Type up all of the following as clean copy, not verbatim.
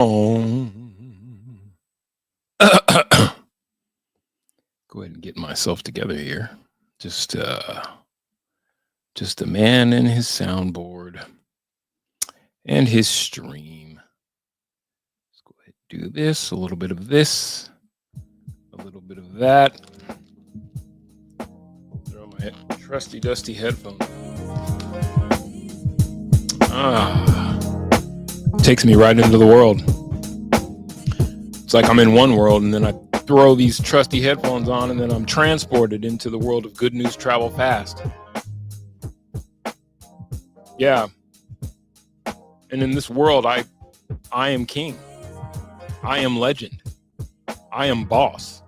Go ahead and get myself together here. Just a man and his soundboard and his stream. Let's go ahead and do this, a little bit of this, a little bit of that. Throw my trusty dusty headphones. Takes me right into the world. It's like I'm in one world and then I throw these trusty headphones on and then I'm transported into the world of Good News Travel Fast. Yeah. And in this world, I am king. I am legend. I am boss.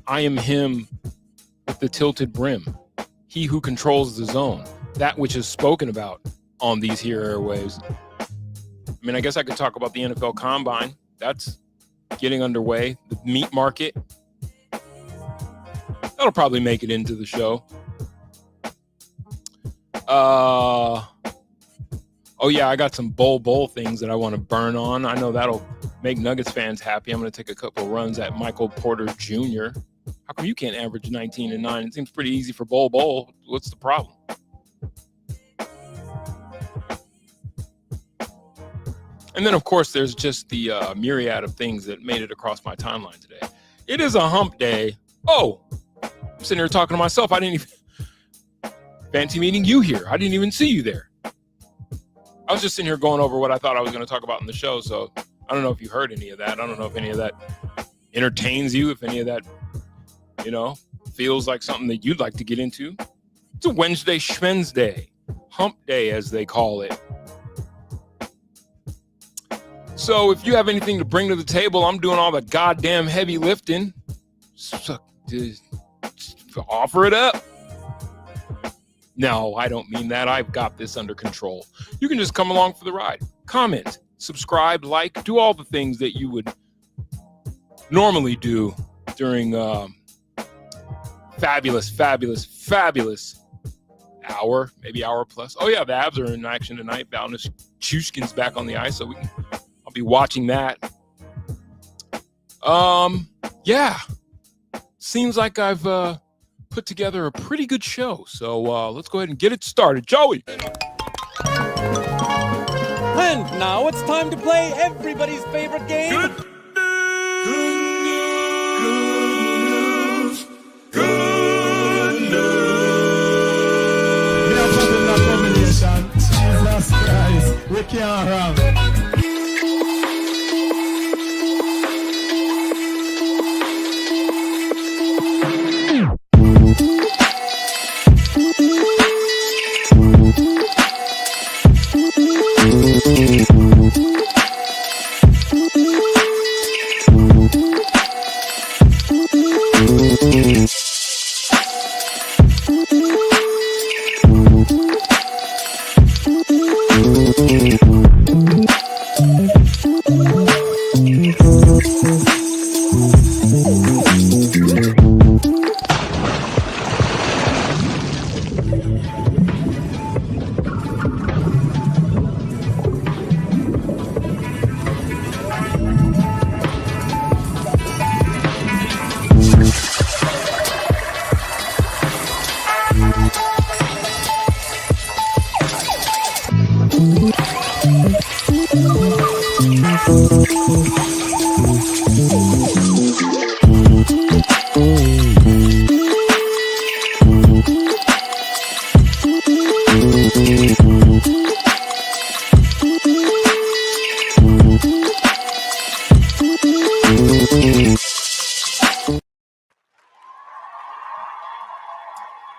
I am him with the tilted brim. He who controls the zone. That which is spoken about on these here airwaves. I mean, I guess I could talk about the NFL Combine. That's getting underway. The meat market. That'll probably make it into the show. Oh yeah, I got some bowl things that I want to burn on. I know that'll make Nuggets fans happy. I'm going to take a couple of runs at Michael Porter Jr. How come you can't average 19 and 9? It seems pretty easy for bowl. What's the problem? And then, of course, there's just the myriad of things that made it across my timeline today. It is a hump day. Oh, I'm sitting here talking to myself. I didn't even fancy meeting you here. I didn't even see you there. I was just sitting here going over what I thought I was going to talk about in the show. So I don't know if you heard any of that. I don't know if any of that entertains you, if any of that, feels like something that you'd like to get into. It's a Wednesday, Shmensday, hump day, as they call it. So if you have anything to bring to the table, I'm doing all the goddamn heavy lifting. So, just offer it up. No, I don't mean that. I've got this under control. You can just come along for the ride. Comment, subscribe, like, do all the things that you would normally do during fabulous hour, maybe hour plus. Oh yeah, the Avs are in action tonight. Balnus Chushkin's back on the ice, so I'll be watching that. Yeah. Seems like I've put together a pretty good show. So let's go ahead and get it started. Joey. And now it's time to play everybody's favorite game. Good news. Good news. We are talking about combination. Jesus Christ. We can't run.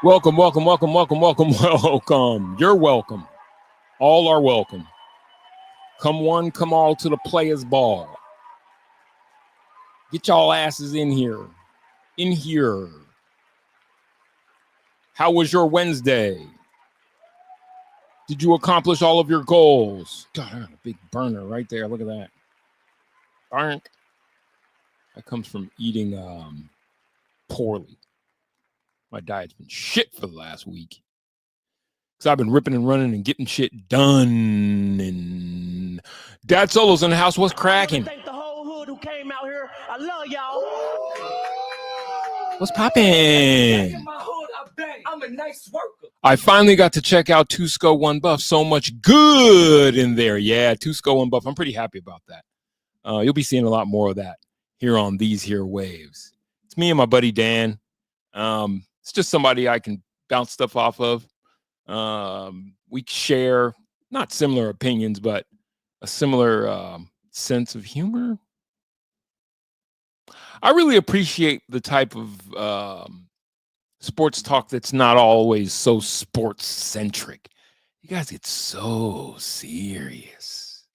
Welcome. You're welcome. All are welcome. Come one, come all to the Players Ball. Get y'all asses in here. How was your Wednesday? Did you accomplish all of your goals? God, I got a big burner right there. Look at that. That comes from eating poorly. My diet's been shit for the last week. Because I've been ripping and running and getting shit done. And Dad Solo's in the house. What's cracking? Thank the whole hood who came out here. I love y'all. What's poppin'? I'm a nice worker. I finally got to check out 2SCO 1 Buff. So much good in there. Yeah, 2SCO 1 Buff. I'm pretty happy about that. You'll be seeing a lot more of that here on these here waves. It's me and my buddy Dan. It's just somebody I can bounce stuff off of. We share not similar opinions, but a similar sense of humor. I really appreciate the type of sports talk that's not always so sports centric. You guys get so serious.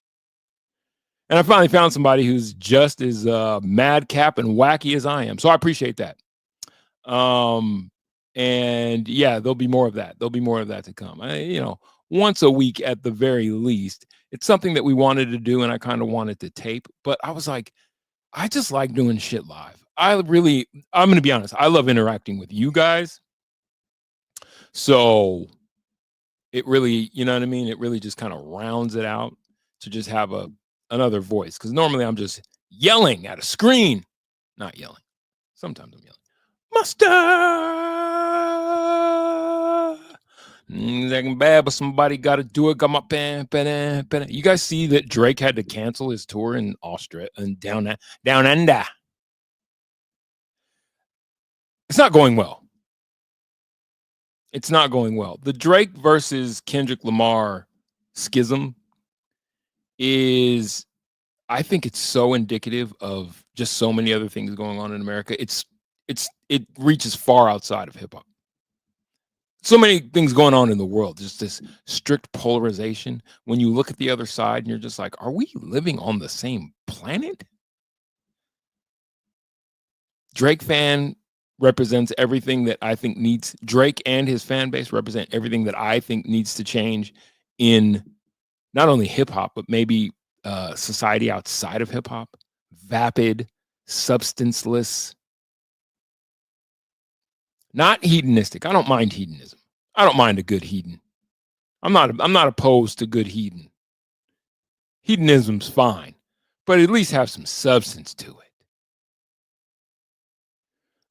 And I finally found somebody who's just as madcap and wacky as I am. So I appreciate that. And yeah, there'll be more of that. There'll be more of that to come. Once a week at the very least. It's something that we wanted to do and I kind of wanted to tape. But I was like, I just like doing shit live. I'm going to be honest. I love interacting with you guys. So it really, you know what I mean? It really just kind of rounds it out to just have another voice. Because normally I'm just yelling at a screen. Not yelling. Sometimes I'm yelling. Mustard! That bad, but somebody got to do it. Got my pen. You guys see that Drake had to cancel his tour in Australia and down under. It's not going well. It's not going well. The Drake versus Kendrick Lamar schism is, I think it's so indicative of just so many other things going on in America. It reaches far outside of hip hop. So many things going on in the world, just this strict polarization. When you look at the other side and you're just like, are we living on the same planet? Drake fan represents everything that I think needs. Drake and his fan base represent everything that I think needs to change in not only hip hop, but maybe society outside of hip hop. Vapid, substanceless, not hedonistic. I don't mind hedonism. I don't mind a good hedon. I'm not opposed to good hedon. Hedonism's fine, but at least have some substance to it.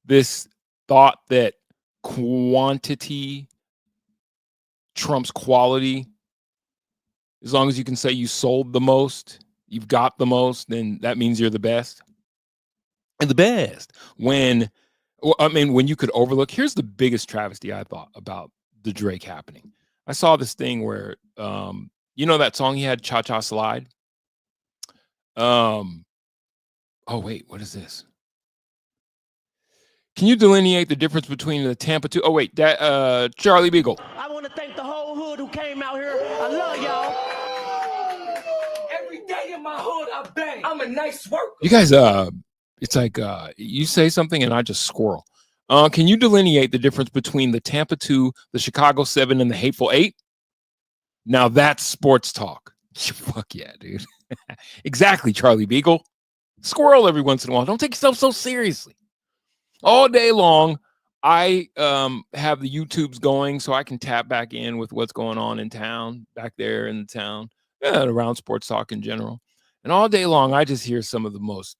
This thought that quantity trumps quality. As long as you can say you sold the most, you've got the most, then that means you're the best. And the best when you could overlook. Here's the biggest travesty I thought about the Drake happening. I saw this thing where, that song he had, Cha Cha Slide. Oh wait, what is this? Can you delineate the difference between the Tampa 2? Oh wait, Charlie Beagle. I want to thank the whole hood who came out here. I love y'all. Every day in my hood, I bang. I'm a nice worker. You guys, it's like you say something and I just squirrel. Can you delineate the difference between the Tampa 2, the Chicago 7, and the Hateful 8? Now that's sports talk. Fuck yeah, dude. Exactly, Charlie Beagle. Squirrel every once in a while. Don't take yourself so seriously. All day long, I have the YouTubes going so I can tap back in with what's going on in town, back there in the town, around sports talk in general. And all day long, I just hear some of the most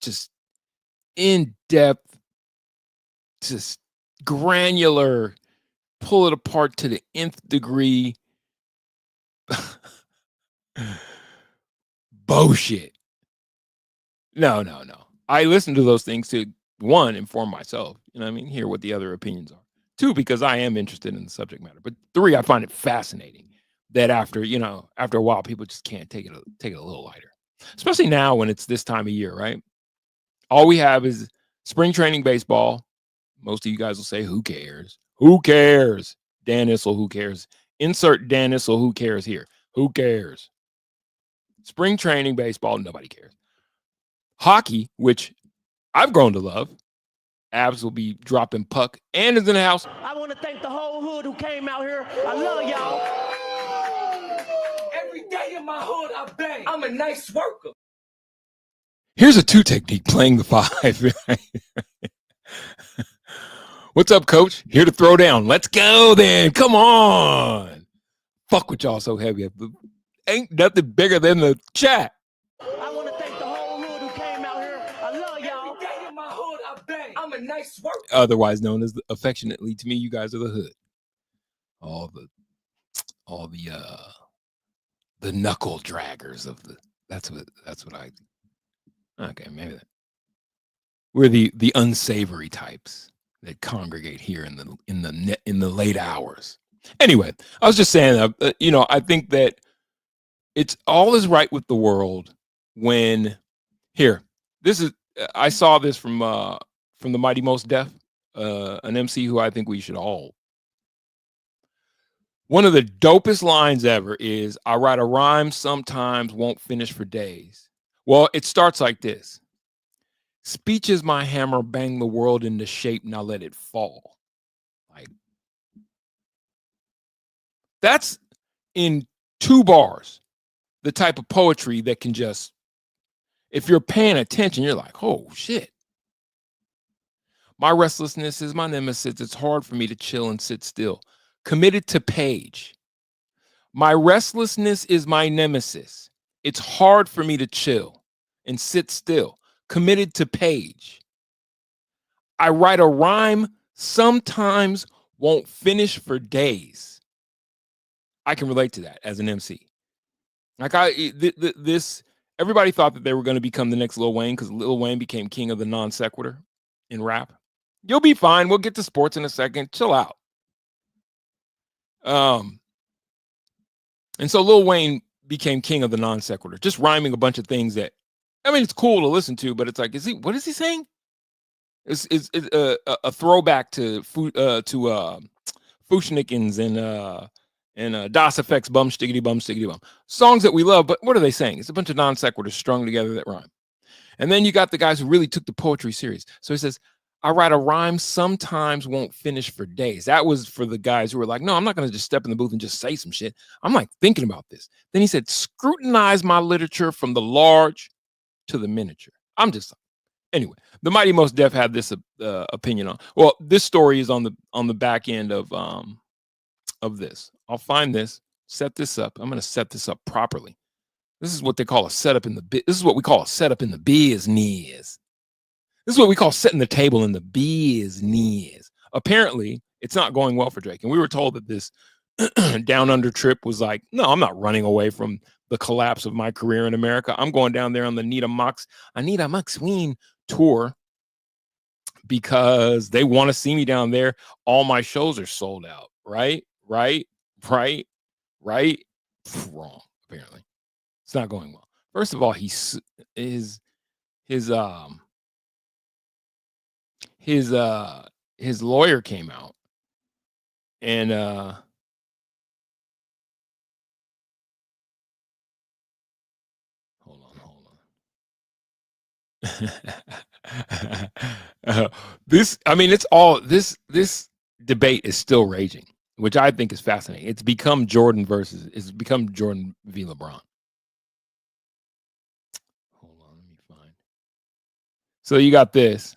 just in-depth, just granular, pull it apart to the nth degree bullshit. No. I listen to those things to, one, inform myself, you know what I mean? Hear what the other opinions are. Two, because I am interested in the subject matter. But three, I find it fascinating that after a while, people just can't take it a little lighter. Especially now when it's this time of year, right? All we have is spring training baseball. Most of you guys will say, who cares? Who cares? Dan Issel, who cares? Insert Dan Issel, who cares here? Who cares? Spring training baseball, nobody cares. Hockey, which I've grown to love. Abs will be dropping puck and is in the house. I want to thank the whole hood who came out here. I love y'all. Every day in my hood, I bang. I'm a nice worker. Here's a 2 technique playing the 5. What's up, coach? Here to throw down. Let's go then. Come on. Fuck with y'all so heavy. Ain't nothing bigger than the chat. I want to thank the whole hood who came out here. I love y'all. Every day in my hood, I bang. I'm a nice worker. Otherwise known as affectionately to me, you guys are the hood. All the knuckle draggers of the. That's what I. Okay, maybe that. We're the unsavory types that congregate here in the late hours. Anyway, I was just saying, I think that it's all is right with the world when here. This is I saw this from the Mighty Most Def, an MC who I think we should all. One of the dopest lines ever is, "I write a rhyme sometimes, won't finish for days." Well, it starts like this. Speech is my hammer, bang the world into shape, now let it fall. Like, that's in 2 bars, the type of poetry that can just, if you're paying attention, you're like, oh shit. My restlessness is my nemesis. It's hard for me to chill and sit still. Committed to page. My restlessness is my nemesis. It's hard for me to chill and sit still. Committed to page. I write a rhyme, sometimes won't finish for days. I can relate to that as an MC. Like everybody thought that they were going to become the next Lil Wayne because Lil Wayne became king of the non sequitur in rap. You'll be fine. We'll get to sports in a second. Chill out. And so Lil Wayne became king of the non sequitur, just rhyming a bunch of things that, I mean, it's cool to listen to, but it's like, what is he saying? It's a throwback to Fushnikins and Das Effects, Bum Stiggity Bum Stiggity Bum. Songs that we love, but what are they saying? It's a bunch of non sequiturs strung together that rhyme. And then you got the guys who really took the poetry serious. So he says, I write a rhyme, sometimes won't finish for days. That was for the guys who were like, no, I'm not going to just step in the booth and just say some shit. I'm like thinking about this. Then he said, scrutinize my literature from the large to the miniature. I'm just, anyway, the Mighty Most Def had this opinion on. Well, this story is on the back end of this. I'll find this, set this up. I'm going to set this up properly. This is what they call a setup in the this is what we call a setup in the business. This is what we call setting the table in the business. Apparently, it's not going well for Drake. And we were told that this down under trip was like, no, I'm not running away from the collapse of my career in America. I'm going down there on the Anita McSween tour because they want to see me down there. All my shows are sold out. Right. Wrong, apparently. It's not going well. First of all, his lawyer came out and hold on. This debate is still raging, which I think is fascinating. It's become Jordan v. LeBron. Hold on, let me find. So you got this.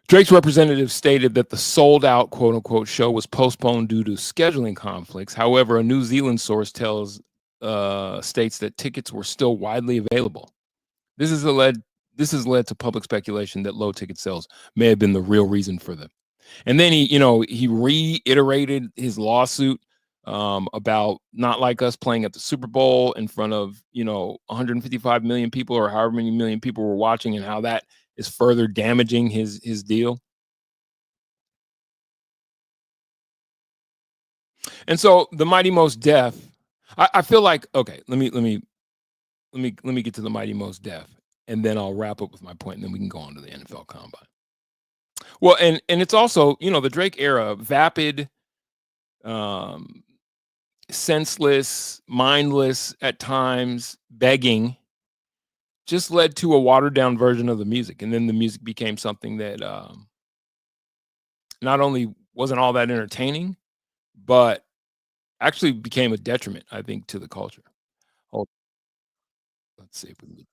Drake's representative stated that the sold-out quote-unquote show was postponed due to scheduling conflicts. However, a New Zealand source states that tickets were still widely available. This has led to public speculation that low ticket sales may have been the real reason for them. And then he reiterated his lawsuit about Not Like Us playing at the Super Bowl in front of 155 million people or however many million people were watching, and how that is further damaging his deal. And so the Mighty Most Def, I feel like, okay, let me get to the Mighty Most Def, and then I'll wrap up with my point, and then we can go on to the NFL Combine. Well, and it's also, the Drake era, vapid, senseless, mindless at times, begging, just led to a watered down version of the music. And then the music became something that not only wasn't all that entertaining, but actually became a detriment, I think, to the culture. Let's see if we can.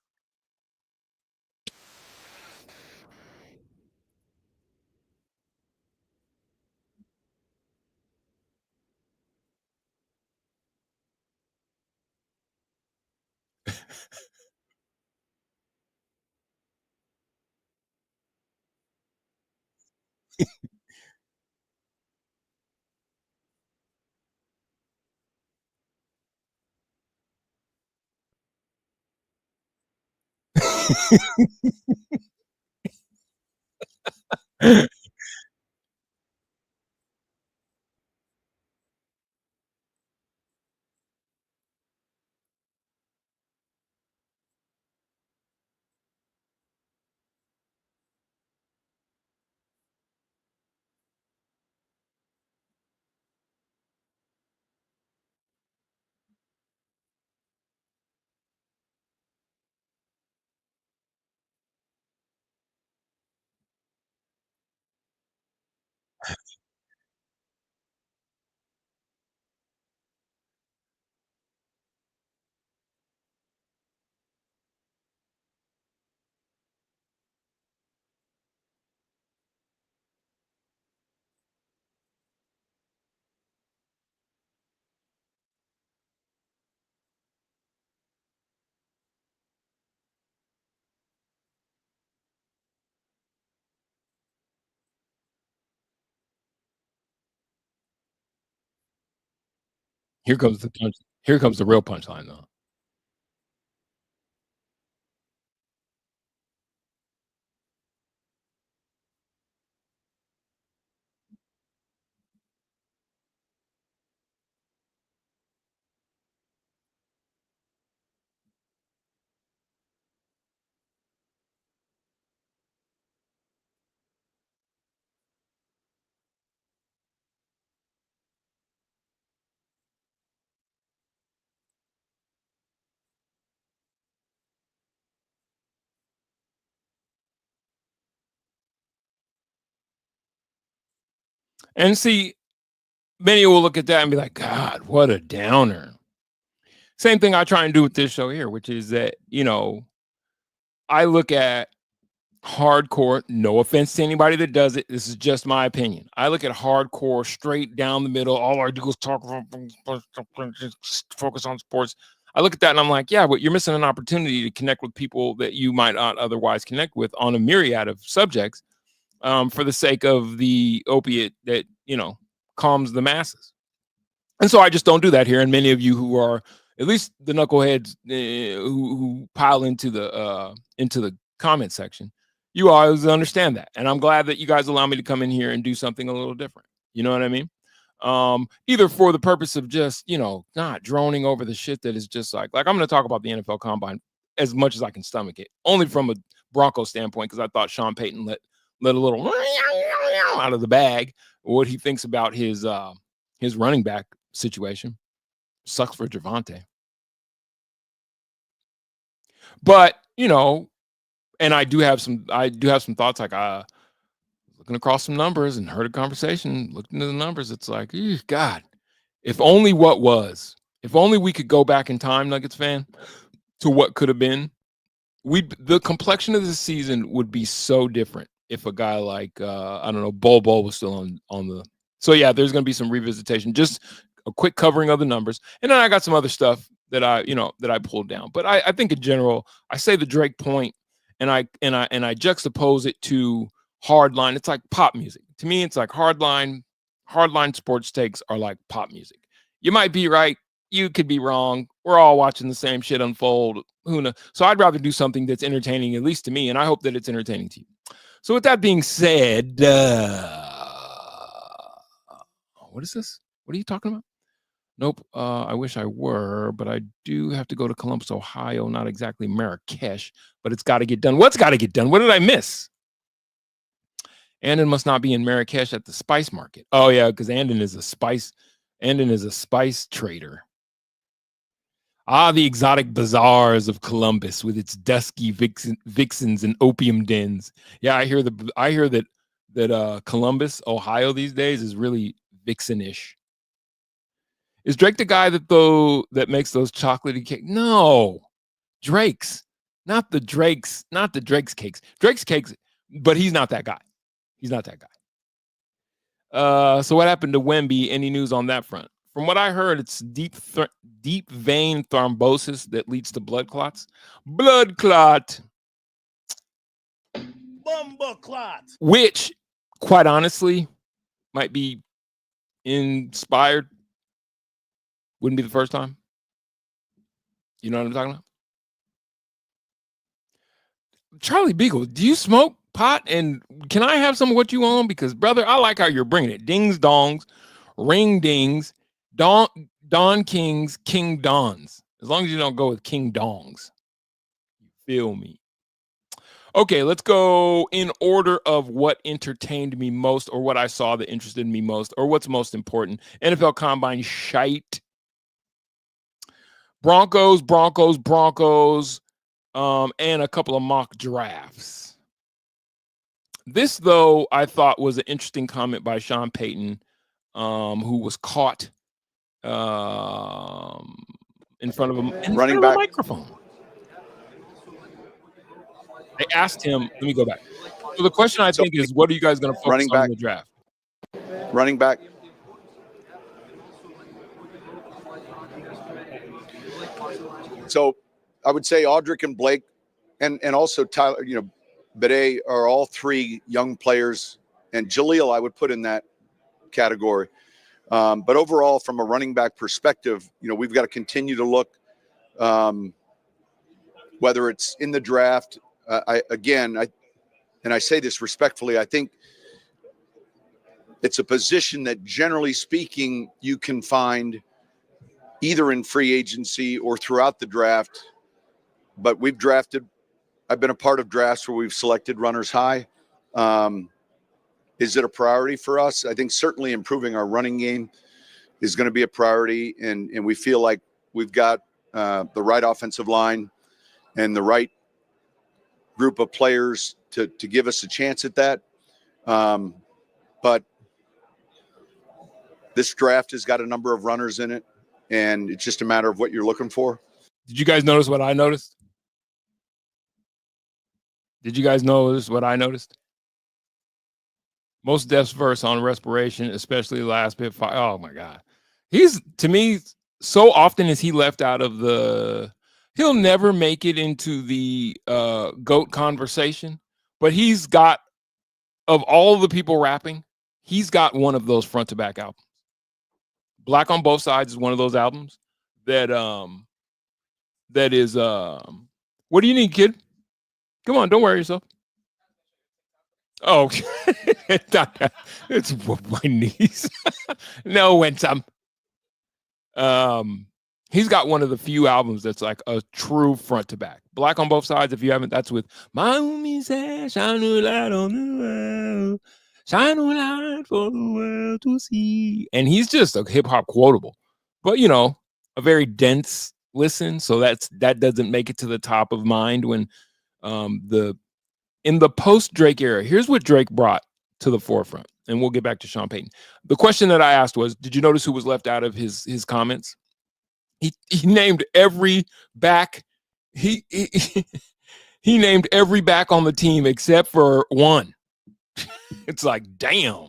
Here comes the punch. Here comes the real punchline, though. And see, many will look at that and be like, God, what a downer. Same thing I try and do with this show here, which is that, I look at hardcore, no offense to anybody that does it. This is just my opinion. I look at hardcore straight down the middle. All I do is talk, focus on sports. I look at that and I'm like, yeah, but you're missing an opportunity to connect with people that you might not otherwise connect with on a myriad of subjects, for the sake of the opiate that, calms the masses. And so I just don't do that here. And many of you who are at least the knuckleheads, who pile into the comment section, you always understand that. And I'm glad that you guys allow me to come in here and do something a little different. You know what I mean? Either for the purpose of just, not droning over the shit that is just like I'm going to talk about the NFL Combine as much as I can stomach it, only from a Broncos standpoint, because I thought Sean Payton let a little out of the bag what he thinks about his running back situation. Sucks for JERVONTE. But, and I do have some thoughts, like looking across some numbers and heard a conversation, looked into the numbers. It's like, God, if only we could go back in time, Nuggets fan, to what could have been, the complexion of the season would be so different if a guy like, I don't know, Bol was still on the. So yeah, there's going to be some revisitation, just a quick covering of the numbers. And then I got some other stuff that I pulled down. But I think in general, I say the Drake point, and I juxtapose it to hardline. It's like pop music. To me, it's like hardline sports takes are like pop music. You might be right. You could be wrong. We're all watching the same shit unfold. Who knows? So I'd rather do something that's entertaining, at least to me, and I hope that it's entertaining to you. So with that being said, what is this? What are you talking about? Nope. I wish I were, but I do have to go to Columbus, Ohio. Not exactly Marrakesh, but it's got to get done. What's got to get done? What did I miss? Andon must not be in Marrakesh at the spice market. Oh yeah, because Andon is a spice trader. The exotic bazaars of Columbus with its dusky vixens and opium dens. Yeah, I hear that Columbus, Ohio these days is really vixenish. Is Drake the guy that makes those chocolatey cakes? No, Drake's, not the Drake's cakes. Drake's cakes, but he's not that guy. He's not that guy. So what happened to Wemby? Any news on that front? From what I heard, it's deep vein thrombosis that leads to blood clots. Blood clot. Bumba clot. Which quite honestly, might be inspired. Wouldn't be the first time. You know what I'm talking about? Charlie Beagle, do you smoke pot? And can I have some of what you own? Because, brother, I like how you're bringing it. Dings, dongs, ring dings, Don Kings, King Dons. As long as you don't go with King Dongs. You feel me? Okay, let's go in order of what entertained me most, or what I saw that interested me most, or what's most important. NFL Combine shite. Broncos, and a couple of mock drafts. This, though, I thought was an interesting comment by Sean Payton, who was caught in front of him in front of a microphone. They asked him, let me go back. So the question I think is, what are you guys going to focus on in the draft? Running back. So I would say Audric and Blake and also Tyler, Bede are all three young players, and Jaleel I would put in that category. But overall, from a running back perspective, we've got to continue to look, whether it's in the draft. I say this respectfully, I think it's a position that, generally speaking, you can find either in free agency or throughout the draft. But I've been a part of drafts where we've selected runners high. Is it a priority for us? I think certainly improving our running game is going to be a priority. And we feel like we've got the right offensive line and the right group of players to give us a chance at that. But this draft has got a number of runners in it, and it's just a matter of what you're looking for. Did you guys notice what I noticed? Most deaths verse on respiration, especially last bit. Oh my God. He's, to me, so often is he left out of he'll never make it into the GOAT conversation, but he's got, of all the people rapping, he's got one of those front to back albums. Black on Both Sides is one of those albums that is what do you need, kid? Come on, don't worry yourself. Oh, it's my niece. No, when some. He's got one of the few albums that's like a true front to back. Black on Both Sides, if you haven't, that's with my homie said, shine a light on the world, shine a light for the world to see. And he's just a hip hop quotable, but a very dense listen. So that doesn't make it to the top of mind when in the post Drake era. Here's what Drake brought to the forefront, and we'll get back to Sean Payton. The question that I asked was, did you notice who was left out of his comments? He named every back. He named every back on the team except for one. It's like, damn.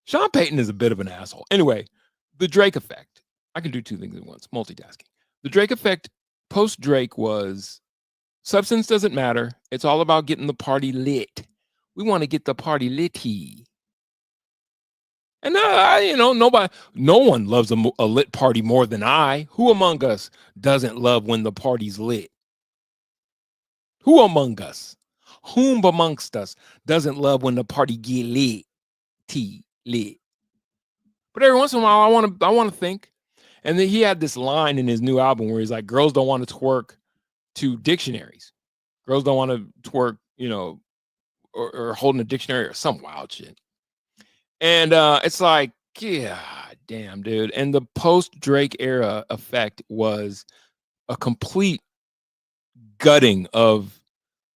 Sean Payton is a bit of an asshole. Anyway, the Drake effect. I can do two things at once, multitasking. The Drake effect post Drake was, substance doesn't matter. It's all about getting the party lit. We want to get the party litty. And no one loves a lit party more than I. Who among us doesn't love when the party's lit? Who among us? Whom amongst us doesn't love when the party get lit? Lit. But every once in a while, I want to think. And then he had this line in his new album where he's like, girls don't want to twerk to dictionaries. Girls don't want to twerk, or holding a dictionary or some wild shit. And it's like, yeah, damn, dude. And the post-Drake era effect was a complete gutting of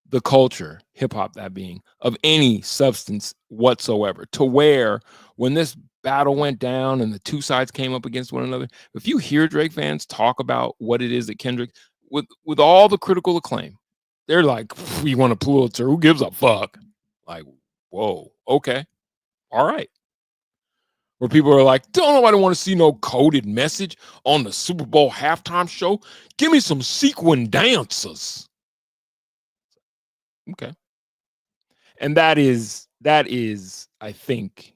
the culture, hip-hop that being, of any substance whatsoever, to where when this battle went down and the two sides came up against one another, if you hear Drake fans talk about what it is that Kendrick, with all the critical acclaim, they're like, we want a Pulitzer, who gives a fuck? Like, whoa, okay. All right. Where people are like, don't nobody want to see no coded message on the Super Bowl halftime show. Give me some sequin dancers. Okay. And that is that is, I think,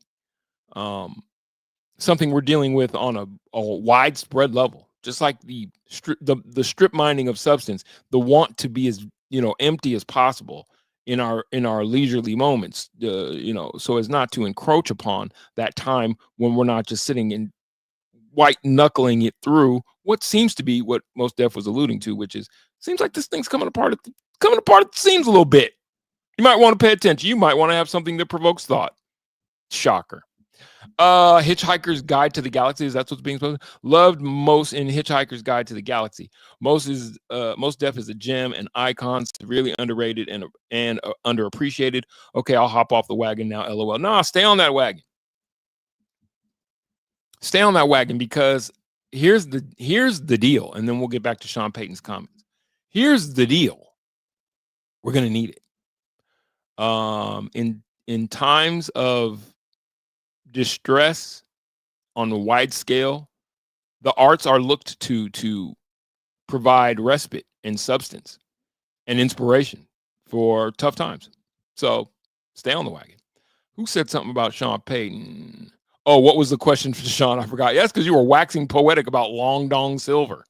something we're dealing with on a widespread level. Just like the strip mining of substance, the want to be as empty as possible in our leisurely moments, so as not to encroach upon that time when we're not just sitting and white knuckling it through what seems to be what Most Def was alluding to, which is seems like this thing's coming apart at the seams a little bit. You might want to pay attention. You might want to have something that provokes thought. Shocker. Hitchhiker's Guide to the Galaxy, is that what's being spoken? Loved most in Hitchhiker's Guide to the Galaxy. Most Def is a gem and icon, severely underrated and underappreciated. Okay, I'll hop off the wagon now. LOL. Nah, stay on that wagon. Stay on that wagon, because here's the deal, and then we'll get back to Sean Payton's comments. Here's the deal. We're gonna need it. In times of distress on a wide scale, the arts are looked to provide respite and substance and inspiration for tough times. So stay on the wagon. Who said something about Sean Payton? Oh, what was the question for Sean? I forgot. Yes, because you were waxing poetic about Long Dong Silver.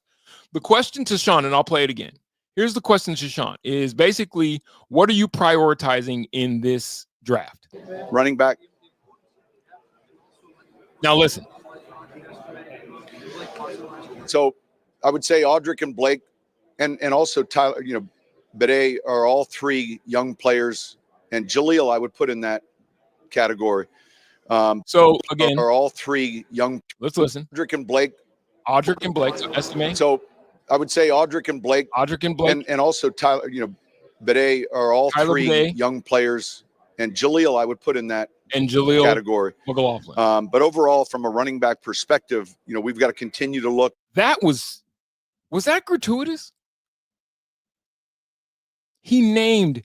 The question to Sean, and I'll play it again. Here's the question to Sean, is basically, what are you prioritizing in this draft? Running back. Now listen. So I would say Audric and Blake and also Tyler, Bede are all three young players, and Jaleel I would put in that category. So again, are all three young. Let's listen. Audric and Blake. So estimate. So I would say Audric and Blake. And also Tyler, Bede are all Tyler three Bede. Young players, and Jaleel I would put in that category. McLaughlin. But overall, from a running back perspective, we've got to continue to look. That was that gratuitous? He named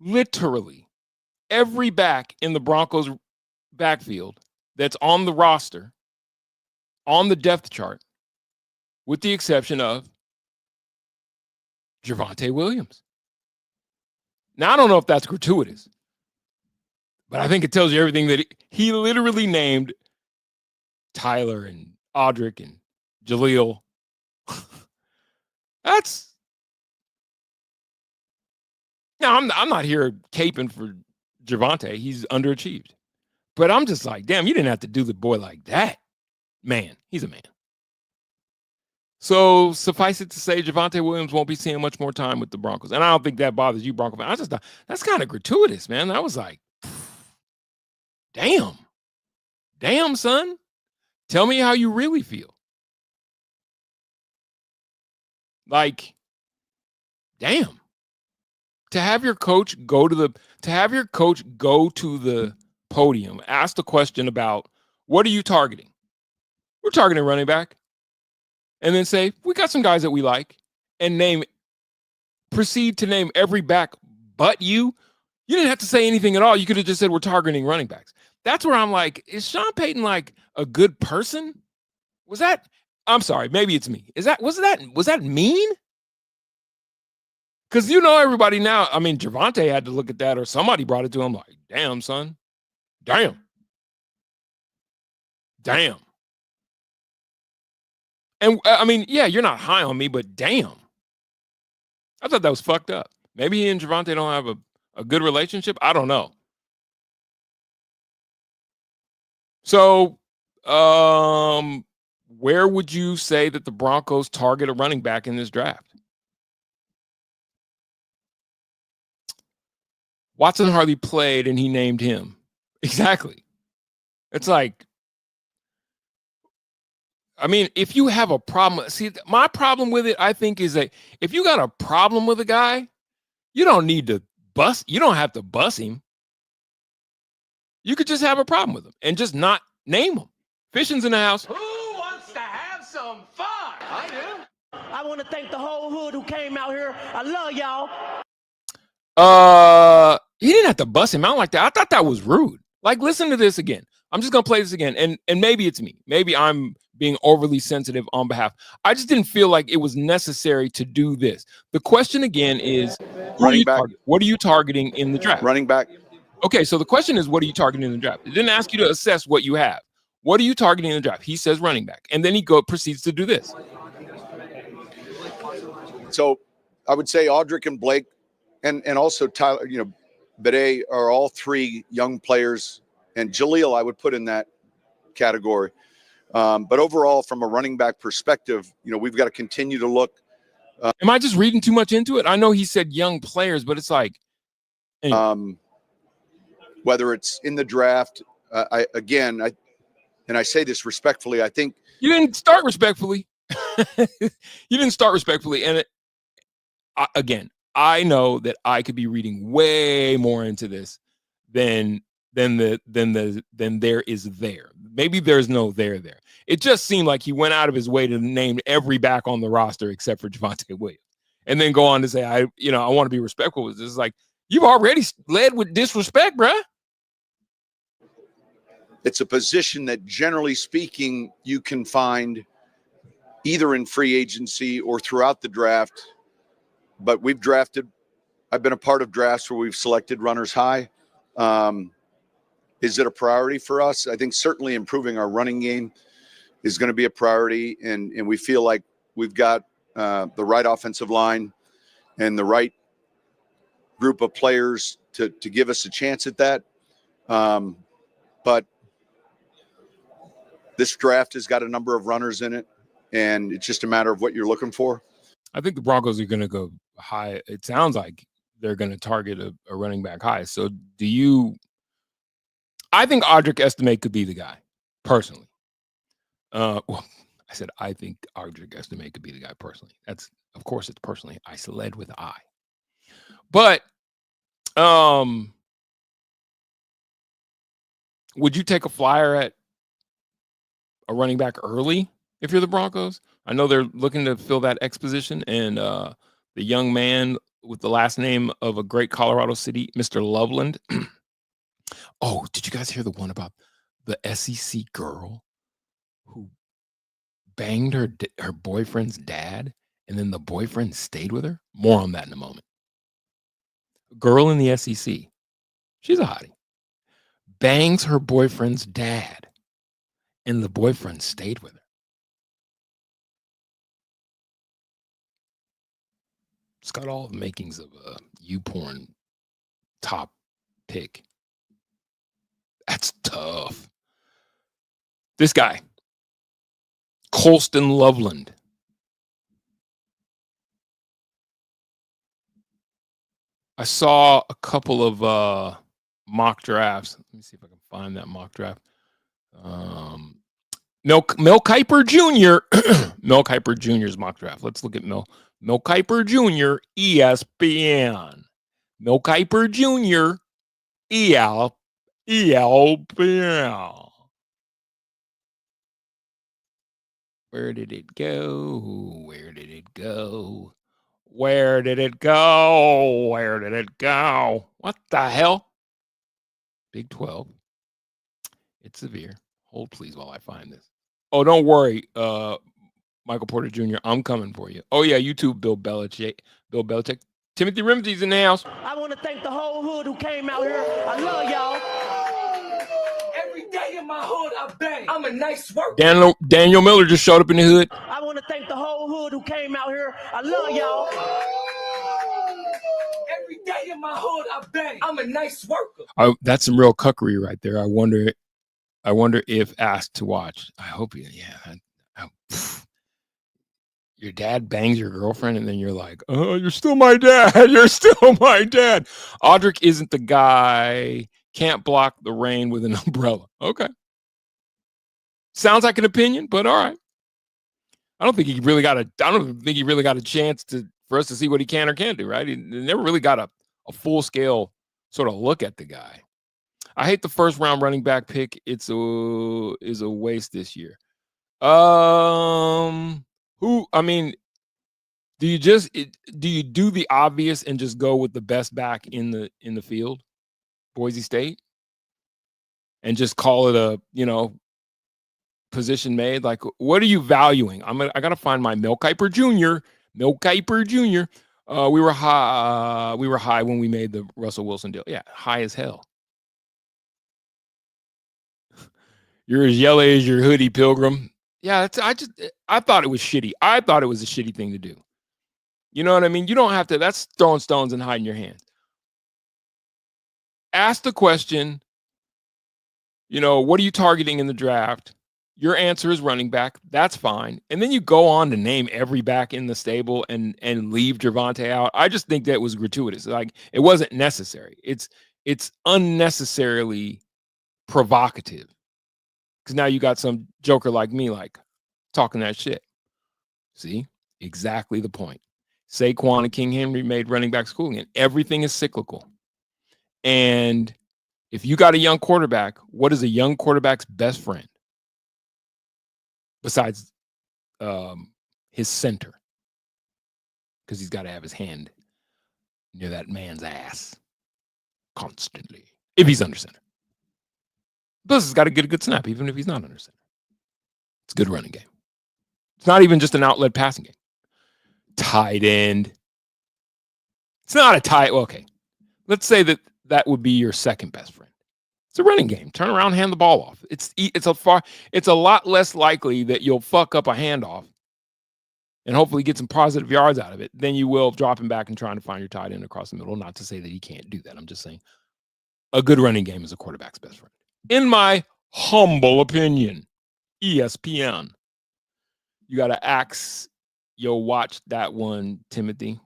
literally every back in the Broncos backfield that's on the roster, on the depth chart, with the exception of Jervonte Williams. Now, I don't know if that's gratuitous, but I think it tells you everything that he literally named Tyler and Audric and Jaleel. That's now, I'm not here caping for Jervonte. He's underachieved. But I'm just like, damn, you didn't have to do the boy like that. Man, he's a man. So suffice it to say, Javonte Williams won't be seeing much more time with the Broncos. And I don't think that bothers you, Bronco fan. I just thought that's kind of gratuitous, man. I was like, damn. Damn, son. Tell me how you really feel. Like, damn. To have your coach go to the podium, ask the question about, what are you targeting? We're targeting running back. And then say, we got some guys that we like, and proceed to name every back but you. You didn't have to say anything at all. You could have just said, we're targeting running backs. That's where I'm like, is Sean Payton like a good person? I'm sorry, maybe it's me. Was that mean? Because everybody now, I mean, Jervonte had to look at that, or somebody brought it to him like, damn, son. Damn. And I mean, yeah, you're not high on me, but damn. I thought that was fucked up. Maybe he and Jervonte don't have a good relationship. I don't know. So, where would you say that the Broncos target a running back in this draft? Watson hardly played, and he named him. Exactly. It's like, I mean, if you have a problem, see, my problem with it, I think, is that if you got a problem with a guy, you don't have to bust him. You could just have a problem with him and just not name him. Fishing's in the house. Who wants to have some fun? I do. I want to thank the whole hood who came out here. I love y'all. He didn't have to bust him out like that. I thought that was rude. Like, listen to this again. I'm just going to play this again. And maybe it's me. Maybe I'm being overly sensitive on behalf. I just didn't feel like it was necessary to do this. The question again is, what are you targeting in the draft? Running back. Okay, so the question is, what are you targeting in the draft? It didn't ask you to assess what you have. What are you targeting in the draft? He says running back, and then he proceeds to do this. So I would say Audric and Blake, and also Tyler, Bede are all three young players, and Jaleel I would put in that category. But overall, from a running back perspective, we've got to continue to look. Am I just reading too much into it? I know he said young players, but it's like, anyway. Whether it's in the draft, I say this respectfully, I think you didn't start respectfully. You didn't start respectfully, and again, I know that I could be reading way more into this than there is there. Maybe there's no there. It just seemed like he went out of his way to name every back on the roster except for Javonte Williams, and then go on to say, I want to be respectful with this. It's like, you've already led with disrespect, bruh. It's a position that, generally speaking, you can find either in free agency or throughout the draft. But I've been a part of drafts where we've selected runners high. Is it a priority for us? I think certainly improving our running game is going to be a priority. And we feel like we've got the right offensive line and the right group of players to give us a chance at that. But this draft has got a number of runners in it, and it's just a matter of what you're looking for. I think the Broncos are going to go high. It sounds like they're going to target a running back high. So I think Audric Estime could be the guy, personally. I said I think Audric Estime could be the guy personally. That's, of course, it's personally. I led with I. But would you take a flyer at a running back early if you're the Broncos? I know they're looking to fill that X position, and the young man with the last name of a great Colorado City, Mr. Loveland. Oh, did you guys hear the one about the SEC girl who banged her boyfriend's dad, and then the boyfriend stayed with her? More on that in a moment. Girl in the SEC, she's a hottie, bangs her boyfriend's dad, and the boyfriend stayed with her. It's got all the makings of a YouPorn top pick. That's tough. This guy, Colston Loveland. I saw a couple of mock drafts. Let me see if I can find that mock draft. Mel Kiper Jr. Mel Kiper Jr.'s mock draft. Let's look at Mel Kiper Jr. ESPN. Mel Kiper Jr. ESPN. Where did it go? Where did it go? Where did it go? Where did it go? What the hell? Big 12. It's severe. Hold please while I find this. Oh, don't worry, Michael Porter Jr. I'm coming for you. Oh yeah, you too, Bill Belichick. Timothy Ramsey's in the house. I want to thank the whole hood who came out here. I love y'all. Every day in my hood, I bang. I'm a nice worker. Daniel Miller just showed up in the hood. I want to thank the whole hood who came out here. I love y'all. Every day in my hood, I bang. I'm a nice worker. That's some real cuckery right there. I wonder if asked to watch. I hope your dad bangs your girlfriend, and then you're like, oh, you're still my dad. You're still my dad. Audric isn't the guy. Can't block the rain with an umbrella. Okay. Sounds like an opinion, but all right. I don't think he really got a chance for us to see what he can or can't do, right? He never really got a full-scale sort of look at the guy. I hate the first round running back pick. Is a waste this year. Do you do the obvious and just go with the best back in the field, Boise State, and just call it a, position made? Like, what are you valuing? I got to find my Mel Kiper Jr. We were high when we made the Russell Wilson deal. Yeah, high as hell. You're as yellow as your hoodie, Pilgrim. Yeah, I thought it was shitty. I thought it was a shitty thing to do. You know what I mean? You don't have to. That's throwing stones and hiding your hands. Ask the question, what are you targeting in the draft? Your answer is running back. That's fine. And then you go on to name every back in the stable and leave JERVONTE out. I just think that was gratuitous. Like, it wasn't necessary. It's unnecessarily provocative. Because now you got some joker like me, like, talking that shit. See? Exactly the point. Saquon and King Henry made running back school again. Everything is cyclical. And if you got a young quarterback, what is a young quarterback's best friend? Besides his center. Because he's got to have his hand near that man's ass constantly. If he's under center. Plus, he's got to get a good snap, even if he's not under center. It's a good running game. It's not even just an outlet passing game. Tight end. It's not a tight. Well, okay. Let's say that would be your second best friend. It's a running game. Turn around, hand the ball off. It's a lot less likely that you'll fuck up a handoff and hopefully get some positive yards out of it than you will dropping back and trying to find your tight end across the middle. Not to say that he can't do that. I'm just saying a good running game is a quarterback's best friend. In my humble opinion, ESPN. You got to ask, watch that one, Timothy.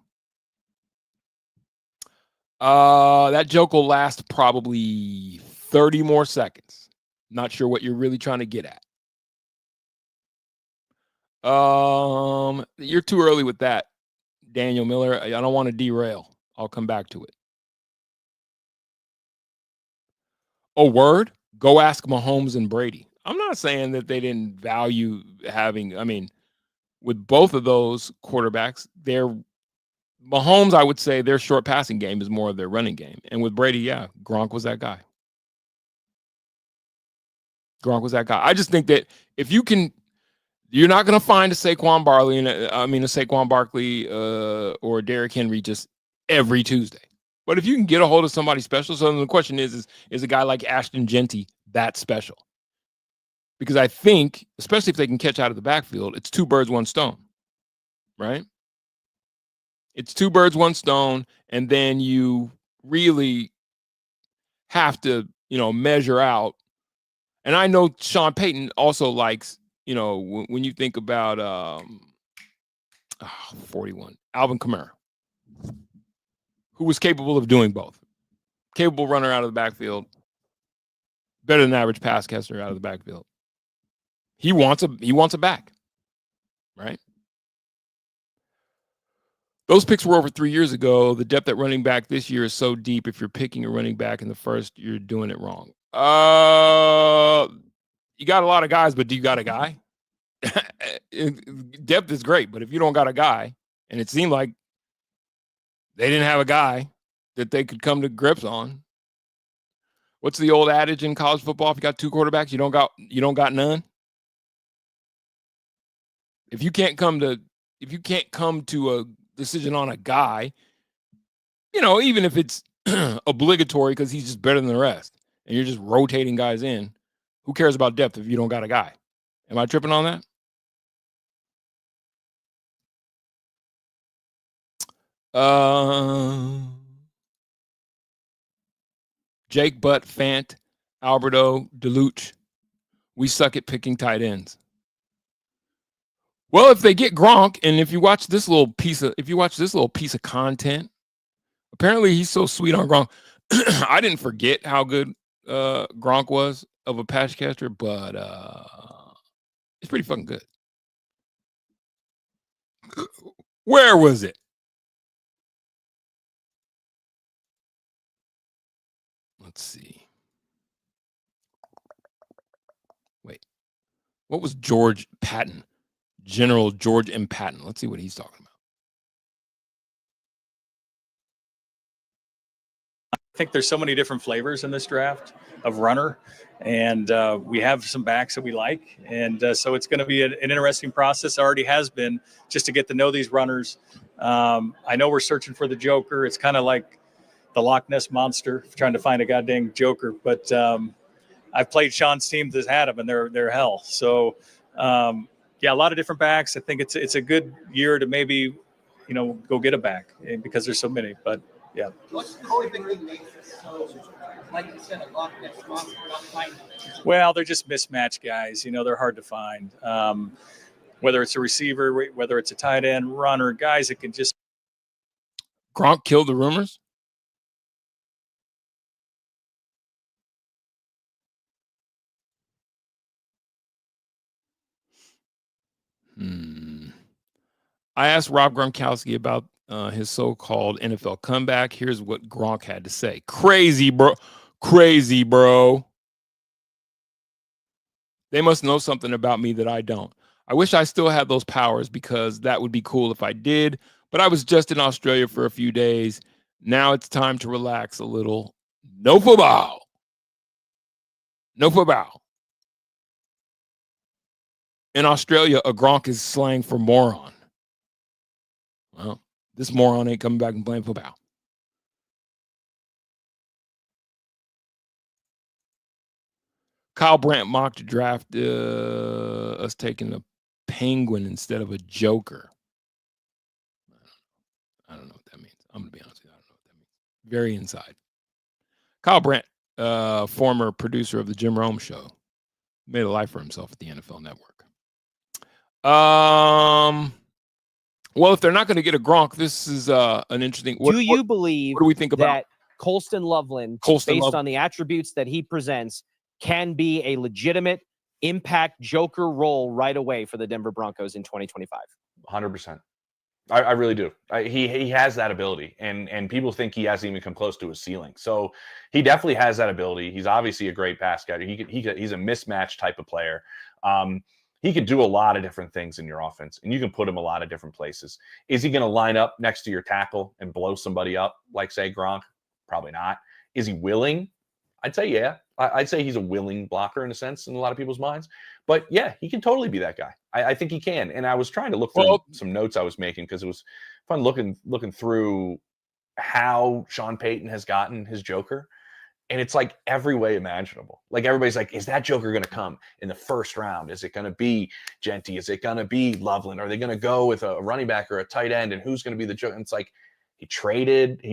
That joke will last probably 30 more seconds. Not sure what you're really trying to get at. You're too early with that, Daniel Miller. I don't want to derail. I'll come back to it. Oh, word? Go ask Mahomes and Brady. I'm not saying that they didn't value having, with both of those quarterbacks, Mahomes, I would say their short passing game is more of their running game. And with Brady, yeah, Gronk was that guy. I just think that if you can, you're not going to find a Saquon Barkley or a Derrick Henry just every Tuesday. But if you can get a hold of somebody special, so the question is a guy like Ashton Genty that special? Because I think, especially if they can catch out of the backfield, it's 2 birds, 1 stone, right? It's 2 birds, 1 stone, and then you really have to, measure out. And I know Sean Payton also likes, when you think about 41, Alvin Kamara, who was capable of doing both. Capable runner out of the backfield, better than average pass catcher out of the backfield. He wants a back, right? Those picks were over 3 years ago. The depth at running back this year is so deep. If you're picking a running back in the first, you're doing it wrong. You got a lot of guys, but do you got a guy? Depth is great, but if you don't got a guy, and it seemed like they didn't have a guy that they could come to grips on. What's the old adage in college football? If you got 2 quarterbacks, you don't got none. If you can't come to a decision on a guy, even if it's obligatory because he's just better than the rest, and you're just rotating guys in, who cares about depth if you don't got a guy? Am I tripping on that? Jake Butt, Fant, Alberto, Deluche. We suck at picking tight ends. Well, if they get Gronk, and if you watch this little piece of content, apparently he's so sweet on Gronk. I didn't forget how good Gronk was of a pass catcher, but it's pretty fucking good. Where was it? Let's see. Wait. What was George Patton? General George M. Patton. Let's see what he's talking about. I think there's so many different flavors in this draft of runner, and we have some backs that we like, and so it's going to be an interesting process. It already has been, just to get to know these runners. I know we're searching for the Joker. It's kind of like the Loch Ness Monster, trying to find a goddamn Joker, but I've played Sean's team that's had them, and they're hell. So, yeah, a lot of different backs. I think it's a good year to maybe, go get a back because there's so many. But yeah. What's the only thing that makes it so, like you said, a lot next month, not finding them? Well, they're just mismatched guys. They're hard to find. Whether it's a receiver, whether it's a tight end, runner, guys that can just. Gronk killed the rumors? I asked Rob Gronkowski about his so-called NFL comeback. Here's what Gronk had to say. Crazy, bro. Crazy, bro. They must know something about me that I don't. I wish I still had those powers because that would be cool if I did. But I was just in Australia for a few days. Now it's time to relax a little. No football. No football. In Australia, a Gronk is slang for moron. Well, this moron ain't coming back and playing football. Kyle Brandt mocked draft us taking a penguin instead of a joker. I don't know what that means. I'm going to be honest with you. I don't know what that means. Very inside. Kyle Brandt, former producer of the Jim Rome Show, made a life for himself at the NFL Network. Well, if they're not going to get a Gronk, this is an interesting. Do you believe what do we think about that Colston Loveland, based on the attributes that he presents, can be a legitimate impact joker role right away for the Denver Broncos in 2025? 100%. I really do. He has that ability, and people think he hasn't even come close to his ceiling. So he definitely has that ability. He's obviously a great pass catcher. He's a mismatch type of player. He can do a lot of different things in your offense, and you can put him a lot of different places. Is he going to line up next to your tackle and blow somebody up like, say, Gronk? Probably not. Is he willing? I'd say, yeah. I'd say he's a willing blocker in a sense in a lot of people's minds. But, yeah, he can totally be that guy. I think he can. And I was trying to look through some notes I was making because it was fun looking through how Sean Payton has gotten his Joker. And it's like every way imaginable. Like everybody's like, is that Joker going to come in the first round? Is it going to be Genty? Is it going to be Loveland? Are they going to go with a running back or a tight end? And who's going to be the Joker? And it's like he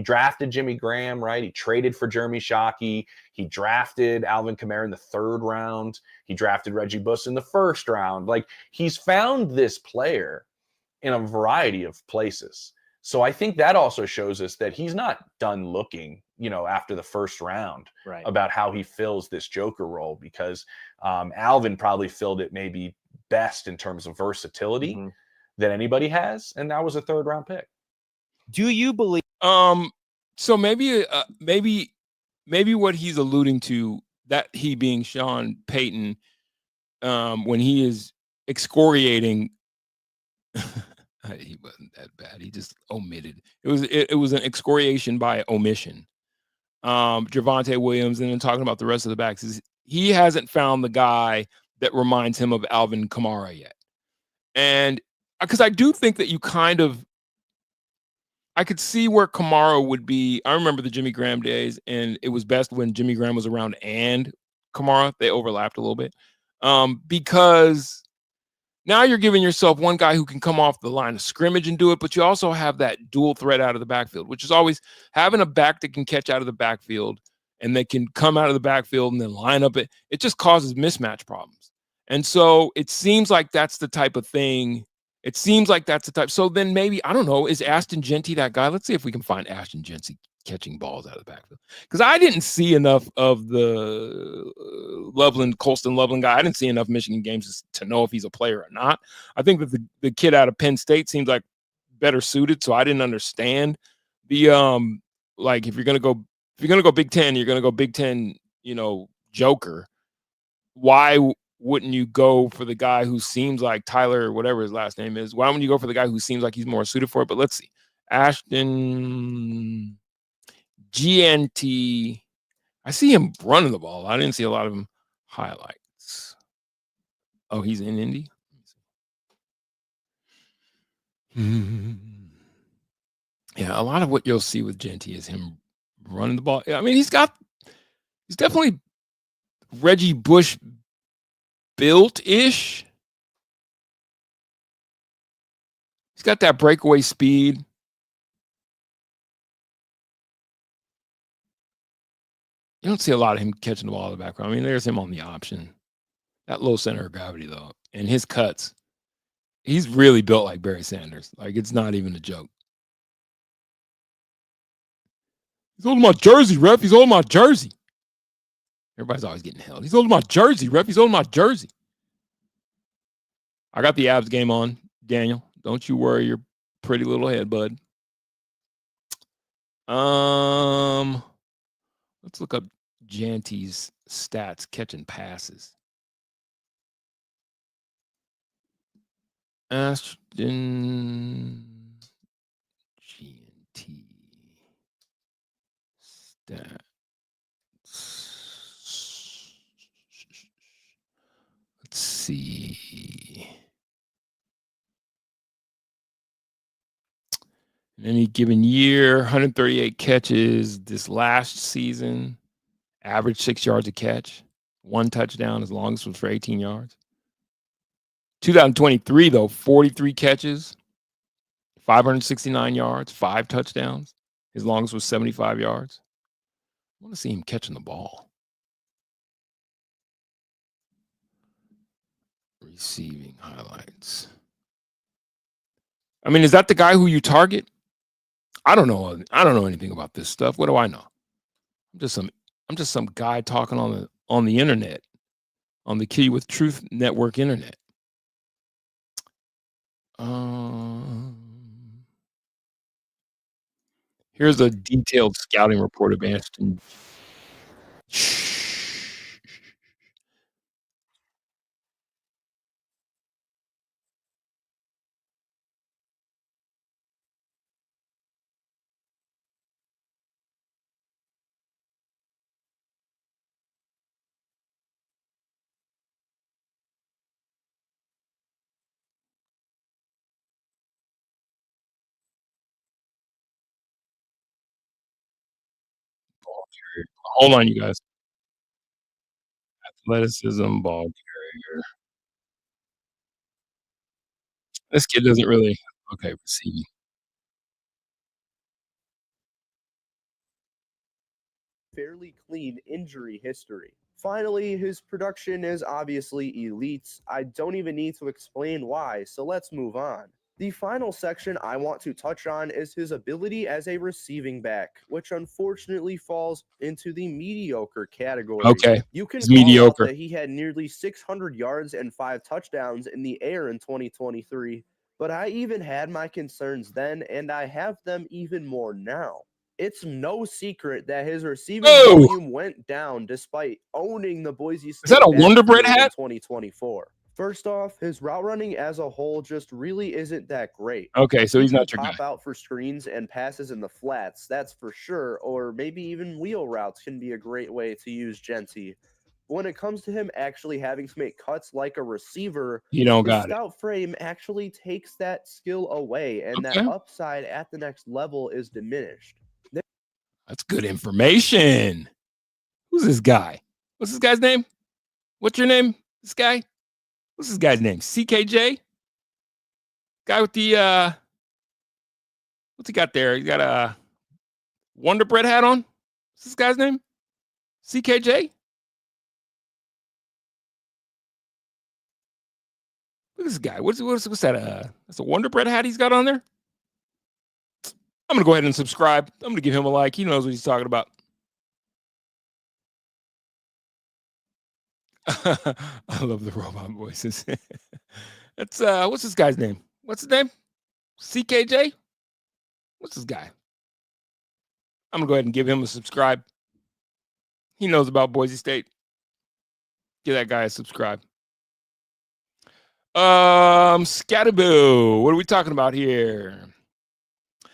drafted Jimmy Graham, right? He traded for Jeremy Shockey. He drafted Alvin Kamara in the 3rd round. He drafted Reggie Bush in the 1st round. Like he's found this player in a variety of places. So I think that also shows us that he's not done looking, after the 1st round about how he fills this Joker role because Alvin probably filled it maybe best in terms of versatility that anybody has. And that was a 3rd round pick. Do you believe? So maybe what he's alluding to, that he being Sean Payton, when he is excoriating, he wasn't that bad. He just omitted. It was an excoriation by omission. Jervonte Williams, and then talking about the rest of the backs, is he hasn't found the guy that reminds him of Alvin Kamara yet. And because I do think that I could see where Kamara would be. I remember the Jimmy Graham days, and it was best when Jimmy Graham was around and Kamara. They overlapped a little bit. Because now you're giving yourself one guy who can come off the line of scrimmage and do it, but you also have that dual threat out of the backfield, which is always having a back that can catch out of the backfield and they can come out of the backfield and then line up. It just causes mismatch problems. And so it seems like that's the type of thing. So then maybe, I don't know, is Ashton Genty that guy? Let's see if we can find Ashton Genty catching balls out of the backfield. Because I didn't see enough of the Colston Loveland guy. I didn't see enough Michigan games to know if he's a player or not. I think that the kid out of Penn State seems like better suited, so I didn't understand the like if you're gonna go Big Ten, you're gonna go Big Ten, Joker. Why wouldn't you go for the guy who seems like Tyler, whatever his last name is? Why wouldn't you go for the guy who seems like he's more suited for it? But let's see. Ashton Gntf. I see him running the ball. I didn't see a lot of him highlights. Oh, he's in Indy? Yeah, a lot of what you'll see with Genty is him running the ball. I mean, he's definitely Reggie Bush built-ish. He's got that breakaway speed. You don't see a lot of him catching the ball in the background. I mean, there's him on the option. That low center of gravity, though, and his cuts. He's really built like Barry Sanders. Like, it's not even a joke. He's holding my jersey, ref. He's holding my jersey. Everybody's always getting held. He's holding my jersey, ref. He's holding my jersey. I got the abs game on, Daniel. Don't you worry your pretty little head, bud. Let's look up Janty's stats catching passes. Ashton GNT stats. Let's see. In any given year, 138 catches this last season, average 6 yards a catch, 1 touchdown, as long as it was for 18 yards. 2023, though, 43 catches, 569 yards, 5 touchdowns, his longest was 75 yards. I want to see him catching the ball. Receiving highlights. I mean, is that the guy who you target? I don't know. I don't know anything about this stuff. What do I know? I'm just some guy talking on the internet, on the Key with Truth Network internet. Here's a detailed scouting report of Ashton. Hold on, you guys. Athleticism, ball carrier. This kid doesn't really. Okay, receiving. Fairly clean injury history. Finally, his production is obviously elite. I don't even need to explain why, so let's move on. The final section I want to touch on is his ability as a receiving back, which unfortunately falls into the mediocre category. Okay, you can he's call mediocre. out that he had nearly 600 yards and 5 touchdowns in the air in 2023, but I even had my concerns then, and I have them even more now. It's no secret that his receiving volume went down despite owning the Boise State. Is that a Wonder Bread hat? In 2024. First off, his route running as a whole just really isn't that great. Okay, so he's not your guy. Pop out for screens and passes in the flats, that's for sure, or maybe even wheel routes can be a great way to use Genty. When it comes to him actually having to make cuts like a receiver, you don't his got stout frame actually takes that skill away, and that upside at the next level is diminished. That's good information. Who's this guy? What's this guy's name? What's your name? This guy? What's this guy's name? CKJ? Guy with the what's he got there? He got a Wonder Bread hat on? What's this guy's name? CKJ? Look at this guy. What's that? That's a Wonder Bread hat he's got on there? I'm going to go ahead and subscribe. I'm going to give him a like. He knows what he's talking about. I love the robot voices. That's what's this guy's name? What's his name? CKJ? What's this guy? I'm going to go ahead and give him a subscribe. He knows about Boise State. Give that guy a subscribe. Scatterbo. What are we talking about here?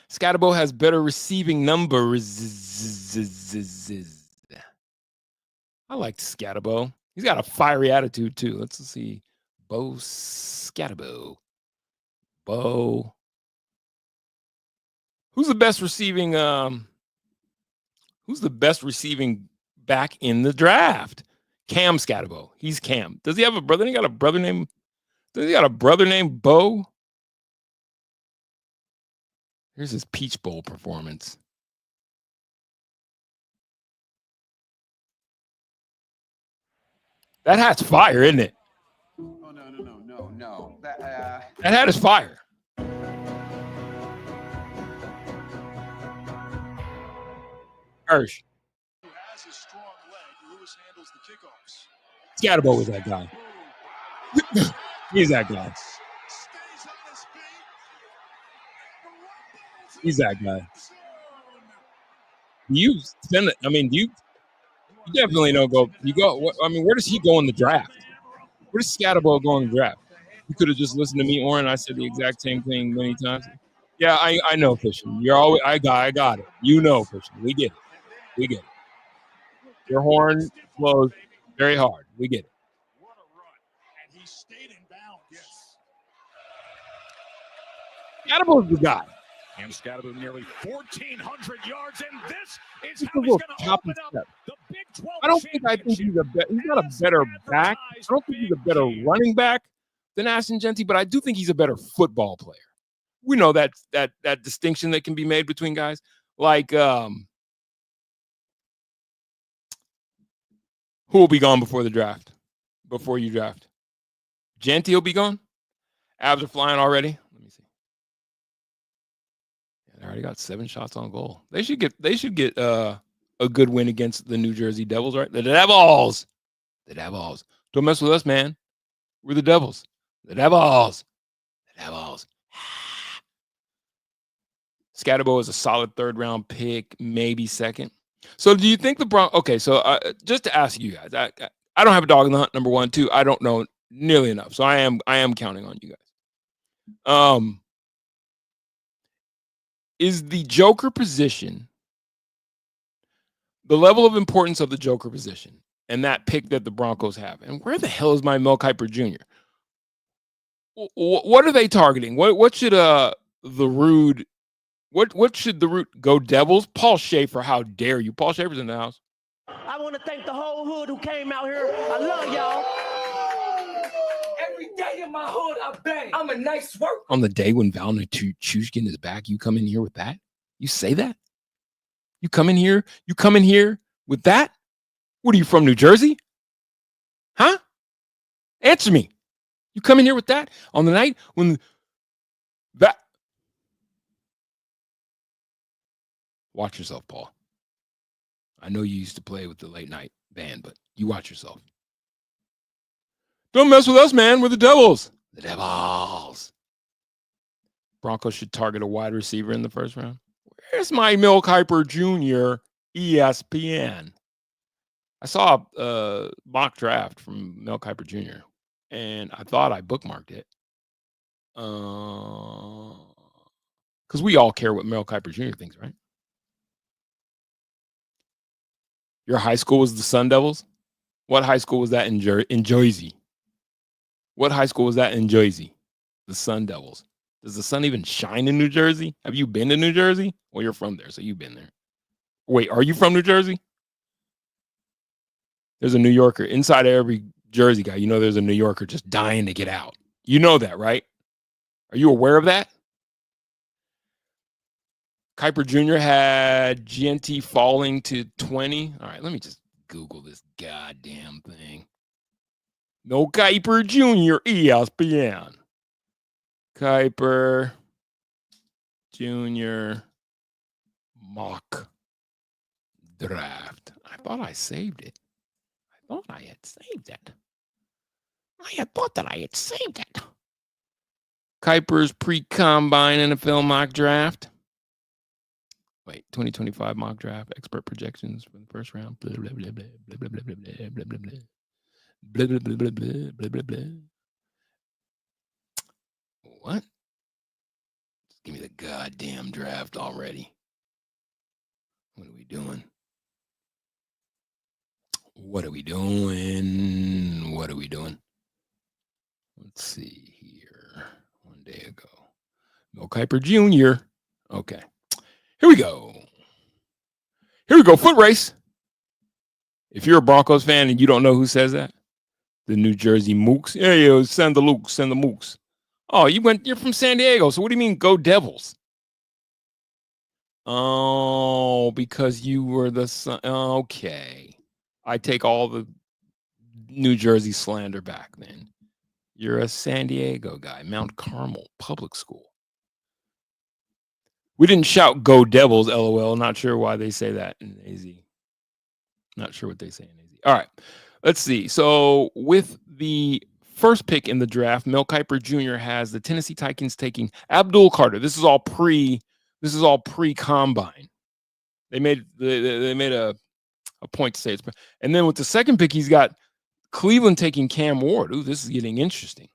Scatterbo has better receiving numbers. I like Scatterbo. He's got a fiery attitude too. Let's see. Bo Scatterbo. Bo. Who's the best receiving back in the draft? Cam Scatabo. He's Cam. Does he have a brother? He got a brother named. Does he got a brother named Bo? Here's his Peach Bowl performance. That hat's fire, isn't it? Oh, no. That hat is fire. Hirsch. Scatabo was that guy. He's that guy. He's that guy. You spend it. I mean, you definitely don't go. You go. I mean, where does he go in the draft? Where does Scatabo go in the draft? You could have just listened to me, Oren. I said the exact same thing many times. Yeah, I know fishing. You're always. I got it. You know fishing. We get it. Your horn blows very hard. We get it. Scatabo's the guy. And Scatabo nearly 1,400 yards, and this is how he's going to open up the Big 12 I think he's not a better back. I don't think he's a better running back than Ashton Genty, but I do think he's a better football player. We know that distinction that can be made between guys. Like who will be gone before the draft? Before you draft? Genty will be gone? Abs are flying already. They already got 7 shots on goal. They should get a good win against the New Jersey Devils, right? The Devils. Don't mess with us, man. We're the Devils. The Devils. Scatabo is a solid 3rd round pick, maybe 2nd. So do you think the Broncos? Okay, so just to ask you guys, I don't have a dog in the hunt. Number 1, 2, I don't know nearly enough, so I am counting on you guys. Is the Joker position, the level of importance of the Joker position and that pick that the Broncos have? And where the hell is my Mel Kiper Jr.? What are they targeting? What should the Rude, what should the Rude go Devils? Paul Schaefer, how dare you? Paul Schaefer's in the house. I want to thank the whole hood who came out here. I love y'all. Every day in my hood, I bang. I'm a nice worker. On the day when Val Nichushkin is back, you come in here with that? You say that? You come in here with that? What are you, from New Jersey? Huh? Answer me. You come in here with that on the night when that. Watch yourself, Paul. I know you used to play with the late night band, but you watch yourself. Don't mess with us, man. We're the Devils. The Devils. Broncos should target a wide receiver in the 1st round. Where's my Mel Kiper Jr. ESPN? I saw a mock draft from Mel Kiper Jr. and I thought I bookmarked it. Because we all care what Mel Kiper Jr. thinks, right? Your high school was the Sun Devils? What high school was that in Jersey? What high school was that in Jersey? The Sun Devils. Does the sun even shine in New Jersey? Have you been to New Jersey? Well, you're from there, so you've been there. Wait, are you from New Jersey? There's a New Yorker. Inside of every Jersey guy, you know there's a New Yorker just dying to get out. You know that, right? Are you aware of that? Kiper Jr. had GNT falling to 20. All right, let me just Google this goddamn thing. No Kiper Jr. ESPN. Kiper Jr. mock draft. I thought I saved it. I thought I had saved it. Kiper's pre-combine NFL mock draft. Wait, 2025 mock draft. Expert projections for the 1st round. Blah, blah, blah, blah, blah, blah, blah, blah, blah, blah, blah, blah. Blah, blah, blah, blah, blah, blah, blah, blah. What? Just give me the goddamn draft already. What are we doing? Let's see here. 1 day ago. Mel Kiper Jr. Okay. Here we go. Foot race. If you're a Broncos fan and you don't know who says that, the New Jersey Mooks. Yeah, send the Lukes, send the Mooks. Oh, you're from San Diego. So what do you mean go Devils? Oh, because you were the son. Okay. I take all the New Jersey slander back then. You're a San Diego guy, Mount Carmel Public School. We didn't shout go Devils, LOL. Not sure why they say that in AZ. Not sure what they say in AZ. All right. Let's see. So with the first pick in the draft, Mel Kiper Jr. has the Tennessee Titans taking Abdul Carter. This is all pre-combine. They made a point to say it's. And then with the second pick, he's got Cleveland taking Cam Ward. Ooh, this is getting interesting.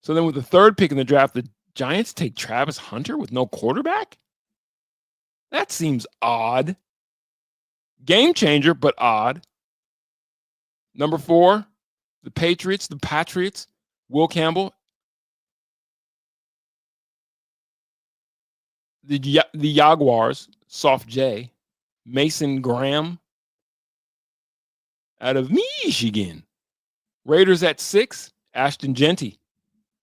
So then with the third pick in the draft, the Giants take Travis Hunter with no quarterback? That seems odd. Game changer, but odd. Number 4, the Patriots, Will Campbell. The Jaguars, Soft J, Mason Graham out of Michigan. Raiders at 6, Ashton Genty.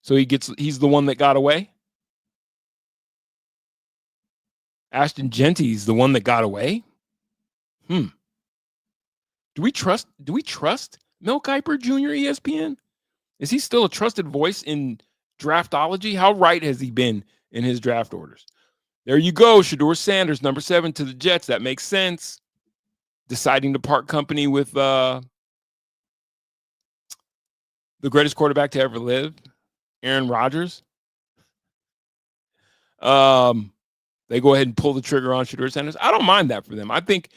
So he's the one that got away. Ashton Genty's the one that got away. Do we trust Mel Kiper Jr. ESPN? Is he still a trusted voice in draftology? How right has he been in his draft orders? There you go, Shedeur Sanders, number 7 to the Jets. That makes sense. Deciding to part company with the greatest quarterback to ever live, Aaron Rodgers. They go ahead and pull the trigger on Shedeur Sanders. I don't mind that for them. I think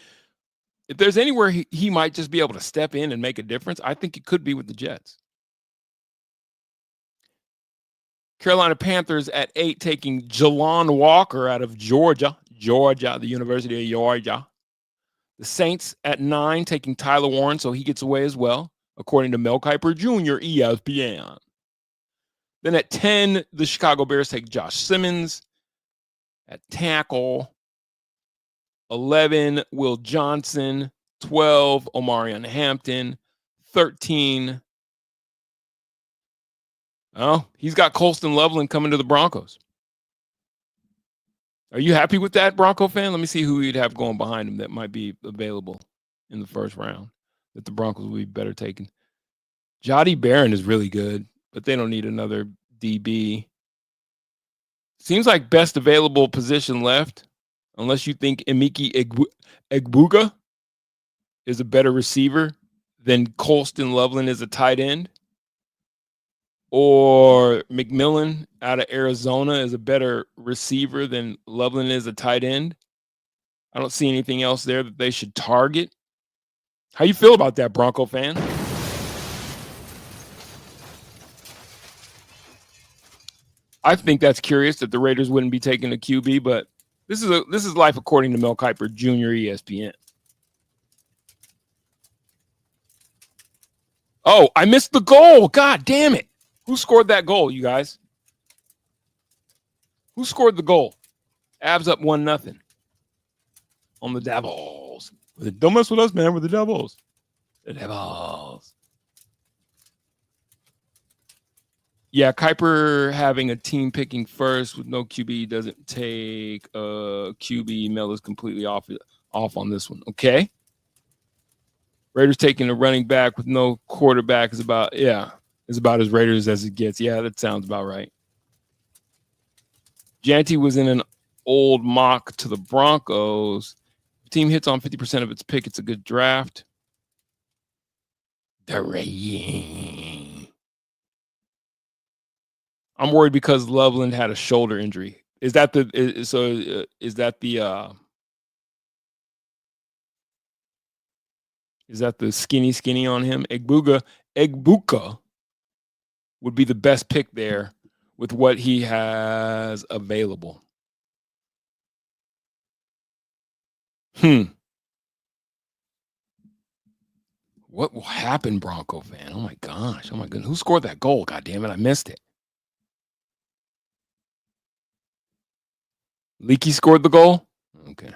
if there's anywhere he might just be able to step in and make a difference, I think it could be with the Jets. Carolina Panthers at 8 taking Jalon Walker out of Georgia, the University of Georgia. The Saints at 9 taking Tyler Warren, so he gets away as well, according to Mel Kiper Jr., ESPN. Then at 10, the Chicago Bears take Josh Simmons. At tackle, 11, Will Johnson. 12, Omarion Hampton. 13, oh, he's got Colston Loveland coming to the Broncos. Are you happy with that, Bronco fan? Let me see who you'd have going behind him that might be available in the first round that the Broncos would be better taking. Jody Barron is really good, but they don't need another DB. Seems like best available position left, unless you think Emeka Egbuka is a better receiver than Colston Loveland is a tight end, or McMillan out of Arizona is a better receiver than Loveland is a tight end. I don't see anything else there that they should target. How you feel about that, Bronco fan? I think that's curious that the Raiders wouldn't be taking a QB, but this is life according to Mel Kiper Jr. ESPN. Oh, I missed the goal. God damn it. Who scored that goal, you guys? Who scored the goal? Avs up 1-0 on the Devils. Don't mess with us, man. We're the Devils. The Devils. Yeah, Kiper having a team picking first with no QB doesn't take a QB. Mel is completely off on this one. Okay. Raiders taking a running back with no quarterback is about as Raiders as it gets. Yeah, that sounds about right. Janty was in an old mock to the Broncos. If the team hits on 50% of its pick, it's a good draft. I'm worried because Loveland had a shoulder injury. Is that the skinny on him? Egbuka would be the best pick there with what he has available. What will happen, Bronco fan? Oh my gosh. Oh my goodness. Who scored that goal? God damn it. I missed it. Leaky scored the goal? Okay.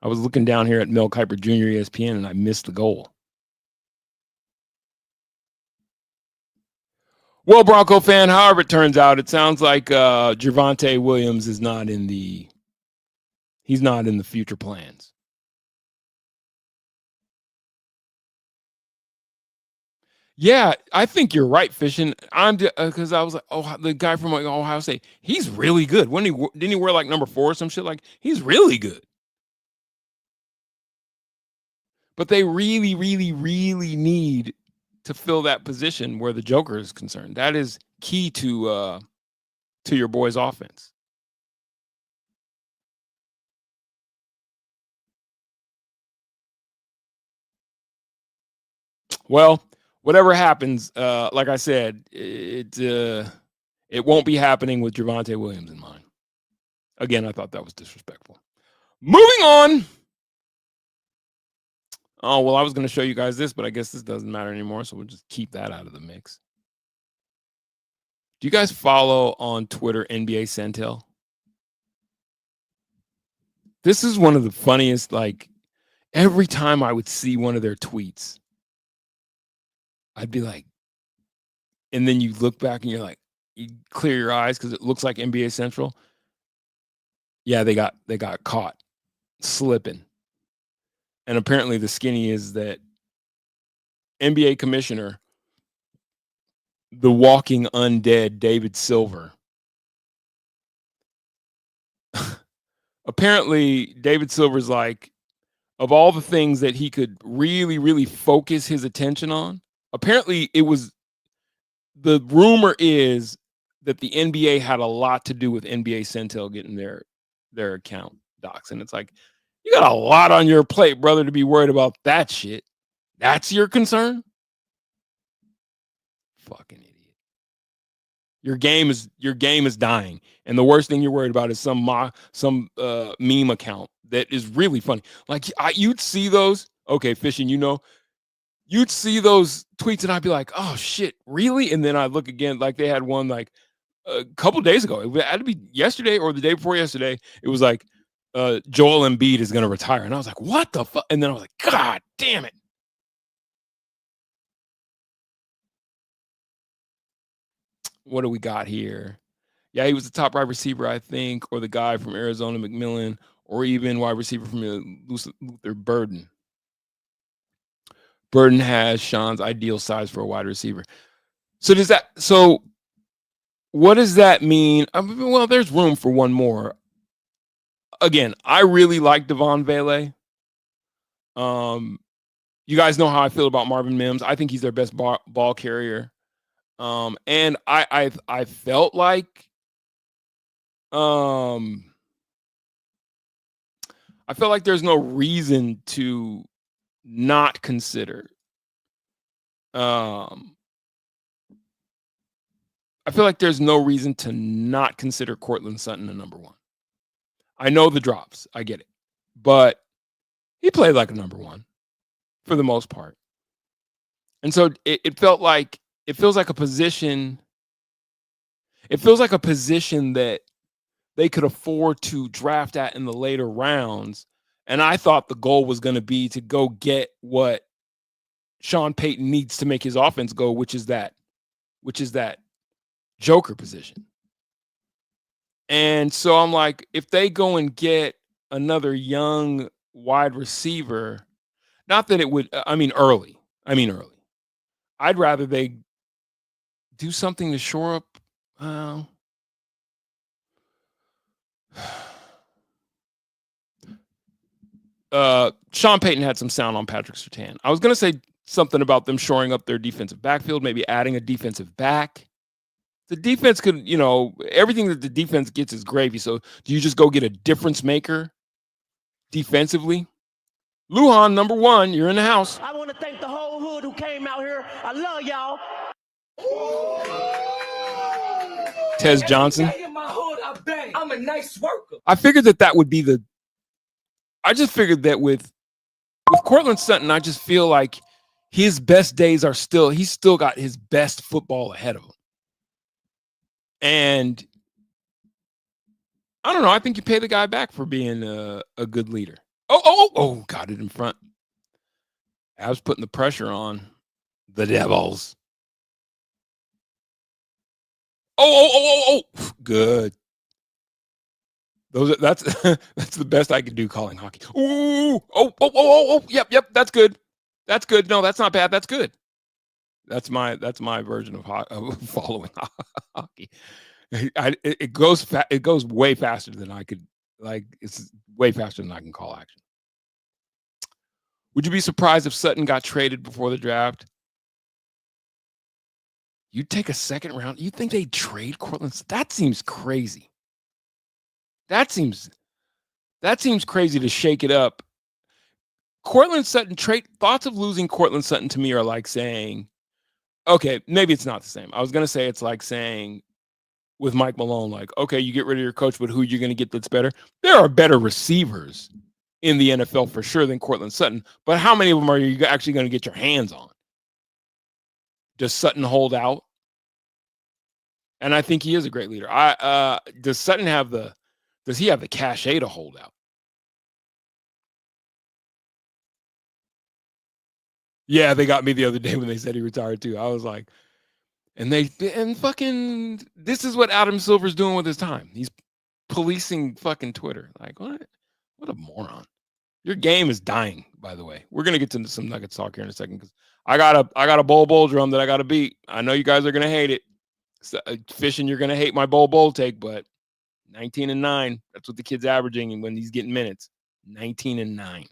I was looking down here at Mel Kiper Jr. ESPN, and I missed the goal. Well, Bronco fan, however it turns out, it sounds like Jervonte Williams is not in the future plans. Yeah, I think you're right, Fishing. I'm because I was like, oh, the guy from Ohio State, he's really good. When didn't he wear like number 4 or some shit? Like, he's really good. But they really, really, really need to fill that position where the Joker is concerned. That is key to your boy's offense. Well, whatever happens, like I said, it won't be happening with Jervonte Williams in mind. Again, I thought that was disrespectful. Moving on. Oh, well, I was going to show you guys this, but I guess this doesn't matter anymore, so we'll just keep that out of the mix. Do you guys follow on Twitter NBA Centel? This is one of the funniest, like, every time I would see one of their tweets, I'd be like, and then you look back and you're like, you clear your eyes because it looks like NBA Central. Yeah, they got caught slipping. And apparently the skinny is that NBA commissioner, the walking undead David Silver. Apparently David Silver's like, of all the things that he could really, really focus his attention on, apparently the rumor is that the NBA had a lot to do with NBA Centel getting their account docs. And it's like, you got a lot on your plate, brother, to be worried about that shit. That's your concern? Fucking idiot. Your game is dying. And the worst thing you're worried about is some meme account that is really funny. Like you'd see those, okay, Fishing, you'd see those tweets and I'd be like, oh shit, really? And then I look again, like they had one like a couple days ago. It had to be yesterday or the day before yesterday. It was like, Joel Embiid is going to retire. And I was like, what the fuck? And then I was like, God damn it. What do we got here? Yeah, he was the top wide receiver, I think, or the guy from Arizona, McMillan, or even wide receiver from Luther Burden. Burden has Sean's ideal size for a wide receiver. So what does that mean? Well, there's room for one more. Again, I really like Devon Vele. You guys know how I feel about Marvin Mims. I think he's their best ball carrier. And I felt like there's no reason to not consider. I feel like there's no reason to not consider Cortland Sutton a number 1. I know the drops. I get it. But he played like a number 1 for the most part. And so it feels like a position. It feels like a position that they could afford to draft at in the later rounds. And I thought the goal was going to be to go get what Sean Payton needs to make his offense go, which is that Joker position. And so I'm like, if they go and get another young wide receiver, not that it would, early. I'd rather they do something to shore up. Sean Payton had some sound on Patrick Surtain. I was going to say something about them shoring up their defensive backfield, maybe adding a defensive back. The defense could, everything that the defense gets is gravy. So do you just go get a difference maker defensively? Lujan, number 1, you're in the house. I want to thank the whole hood who came out here. I love y'all. Tez Johnson. Every day in my hood, I bang. I'm a nice worker. I figured that would be I just figured that with Cortland Sutton, I just feel like his best days he's still got his best football ahead of him. And I don't know. I think you pay the guy back for being a good leader. Oh, got it in front. Avs putting the pressure on the Devils. Oh, good. That's that's the best I could do calling hockey. Ooh, oh, yep, that's good. That's good. No, that's not bad. That's good. That's my version of following hockey. It goes way faster than I could. Like, it's way faster than I can call action. Would you be surprised if Sutton got traded before the draft? You'd take a second round. You think they'd trade Cortland? That seems crazy. That seems crazy to shake it up. Cortland Sutton trade thoughts of losing Cortland Sutton to me are like saying, okay, maybe it's not the same. I was gonna say it's like saying with Mike Malone, like, okay, you get rid of your coach, but who you're gonna get that's better? There are better receivers in the NFL for sure than Cortland Sutton, but how many of them are you actually going to get your hands on? Does Sutton hold out? And I think he is a great leader. Does Sutton have the cachet to hold out? Yeah, they got me the other day when they said he retired too. I was like, and fucking, this is what Adam Silver's doing with his time. He's policing fucking Twitter. Like, what a moron. Your game is dying, by the way. We're gonna get to some Nuggets talk here in a second because I got a bowl drum that I got to beat. I know you guys are gonna hate it. Fishing, you're gonna hate my bowl take, but 19-9. That's what the kid's averaging when he's getting minutes. 19-9.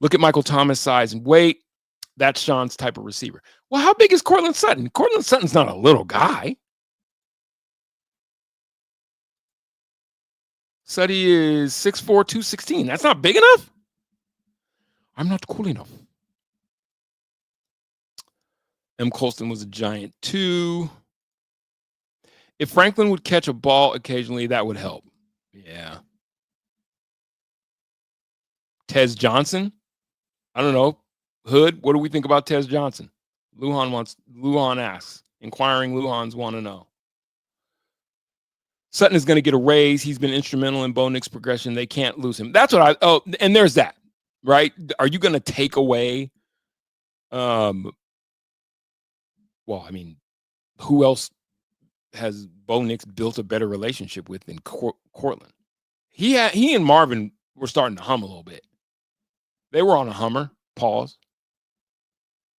Look at Michael Thomas' size and weight. That's Sean's type of receiver. Well, how big is Cortland Sutton? Cortland Sutton's not a little guy. Sutty is 6'4", 216. That's not big enough? I'm not cool enough. M. Colston was a giant too. If Franklin would catch a ball occasionally, that would help. Yeah. Tez Johnson? I don't know. Hood, what do we think about Tez Johnson? Lujan asks. Inquiring Lujan's want to know. Sutton is going to get a raise. He's been instrumental in Bo Nix's progression. They can't lose him. That's what and there's that, right? Are you going to take away, well, I mean, who else has Bo Nix built a better relationship with than Cortland? He and Marvin were starting to hum a little bit. They were on a hummer. Pause.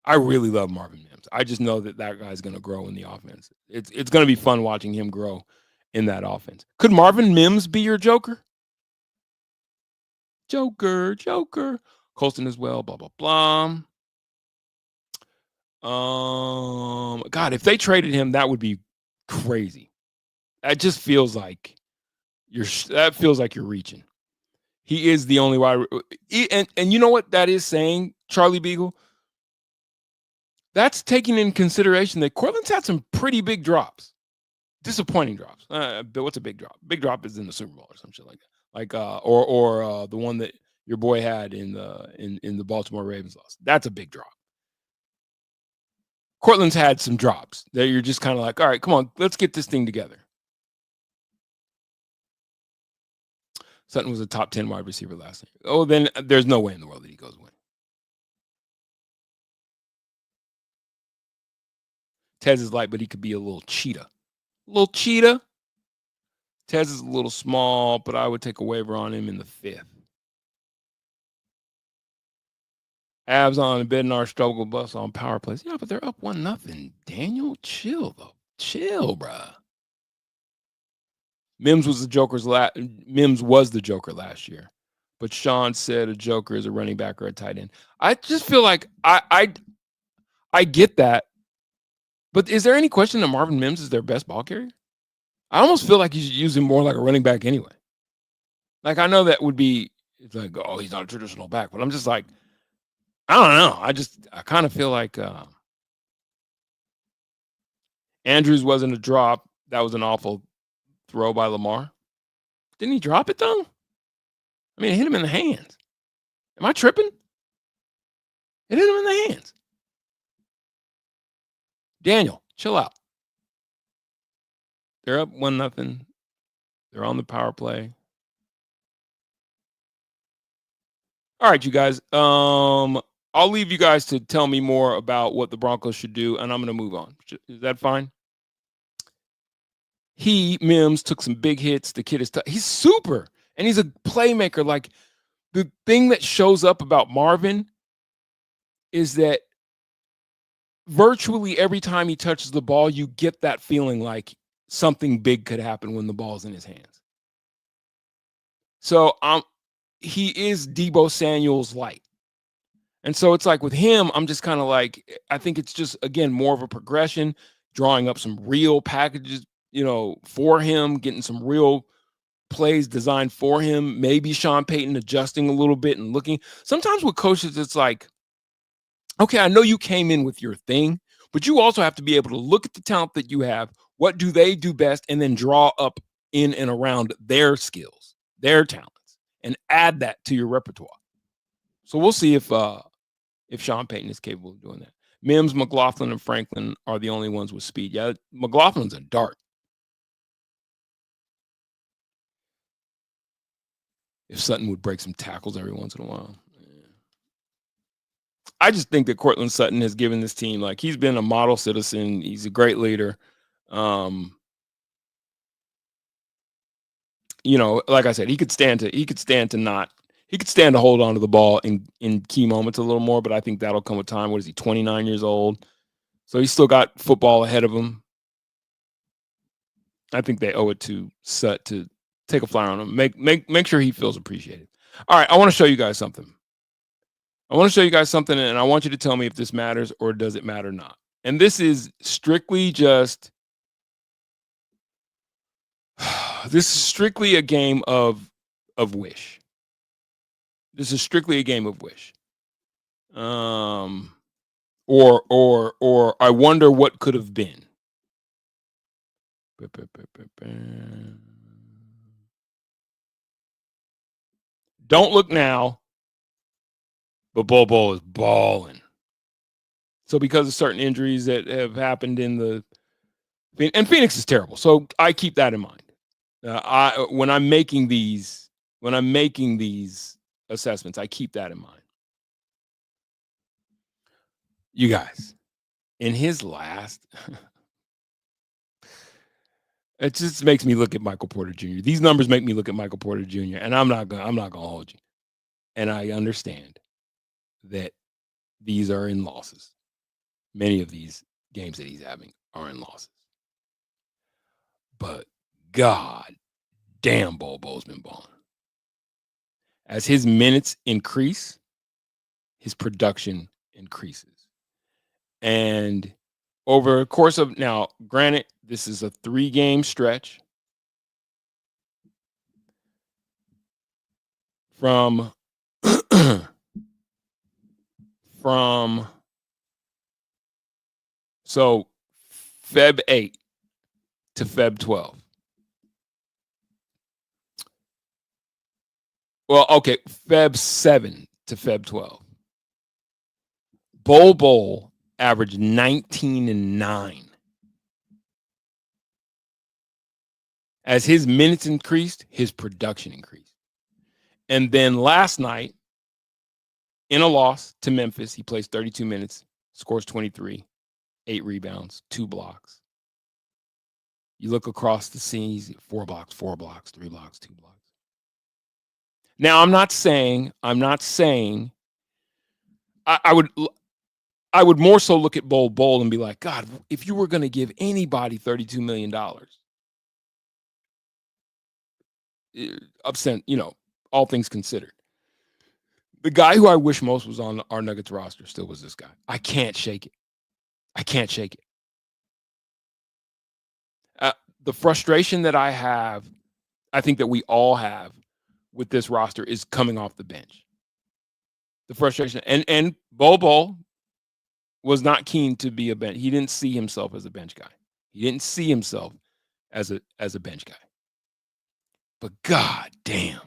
I really love Marvin Mims. I just know that guy's going to grow in the offense. It's going to be fun watching him grow in that offense. Could Marvin Mims be your Joker? Joker. Colston as well, blah, blah, blah. God, if they traded him, that would be crazy. That just feels like you're reaching. He is the only wide. And you know what that is saying, Charlie Beagle? That's taking in consideration that Cortland's had some pretty big drops. Disappointing drops. But what's a big drop? Big drop is in the Super Bowl or some shit like that. Like or the one that your boy had in the Baltimore Ravens loss. That's a big drop. Cortland's had some drops that you're just kind of like, all right, come on, let's get this thing together. Sutton was a top 10 wide receiver last year. Oh, then there's no way in the world that he goes win. Tez is light, but he could be a little cheetah. Tez is a little small, but I would take a waiver on him in the 5th. Abs on Bednar struggle bus on power plays. Yeah, but they're up 1-0. Daniel, chill though. Chill, bruh. Mims was the Joker last year. But Sean said a Joker is a running back or a tight end. I just feel like I get that. But is there any question that Marvin Mims is their best ball carrier? I almost feel like you should use him more like a running back anyway. Like, I know that would be, it's like, oh, he's not a traditional back. But I'm just like, I don't know. I kind of feel like Andrews wasn't a drop. That was an awful throw by Lamar. Didn't he drop it, though? I mean, it hit him in the hands. Am I tripping? It hit him in the hands. Daniel, chill out. They're up 1-0. They're on the power play. All right, you guys. I'll leave you guys to tell me more about what the Broncos should do, and I'm going to move on. Is that fine? Mims took some big hits. The kid is he's super, and he's a playmaker. Like, the thing that shows up about Marvin is that virtually every time he touches the ball, you get that feeling like something big could happen when the ball's in his hands. So he is Deebo Samuel's light. And so it's like with him, I'm just kind of like, I think it's just, again, more of a progression, drawing up some real packages, for him, getting some real plays designed for him. Maybe Sean Payton adjusting a little bit and looking. Sometimes with coaches, it's like, okay, I know you came in with your thing, but you also have to be able to look at the talent that you have. What do they do best? And then draw up in and around their skills, their talents, and add that to your repertoire. So we'll see if Sean Payton is capable of doing that. Mims, McLaughlin, and Franklin are the only ones with speed. Yeah, McLaughlin's a dart. If Sutton would break some tackles every once in a while. I just think that Cortland Sutton has given this team, like, he's been a model citizen. He's a great leader. Like I said, he could stand to hold on to the ball in key moments a little more, but I think that'll come with time. What is he, 29 years old? So he's still got football ahead of him. I think they owe it to Sut to take a flyer on him. Make sure he feels appreciated. All right, I want to show you guys something. And I want you to tell me if this matters or does it matter not. And this is strictly just a game of wish. This is strictly a game of wish. Or I wonder what could have been. Don't look now, but Bol is balling. So because of certain injuries that have happened and Phoenix is terrible, so I keep that in mind. When I'm making these assessments, I keep that in mind. You guys, in his last, it just makes me look at Michael Porter Jr. These numbers make me look at Michael Porter Jr. And I'm not gonna hold you. And I understand that these are in losses. Many of these games that he's having are in losses. But God damn, Bobo's been balling. As his minutes increase, his production increases. And over a course of, now, granted, this is a 3-game stretch from so Feb 8 to Feb 12. Well, okay, Feb 7 to Feb 12. Bol averaged 19-9. As his minutes increased, his production increased. And then last night, in a loss to Memphis, he plays 32 minutes, scores 23, 8 rebounds, 2 blocks. You look across the scene, 4 blocks, 3 blocks, 2 blocks. Now, I'm not saying I would more so look at Bol and be like, God, if you were going to give anybody $32 million, upset, all things considered, the guy who I wish most was on our Nuggets roster still was this guy. I can't shake it. The frustration that I have, I think that we all have with this roster, is coming off the bench. The frustration, and Bol was not keen to be a bench. He didn't see himself as a bench guy. He didn't see himself as a bench guy. But God damn,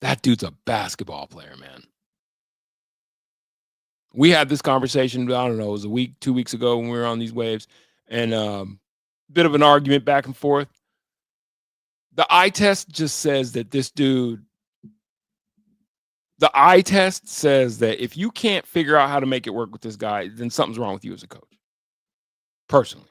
that dude's a basketball player, man. We had this conversation, I don't know, it was a week, 2 weeks ago when we were on these waves, and bit of an argument back and forth. The eye test just says that this dude the eye test says that if you can't figure out how to make it work with this guy, then something's wrong with you as a coach. Personally.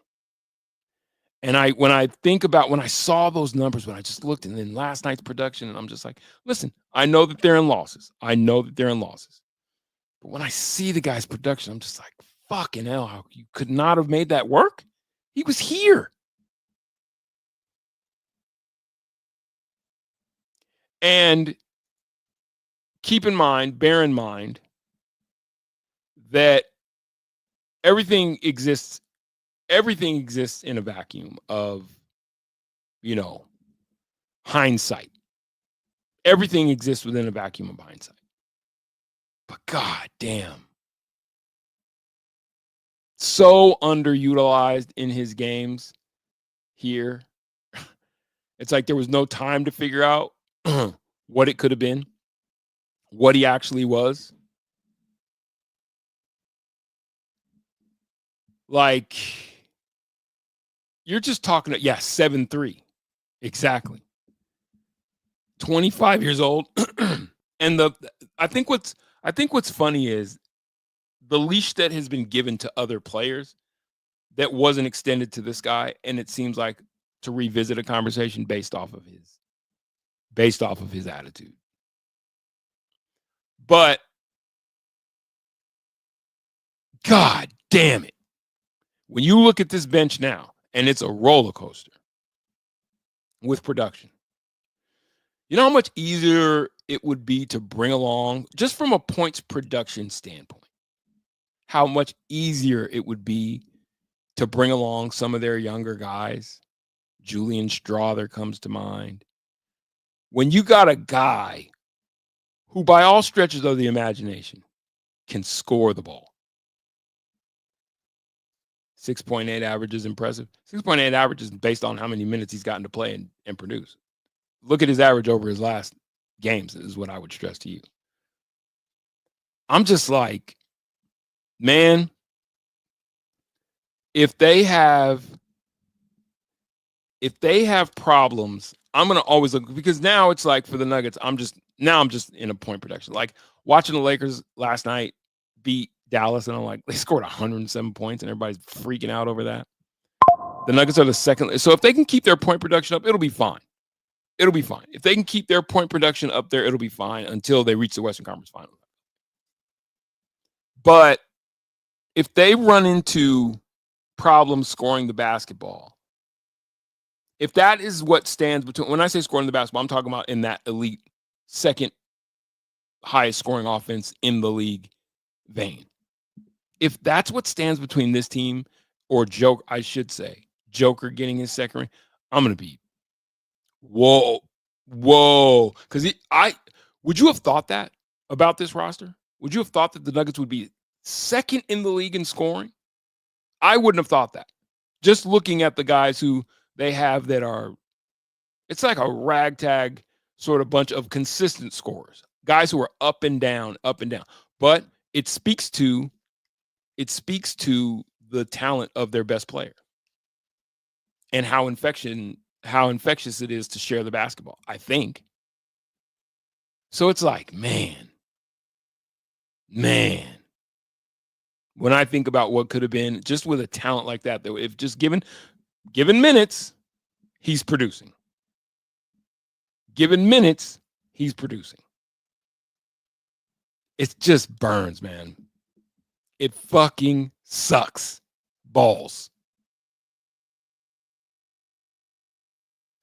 And when I think about when I saw those numbers, when I just looked, and then last night's production, and I'm just like, listen, I know that they're in losses. I know that they're in losses. But when I see the guy's production, I'm just like, fucking hell, how you could not have made that work? He was here. And bear in mind that everything exists in a vacuum of, hindsight. Everything exists within a vacuum of hindsight. But god damn. So underutilized in his games here. It's like there was no time to figure out what it could have been, what he actually was. Like, you're just talking, 7'3". Exactly. 25 years old. And I think what's funny is the leash that has been given to other players that wasn't extended to this guy, and it seems like to revisit a conversation based off of his attitude. But god damn it. When you look at this bench now, and it's a roller coaster with production. You know how much easier it would be to bring along, just from a points production standpoint, how much easier it would be to bring along some of their younger guys. Julian Strother comes to mind. When you got a guy who, by all stretches of the imagination, can score the ball. 6.8 average is impressive. 6.8 average is based on how many minutes he's gotten to play and produce. Look at his average over his last games, is what I would stress to you. I'm just like, man, if they have problems, I'm going to always look, because now it's like for the Nuggets, I'm just in a point production. Like watching the Lakers last night beat Dallas, and I'm like, they scored 107 points and everybody's freaking out over that. The Nuggets are the second. So if they can keep their point production up, it'll be fine. It'll be fine. If they can keep their point production up there, it'll be fine until they reach the Western Conference Finals. But if they run into problems scoring the basketball, if that is what stands between, when I say scoring the basketball, I'm talking about in that elite second highest scoring offense in the league vein. If that's what stands between this team or Joker getting his second ring, I'm going to be, whoa. Because would you have thought that about this roster? Would you have thought that the Nuggets would be second in the league in scoring? I wouldn't have thought that. Just looking at the guys who they have that are, it's like a ragtag sort of bunch of consistent scorers, guys who are up and down. But it speaks to the talent of their best player and how infectious it is to share the basketball, I think. So it's like, man, when I think about what could have been just with a talent like that, though, if just given minutes, he's producing. Given minutes, he's producing. It just burns, man. It fucking sucks balls.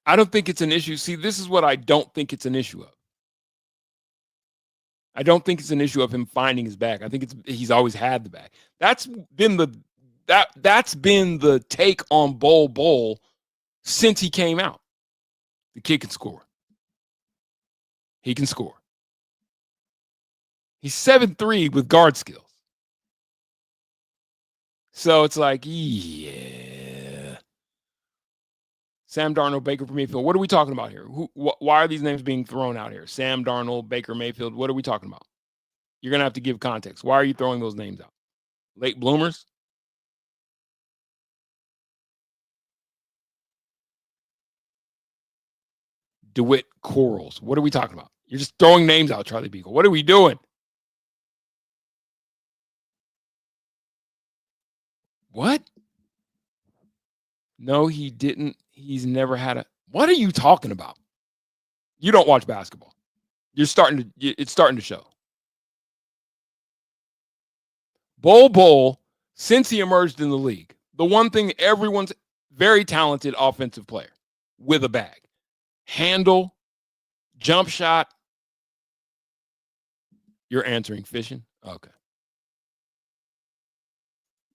I don't think it's an issue. See, this is what I don't think it's an issue of. I don't think it's an issue of him finding his back. I think he's always had the back. That's been the take on Bol since he came out. The kid can score. He can score. He's 7'3" with guard skills. So it's like, yeah. Sam Darnold, Baker Mayfield. What are we talking about here? Why are these names being thrown out here? Sam Darnold, Baker Mayfield. What are we talking about? You're going to have to give context. Why are you throwing those names out? Late bloomers? DeWitt Corals. What are we talking about? You're just throwing names out, Charlie Beagle. What are we doing? What? No, he didn't. He's never had a. What are you talking about? You don't watch basketball. It's starting to show. Bol, since he emerged in the league, the one thing everyone's very talented offensive player with a bag. Handle, jump shot. You're answering fishing? Okay.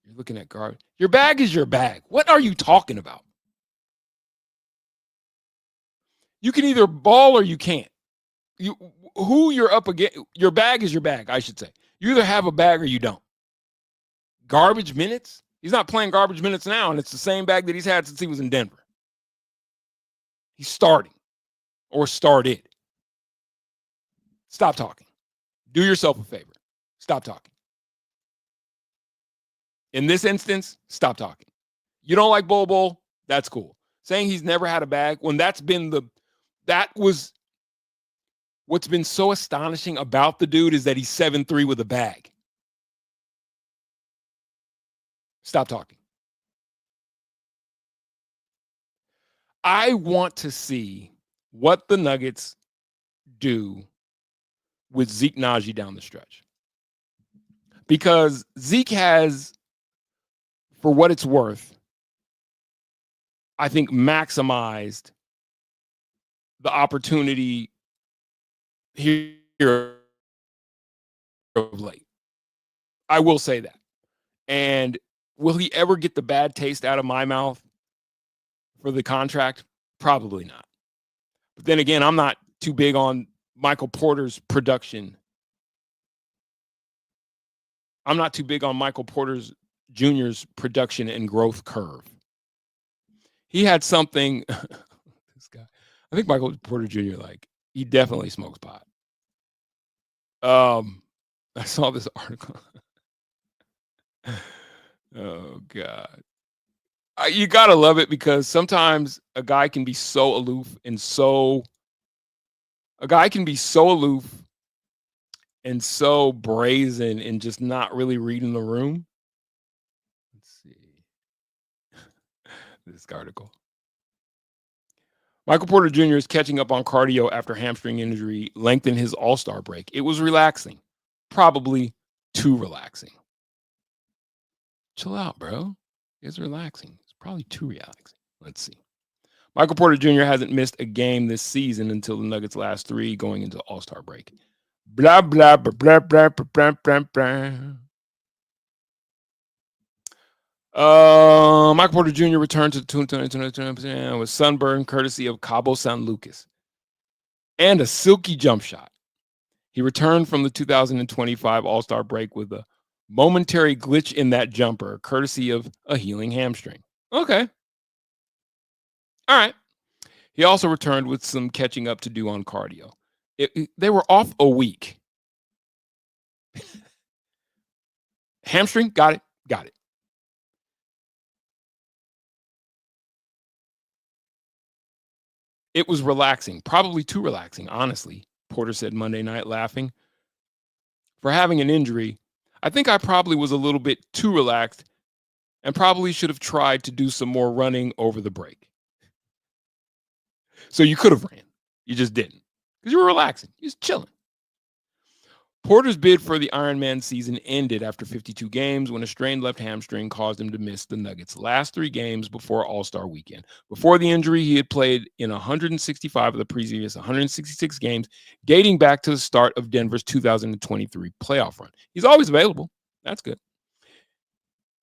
You're looking at guard. Your bag is your bag. What are you talking about? You can either ball or you can't. Who you're up against, your bag is your bag, I should say. You either have a bag or you don't. Garbage minutes? He's not playing garbage minutes now, and it's the same bag that he's had since he was in Denver. He's starting or started. Stop talking. Do yourself a favor. Stop talking. In this instance, stop talking. You don't like Bol? That's cool. Saying he's never had a bag, when that was what's been so astonishing about the dude is that he's 7'3" with a bag. Stop talking. I want to see what the Nuggets do with Zeke Naji down the stretch. Because Zeke has, for what it's worth, I think maximized the opportunity here of late. I will say that. And will he ever get the bad taste out of my mouth for the contract? Probably not. But then again, I'm not too big on Michael Porter's production. I'm not too big on Michael Porter's Jr.'s production and growth curve. He had something, this guy, I think Michael Porter Jr., he definitely smokes pot. I saw this article. Oh, God. You got to love it because sometimes a guy can be so aloof and so brazen and just not really reading the room. Let's see. This article. Michael Porter Jr. is catching up on cardio after hamstring injury lengthened his All-Star break. It was relaxing. Probably too relaxing. Chill out, bro. It's relaxing. It's probably too relaxing. Let's see. Michael Porter Jr. hasn't missed a game this season until the Nuggets' last 3 going into All-Star break. Blah, blah, blah, blah, blah, blah, blah, blah. Michael Porter Jr. returned to the 2020 with sunburn courtesy of Cabo San Lucas and a silky jump shot. He returned from the 2025 All-Star break with a momentary glitch in that jumper, courtesy of a healing hamstring. Okay. All right. He also returned with some catching up to do on cardio. They were off a week. Hamstring, got it. It was relaxing, probably too relaxing, honestly, Porter said Monday night, laughing. For having an injury, I think I probably was a little bit too relaxed and probably should have tried to do some more running over the break. So you could have ran. You just didn't because you were relaxing. You was chilling. Porter's bid for the Ironman season ended after 52 games when a strained left hamstring caused him to miss the Nuggets' last 3 games before All-Star weekend. Before the injury, he had played in 165 of the previous 166 games, dating back to the start of Denver's 2023 playoff run. He's always available. That's good.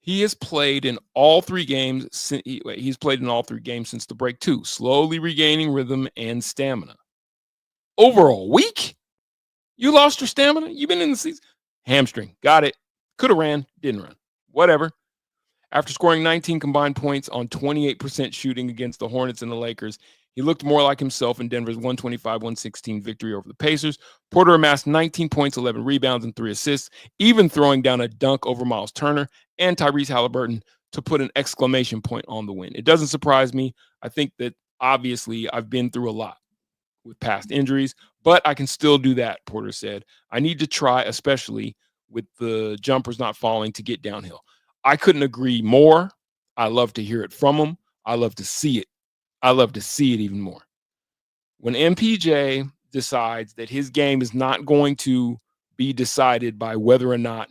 He has played in all 3 games. He's played in all 3 games since the break, too, slowly regaining rhythm and stamina. Over a week? You lost your stamina? You've been in the season. Hamstring. Got it. Could have ran. Didn't run. Whatever. After scoring 19 combined points on 28% shooting against the Hornets and the Lakers, he looked more like himself in Denver's 125-116 victory over the Pacers. Porter amassed 19 points, 11 rebounds, and 3 assists, even throwing down a dunk over Miles Turner and Tyrese Halliburton to put an exclamation point on the win. It doesn't surprise me. I think that obviously I've been through a lot. with past injuries, but I can still do that, Porter said. I need to try, especially with the jumpers not falling, to get downhill. I couldn't agree more. I love to hear it from him. I love to see it. I love to see it even more. When MPJ decides that his game is not going to be decided by whether or not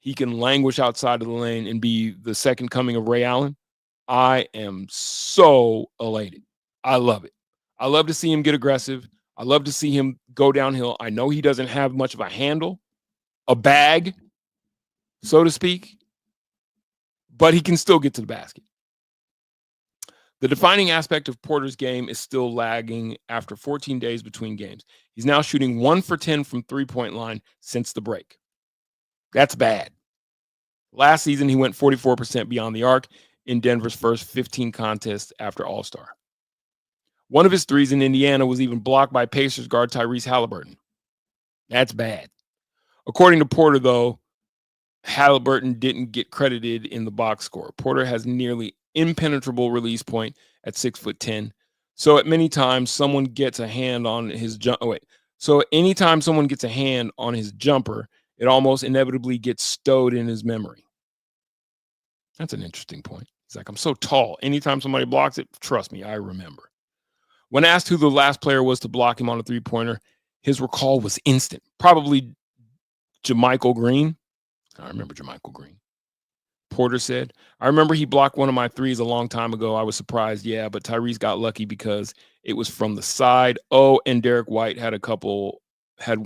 he can languish outside of the lane and be the second coming of Ray Allen, I am so elated. I love it. I love to see him get aggressive. I love to see him go downhill. I know he doesn't have much of a handle, a bag, so to speak, but he can still get to the basket. The defining aspect of Porter's game is still lagging after 14 days between games. He's now shooting 1 for 10 from three-point line since the break. That's bad. Last season, he went 44% beyond the arc in Denver's first 15 contests after All-Star. One of his threes in Indiana was even blocked by Pacers guard Tyrese Halliburton. That's bad. According to Porter, though, Halliburton didn't get credited in the box score. Porter has nearly impenetrable release point at 6'10". So at many times someone gets a hand on his So anytime someone gets a hand on his jumper, it almost inevitably gets stowed in his memory. That's an interesting point. It's like, I'm so tall. Anytime somebody blocks it, trust me, I remember. When asked who the last player was to block him on a three-pointer, his recall was instant. Probably JaMychal Green. I remember JaMychal Green. Porter said, I remember he blocked one of my threes a long time ago. I was surprised, yeah, but Tyrese got lucky because it was from the side. Oh, and Derek White had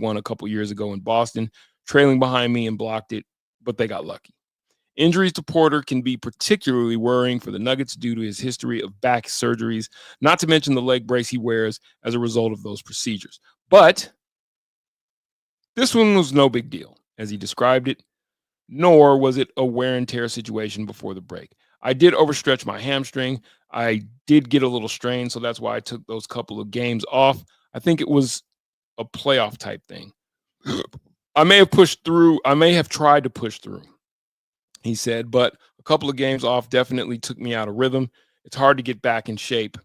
one a couple years ago in Boston, trailing behind me and blocked it, but they got lucky. Injuries to Porter can be particularly worrying for the Nuggets due to his history of back surgeries, not to mention the leg brace he wears as a result of those procedures. But this one was no big deal, as he described it, nor was it a wear and tear situation before the break. I did overstretch my hamstring. I did get a little strained, so that's why I took those couple of games off. I think it was a playoff type thing. I may have tried to push through, he said, but a couple of games off definitely took me out of rhythm. It's hard to get back in shape.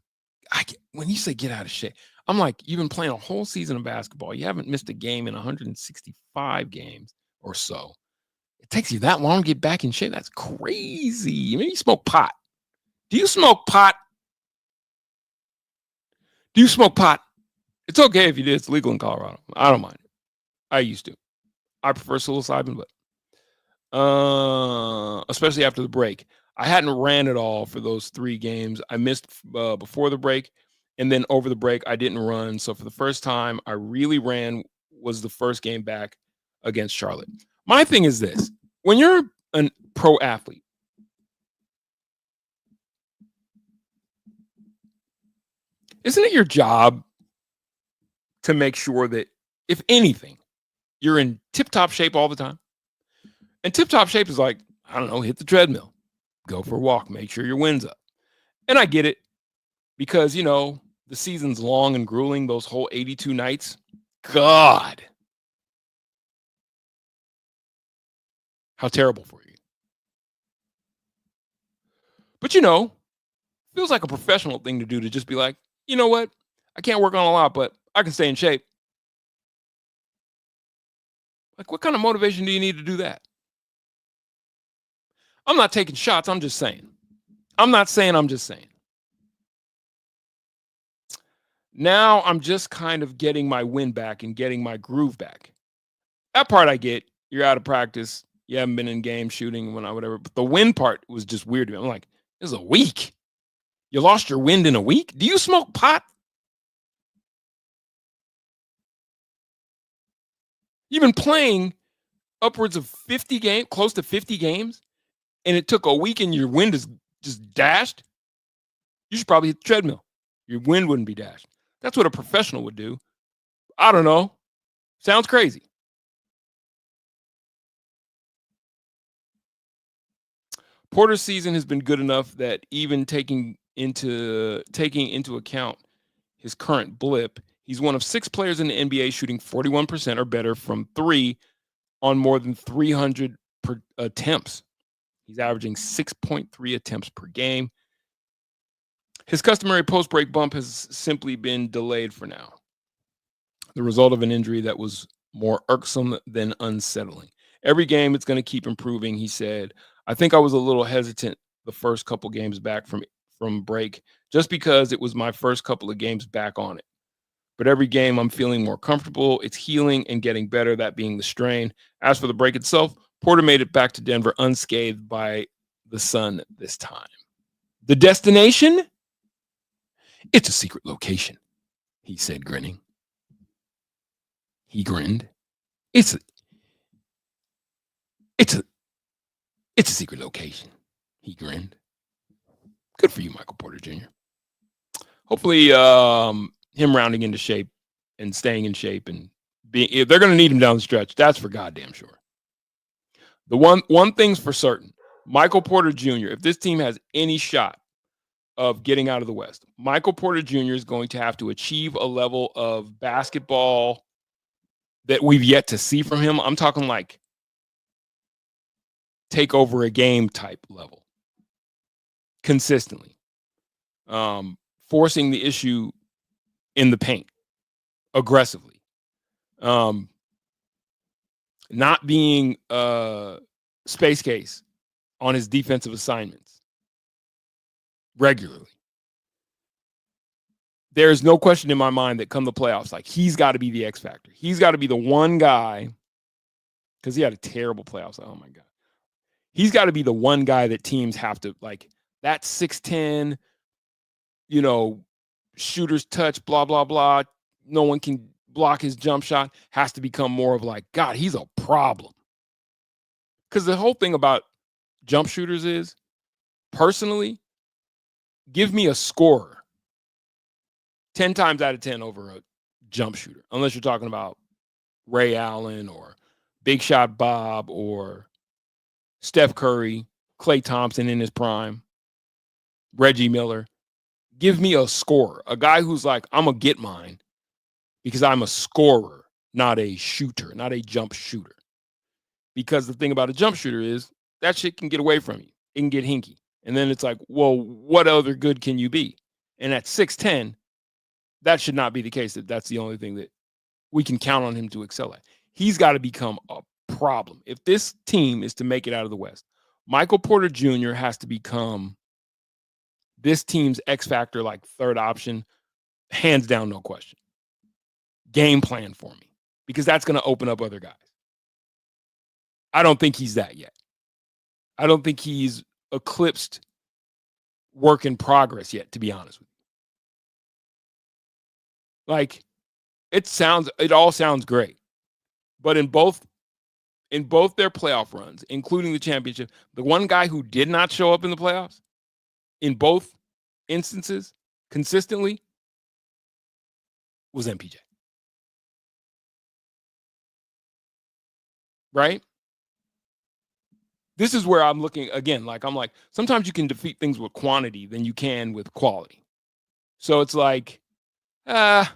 When you say get out of shape, I'm like, you've been playing a whole season of basketball. You haven't missed a game in 165 games or so. It takes you that long to get back in shape. That's crazy. Maybe you smoke pot. Do you smoke pot? Do you smoke pot? It's okay if you do. It's legal in Colorado. I don't mind it. I used to. I prefer psilocybin, but especially after the break. I hadn't ran at all for those 3 games. I missed before the break, and then over the break, I didn't run. So for the first time I really ran was the first game back against Charlotte. My thing is this. When you're a pro athlete, isn't it your job to make sure that, if anything, you're in tip-top shape all the time? And tip-top shape is like, I don't know, hit the treadmill, go for a walk, make sure your wind's up. And I get it because, the season's long and grueling, those whole 82 nights. God. How terrible for you. But, feels like a professional thing to do, to just be like, you know what? I can't work on a lot, but I can stay in shape. Like, what kind of motivation do you need to do that? I'm not taking shots. I'm just saying. I'm just saying. Now I'm just kind of getting my wind back and getting my groove back. That part I get. You're out of practice. You haven't been in game shooting, whatever. But the wind part was just weird to me. I'm like, this is a week. You lost your wind in a week? Do you smoke pot? You've been playing upwards of 50 games, close to 50 games, and it took a week and your wind is just dashed? You should probably hit the treadmill. Your wind wouldn't be dashed. That's what a professional would do. I don't know. Sounds crazy. Porter's season has been good enough that even taking into account his current blip, he's one of 6 players in the NBA shooting 41% or better from 3 on more than 300 attempts. He's averaging 6.3 attempts per game. His customary post-break bump has simply been delayed for now. the result of an injury that was more irksome than unsettling. Every game, it's going to keep improving, he said. I think I was a little hesitant the first couple games back from break just because it was my first couple of games back on it. But every game, I'm feeling more comfortable. It's healing and getting better, that being the strain. As for the break itself, Porter made it back to Denver unscathed by the sun this time. The destination? It's a secret location, he said, grinning. He grinned. It's a secret location, he grinned. Good for you, Michael Porter Jr. Hopefully, him rounding into shape and staying in shape and being, they're going to need him down the stretch. That's for goddamn sure. The one thing's for certain, Michael Porter Jr., if this team has any shot of getting out of the West, Michael Porter Jr. is going to have to achieve a level of basketball that we've yet to see from him. I'm talking like take over a game type level consistently. Forcing the issue in the paint aggressively. Not being space case on his defensive assignments regularly. There's no question in my mind that come the playoffs, like he's got to be the X factor. He's got to be the one guy, because he had a terrible playoffs. Oh my God. He's got to be the one guy that teams have to, like, that 6'10", shooter's touch, blah, blah, blah. No one can block his jump shot, has to become more of like, God, he's a problem. Because the whole thing about jump shooters is, personally, give me a scorer 10 times out of 10 over a jump shooter, unless you're talking about Ray Allen or Big Shot Bob or Steph Curry, Klay Thompson in his prime, Reggie Miller. Give me a scorer, a guy who's like, I'm going to get mine because I'm a scorer, not a shooter, not a jump shooter. Because the thing about a jump shooter is that shit can get away from you. It can get hinky. And then it's like, well, what other good can you be? And at 6'10", that should not be the case. That's the only thing that we can count on him to excel at. He's got to become a problem. If this team is to make it out of the West, Michael Porter Jr. has to become this team's X factor, like third option, hands down, no question. Game plan for me, because that's going to open up other guys. I don't think he's that yet. I don't think he's eclipsed work in progress yet, to be honest with you. Like, it all sounds great. But in both their playoff runs, including the championship, the one guy who did not show up in the playoffs in both instances consistently was MPJ. Right? This is where I'm looking again, like I'm like, sometimes you can defeat things with quantity than you can with quality. So it's like, 19-9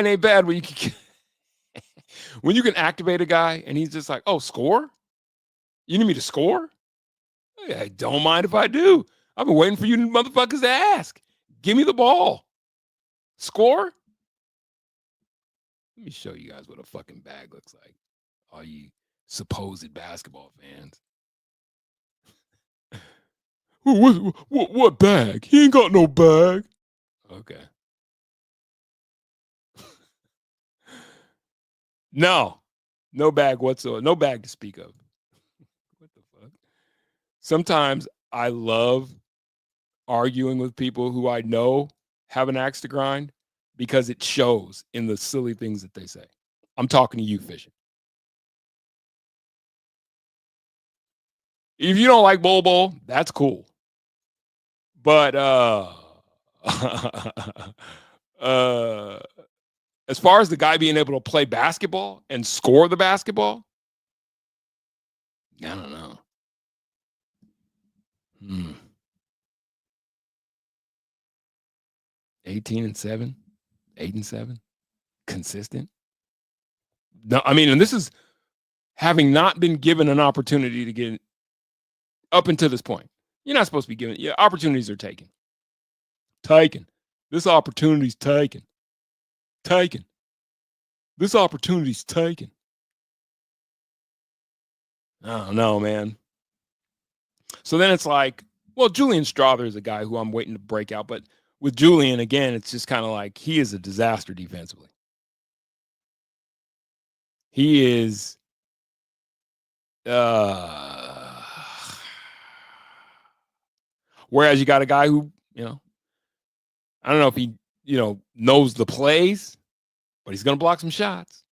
ain't bad when you can when you can activate a guy and he's just like, oh, score? You need me to score? I don't mind if I do. I've been waiting for you motherfuckers to ask. Give me the ball. Score? Let me show you guys what a fucking bag looks like. All you supposed basketball fans. What bag? He ain't got no bag. Okay. No bag whatsoever. No bag to speak of. What the fuck? Sometimes I love arguing with people who I know have an axe to grind because it shows in the silly things that they say. I'm talking to you, Fisher. If you don't like Bol, that's cool. But as far as the guy being able to play basketball and score the basketball, I don't know. 18-7, 8-7, consistent. No, I mean, and this is having not been given an opportunity to get up until this point. You're not supposed to be given. Yeah, opportunities are taken. Taken. This opportunity's taken. Taken. This opportunity's taken. I don't know, man. So then it's like, well, Julian Strother is a guy who I'm waiting to break out. But with Julian, again, it's just kind of like he is a disaster defensively. He is whereas you got a guy who, I don't know if he, knows the plays, but he's going to block some shots.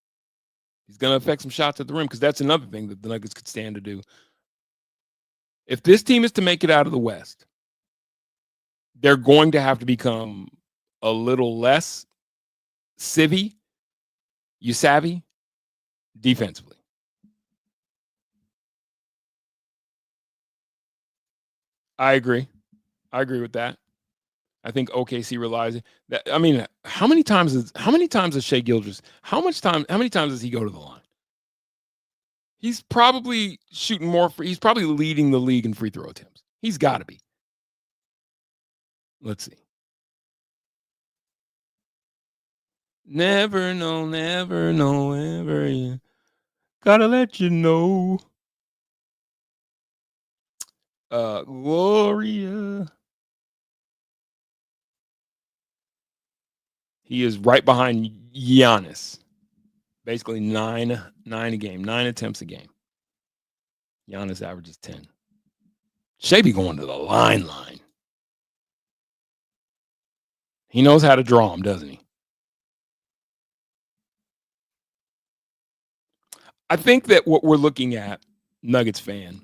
He's going to affect some shots at the rim because that's another thing that the Nuggets could stand to do. If this team is to make it out of the West, they're going to have to become a little less savvy defensively. I agree with that. I think OKC relies that. I mean, how many times does Shai Gilgeous? How many times does he go to the line? He's probably shooting more. He's probably leading the league in free throw attempts. He's got to be. Let's see. Never know, ever. Yeah. Gotta let you know. Gloria. He is right behind Giannis. Basically 9 a game, 9 attempts a game. Giannis averages 10. Shai be going to the line. He knows how to draw him, doesn't he? I think that what we're looking at, Nuggets fan,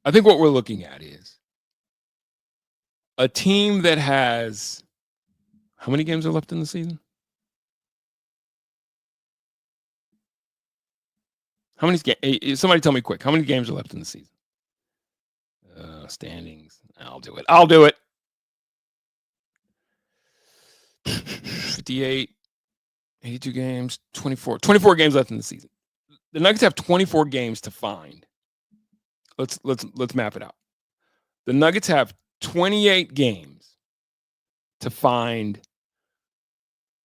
I think what we're looking at is a team that has, how many games are left in the season? How many games? Somebody tell me quick. How many games are left in the season? Standings. I'll do it. 58, 82 games, 24 games left in the season. The Nuggets have 24 games to find. Let's map it out. The Nuggets have 28 games to find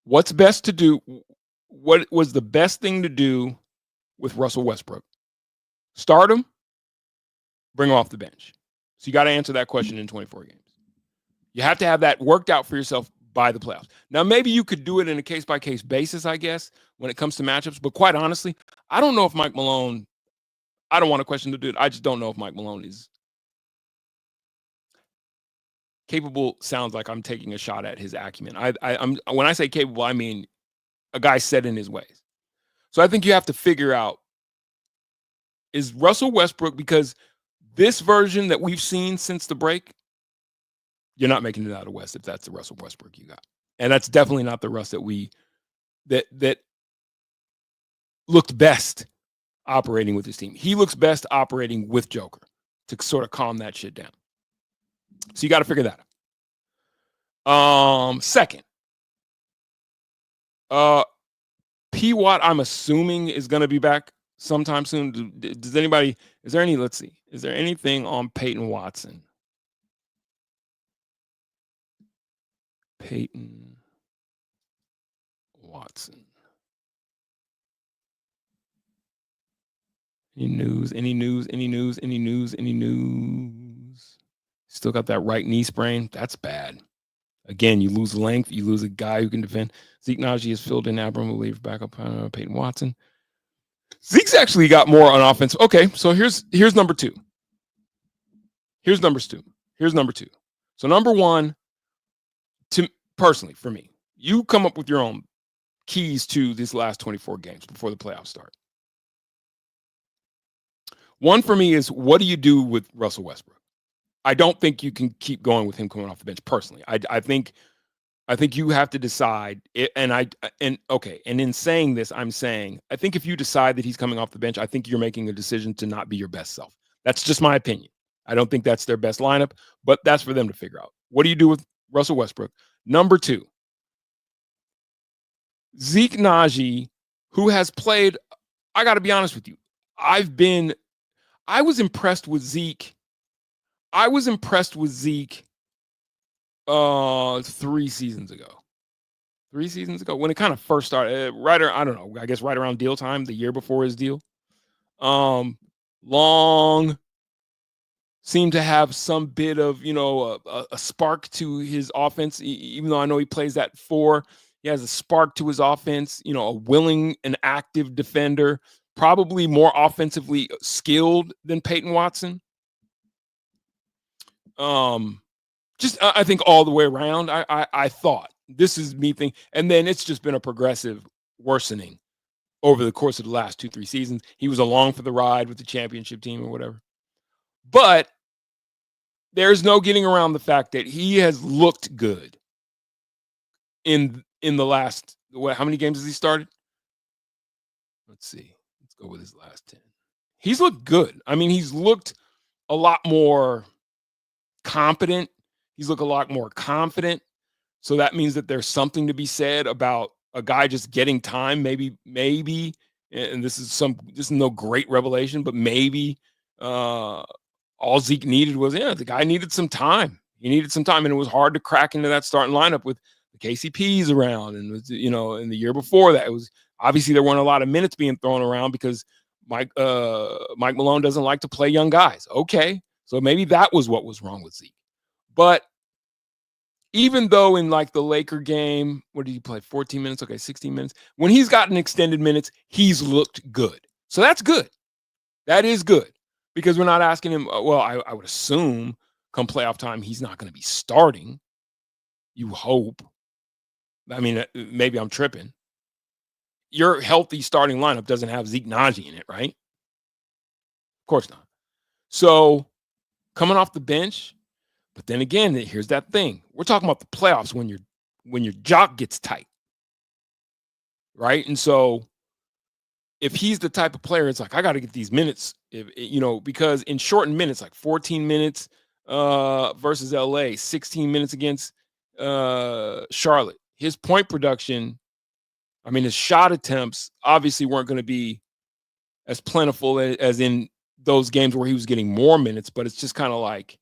what's best to do. What was the best thing to do with Russell Westbrook? Start him, bring him off the bench. So you got to answer that question in 24 games. You have to have that worked out for yourself by the playoffs. Now, maybe you could do it in a case-by-case basis, I guess, when it comes to matchups. But quite honestly, I don't know if Mike Malone, I don't want to question the dude. I just don't know if Mike Malone is capable. Sounds like I'm taking a shot at his acumen. I'm when I say capable, I mean a guy set in his ways. So I think you have to figure out, is Russell Westbrook, because this version that we've seen since the break, you're not making it out of West if that's the Russell Westbrook you got. And that's definitely not the Russ that looked best operating with his team. He looks best operating with Joker to sort of calm that shit down. So you got to figure that out. Second, P. Watt, I'm assuming, is going to be back sometime soon. Is there anything on Peyton Watson? Peyton Watson. Any news? Still got that right knee sprain. That's bad. Again, you lose length. You lose a guy who can defend. Zeke Naji has filled in Abram, will leave backup Peyton Watson. Zeke's actually got more on offense. Okay, so here's number two. Here's number two. So number one, personally, for me, you come up with your own keys to these last 24 games before the playoffs start. One for me is, what do you do with Russell Westbrook? I don't think you can keep going with him coming off the bench. Personally, I think you have to decide. And in saying this, I'm saying I think if you decide that he's coming off the bench, I think you're making a decision to not be your best self. That's just my opinion. I don't think that's their best lineup, but that's for them to figure out. What do you do with Russell Westbrook? Number two, Zeke Naji, who has played, I got to be honest with you, I was impressed with Zeke. 3 seasons ago. 3 seasons ago when it kind of first started, I don't know, I guess right around deal time, the year before his deal. Long seemed to have some bit of, a spark to his offense, even though I know he plays that 4. He has a spark to his offense, a willing and active defender, probably more offensively skilled than Peyton Watson. I think all the way around, I thought, this is me thinking, and then it's just been a progressive worsening over the course of the last 2-3 seasons. He was along for the ride with the championship team or whatever. But there's no getting around the fact that he has looked good in the last, how many games has he started? Let's see. Let's go with his last 10. He's looked good. I mean, he's looked a lot more competent. He's looked a lot more confident. So that means that there's something to be said about a guy just getting time. Maybe, and this is no great revelation, but maybe all Zeke needed was, the guy needed some time. He needed some time, and it was hard to crack into that starting lineup with the KCPs around, and in the year before that, it was obviously there weren't a lot of minutes being thrown around because Mike Malone doesn't like to play young guys. Okay, so maybe that was what was wrong with Zeke, but even though in like the Laker game, what did he play? 14 minutes? Okay, 16 minutes. When he's gotten extended minutes, he's looked good. So that's good. That is good because we're not asking him. Well, I would assume come playoff time, he's not going to be starting. You hope. I mean, maybe I'm tripping. Your healthy starting lineup doesn't have Zeke Naji in it, right? Of course not. So coming off the bench, but then again, here's that thing. We're talking about the playoffs when your jock gets tight, right? And so if he's the type of player, it's like, I got to get these minutes, because in shortened minutes, like 14 minutes versus LA, 16 minutes against Charlotte, his point production, I mean, his shot attempts obviously weren't going to be as plentiful as in those games where he was getting more minutes, but it's just kind of like,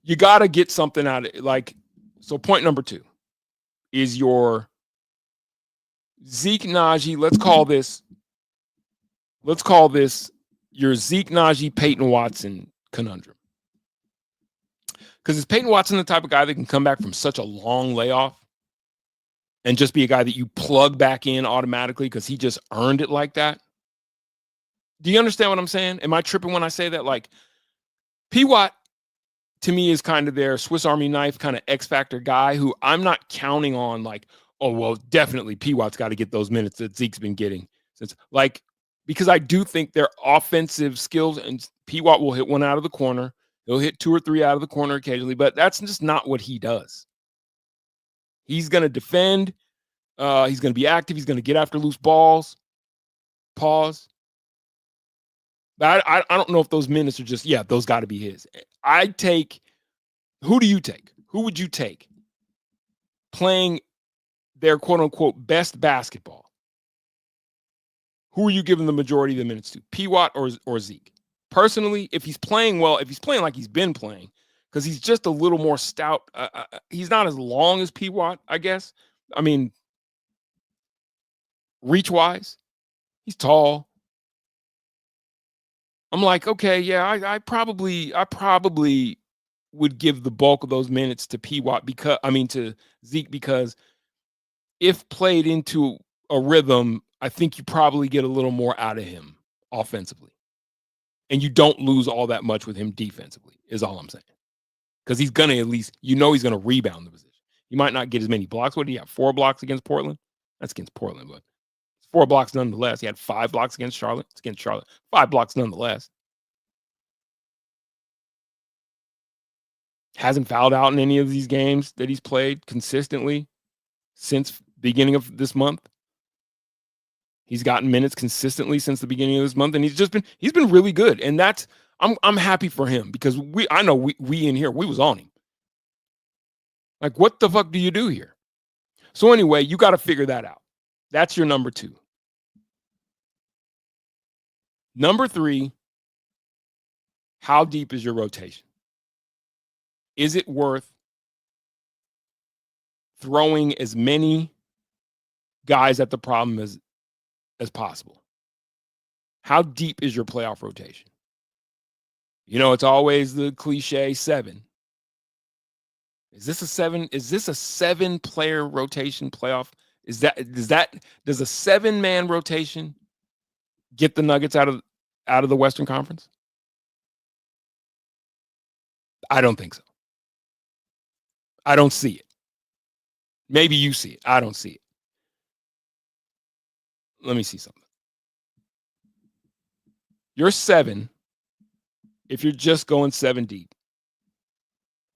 you got to get something out of it. Like, so point number 2 is your Zeke Naji. Let's call this your Zeke Naji, Peyton Watson conundrum. Because is Peyton Watson the type of guy that can come back from such a long layoff and just be a guy that you plug back in automatically because he just earned it like that? Do you understand what I'm saying? Am I tripping when I say that? Like, P-Watt, to me, is kind of their Swiss Army knife kind of X factor guy who I'm not counting on like, oh, well, definitely P-Watt's got to get those minutes that Zeke's been getting since, like, because I do think their offensive skills, and P-Watt will hit one out of the corner. He'll hit 2 or 3 out of the corner occasionally, but that's just not what he does. He's going to defend. He's going to be active. He's going to get after loose balls. Pause. But I don't know if those minutes are just, those got to be his. Who do you take? Who would you take playing their quote unquote best basketball? Who are you giving the majority of the minutes to? P-Watt or Zeke? Personally, if he's playing well, if he's playing like he's been playing, because he's just a little more stout. He's not as long as P-Watt, I guess. I mean, reach-wise, he's tall. I'm like, okay, I probably would give the bulk of those minutes to P-Watt to Zeke, because if played into a rhythm, I think you probably get a little more out of him offensively. And you don't lose all that much with him defensively, is all I'm saying. Because he's going to at least, he's going to rebound the position. He might not get as many blocks. What did he have? 4 blocks against Portland? That's against Portland, but 4 blocks nonetheless. He had 5 blocks against Charlotte. It's against Charlotte. 5 blocks nonetheless. Hasn't fouled out in any of these games that he's played consistently since beginning of this month. He's gotten minutes consistently since the beginning of this month, and he's been really good. And that's, I'm happy for him, because I know we in here, we was on him. Like, what the fuck do you do here? So anyway, you got to figure that out. That's your number 2. Number 3, how deep is your rotation? is it worth throwing as many guys at the problem as possible? How deep is your playoff rotation? You know, it's always the cliche 7. Is this a 7? Is this a 7-player rotation playoff? Does a 7-man rotation get the Nuggets out of the Western Conference? I don't think so. I don't see it. Maybe you see it. I don't see it. Let me see something. You're 7 if you're just going 7 deep.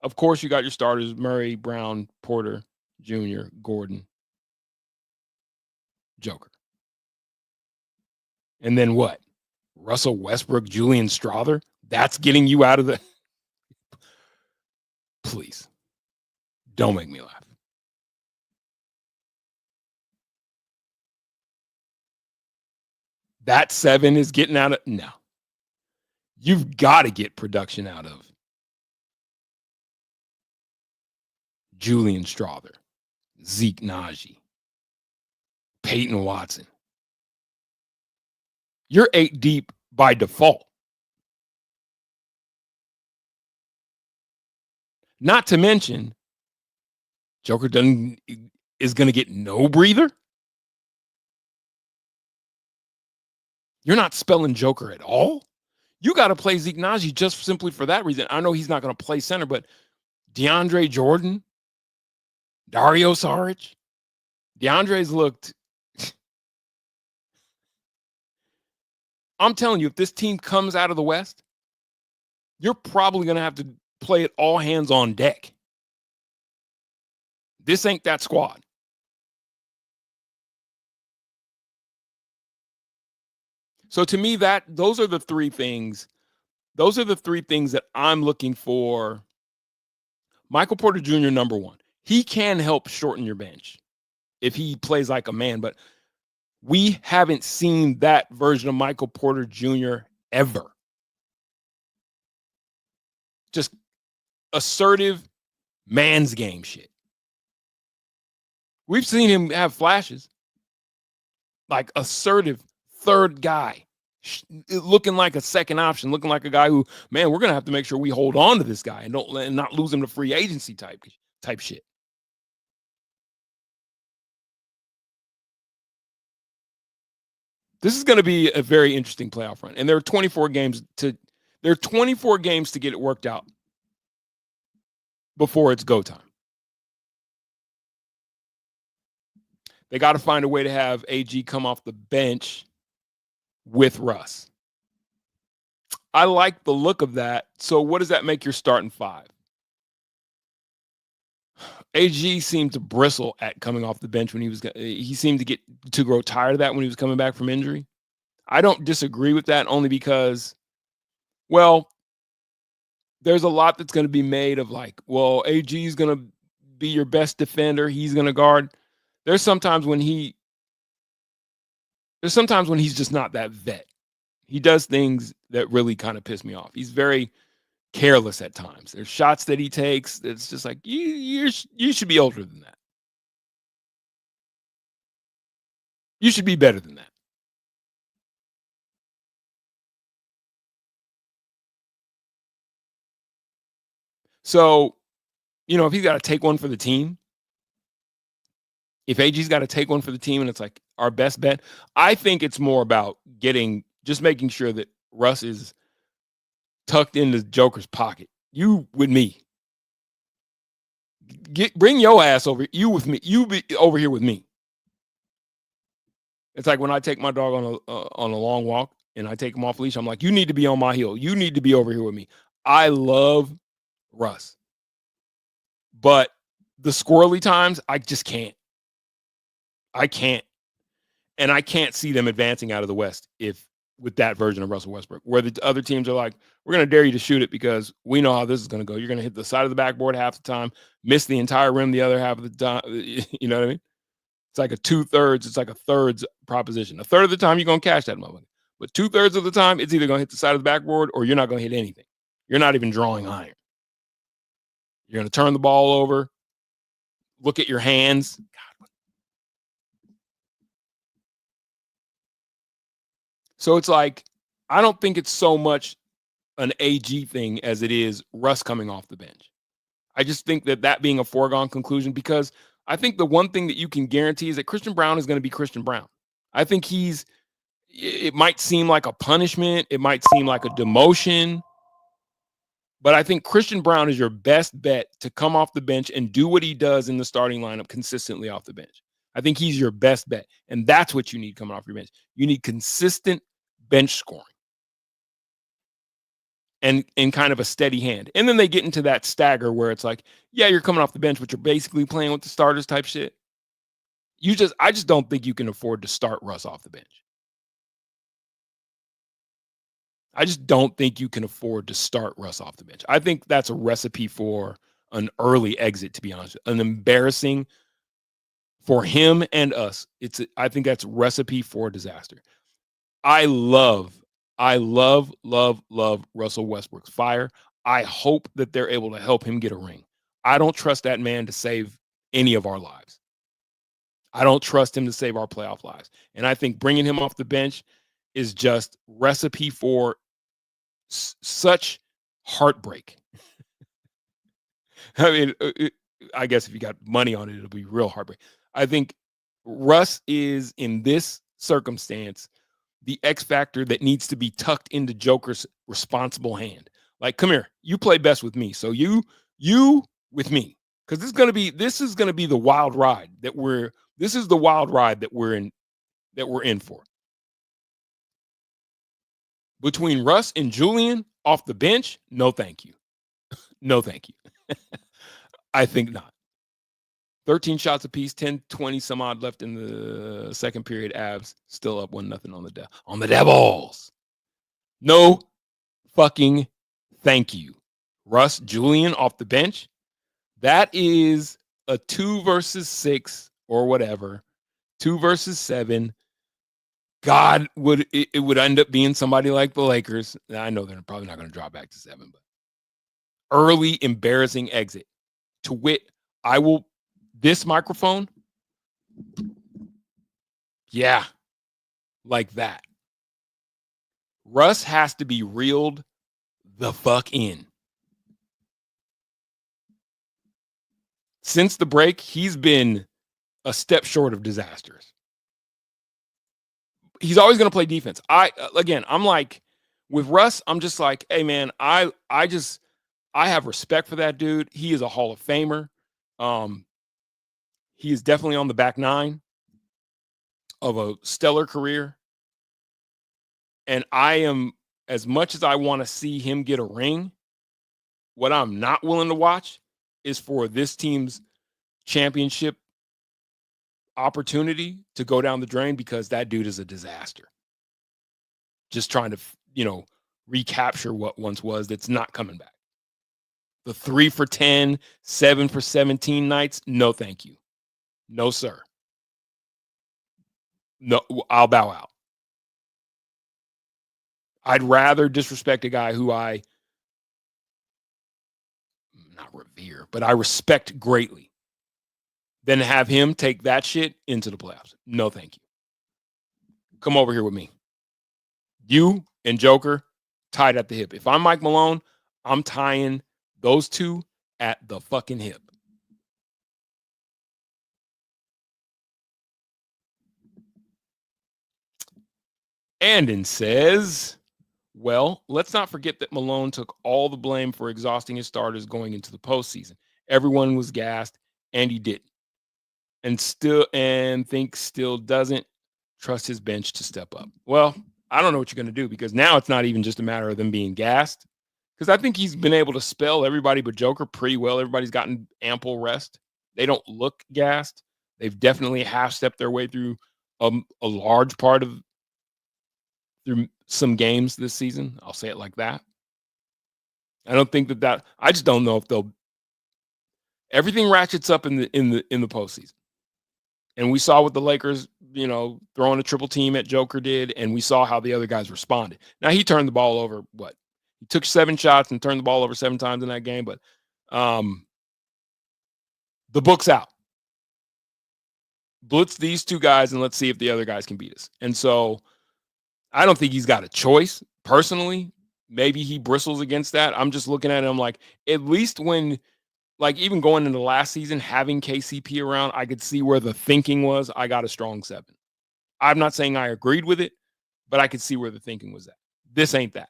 Of course, you got your starters, Murray, Brown, Porter, Jr., Gordon, Joker. And then what? Russell Westbrook, Julian Strawther? That's getting you out of the... Please. Don't make me laugh. That 7 is getting out of... No. You've got to get production out of Julian Strawther, Zeke Naji, Peyton Watson. You're 8 deep by default. Not to mention, Joker is going to get no breather. You're not spelling Joker at all. You got to play Zeke Naji just simply for that reason. I know he's not going to play center, but DeAndre Jordan, Dario Saric, DeAndre's looked. I'm telling you, if this team comes out of the West, you're probably going to have to play it all hands on deck. This ain't that squad. So to me, those are the 3 things. Those are the 3 things that I'm looking for. Michael Porter Jr., number 1. He can help shorten your bench if he plays like a man, but we haven't seen that version of Michael Porter Jr. ever. Just assertive man's game shit. We've seen him have flashes, like assertive third guy, looking like a second option, looking like a guy who, man, we're going to have to make sure we hold on to this guy and not lose him to free agency type shit. This is going to be a very interesting playoff run. And there are 24 games to get it worked out before it's go time. They got to find a way to have AG come off the bench with Russ. I like the look of that. So what does that make your starting 5? AG seemed to bristle at coming off the bench when he seemed to grow tired of that when he was coming back from injury. I don't disagree with that, only because, well, there's a lot that's going to be made of like, well, AG is going to be your best defender. He's going to guard. There's sometimes when he's just not that vet. He does things that really kind of piss me off. He's very careless at times. There's shots that he takes that's just like, you should be older than that. You should be better than that. So, if he's got to take one for the team, if AG's got to take one for the team and it's like our best bet, I think it's more about just making sure that Russ is tucked into Joker's pocket. You with me. Bring your ass over. You with me. You be over here with me. It's like when I take my dog on a long walk and I take him off leash, I'm like, you need to be on my heel. You need to be over here with me. I love Russ. But the squirrely times, I just can't. I can't. And I can't see them advancing out of the West with that version of Russell Westbrook, where the other teams are like, we're going to dare you to shoot it because we know how this is going to go. You're going to hit the side of the backboard half the time, miss the entire rim the other half of the time. You know what I mean? It's like a 2/3. It's like a thirds proposition. A third of the time, you're going to cash that motherfucker. But 2/3 of the time, it's either going to hit the side of the backboard or you're not going to hit anything. You're not even drawing iron. You're going to turn the ball over. Look at your hands. God. So it's like, I don't think it's so much an AG thing as it is Russ coming off the bench. I just think that being a foregone conclusion, because I think the one thing that you can guarantee is that Christian Braun is going to be Christian Braun. I think it might seem like a punishment. It might seem like a demotion. But I think Christian Braun is your best bet to come off the bench and do what he does in the starting lineup consistently off the bench. I think he's your best bet. And that's what you need coming off your bench. You need consistent bench scoring and kind of a steady hand. And then they get into that stagger where it's like, yeah, you're coming off the bench, but you're basically playing with the starters type shit. I just don't think you can afford to start Russ off the bench. I just don't think you can afford to start Russ off the bench. I think that's a recipe for an early exit, to be honest. An embarrassing for him and us. I think that's a recipe for disaster. I love Russell Westbrook's fire. I hope that they're able to help him get a ring. I don't trust that man to save any of our lives. I don't trust him to save our playoff lives. And I think bringing him off the bench is just recipe for such heartbreak. I mean, I guess if you got money on it, it'll be real heartbreak. I think Russ is, in this circumstance, the X factor that needs to be tucked into Joker's responsible hand. Like, come here, you play best with me. So you with me. Because this is gonna be the wild ride that we're in for. Between Russ and Julian off the bench, no thank you. No thank you. I think not. 13 shots apiece, 10-20 some odd left in the second period. Avs still up 1-0 on the Devils. No fucking thank you. Russ, Julian off the bench. That is a 2 versus 6 or whatever. 2 versus 7. God, it would end up being somebody like the Lakers. I know they're probably not going to drop back to 7, but early embarrassing exit. To wit, this microphone, yeah, like that. Russ has to be reeled the fuck in. Since the break, he's been a step short of disastrous. He's always going to play defense. I'm like, with Russ, I'm just like, hey man, I have respect for that dude. He is a Hall of Famer. He is definitely on the back nine of a stellar career. And I am, as much as I want to see him get a ring, what I'm not willing to watch is for this team's championship opportunity to go down the drain, because that dude is a disaster. Just trying to, recapture what once was, that's not coming back. The 3 for 10, 7 for 17 nights, no thank you. No, sir. No, I'll bow out. I'd rather disrespect a guy who I not revere, but I respect greatly, than have him take that shit into the playoffs. No, thank you. Come over here with me. You and Joker tied at the hip. If I'm Mike Malone, I'm tying those two at the fucking hip. Andon says, well, let's not forget that Malone took all the blame for exhausting his starters going into the postseason. Everyone was gassed, and he didn't. And still doesn't trust his bench to step up. Well, I don't know what you're going to do, because now it's not even just a matter of them being gassed, because I think he's been able to spell everybody but Joker pretty well. Everybody's gotten ample rest. They don't look gassed. They've definitely half-stepped their way through a large part of through some games this season. I'll say it like that. I don't think that I just don't know if everything ratchets up in the postseason. And we saw what the Lakers, throwing a triple team at Joker did, and we saw how the other guys responded. Now, he turned the ball over, he took 7 shots and turned the ball over 7 times in that game, but The book's out. Blitz these two guys and let's see if the other guys can beat us. And so I don't think he's got a choice personally. Maybe he bristles against that. I'm just looking at him like, at least when, like, even going into last season, having KCP around, I could see where the thinking was. I got a strong 7. I'm not saying I agreed with it, but I could see where the thinking was at. This ain't that.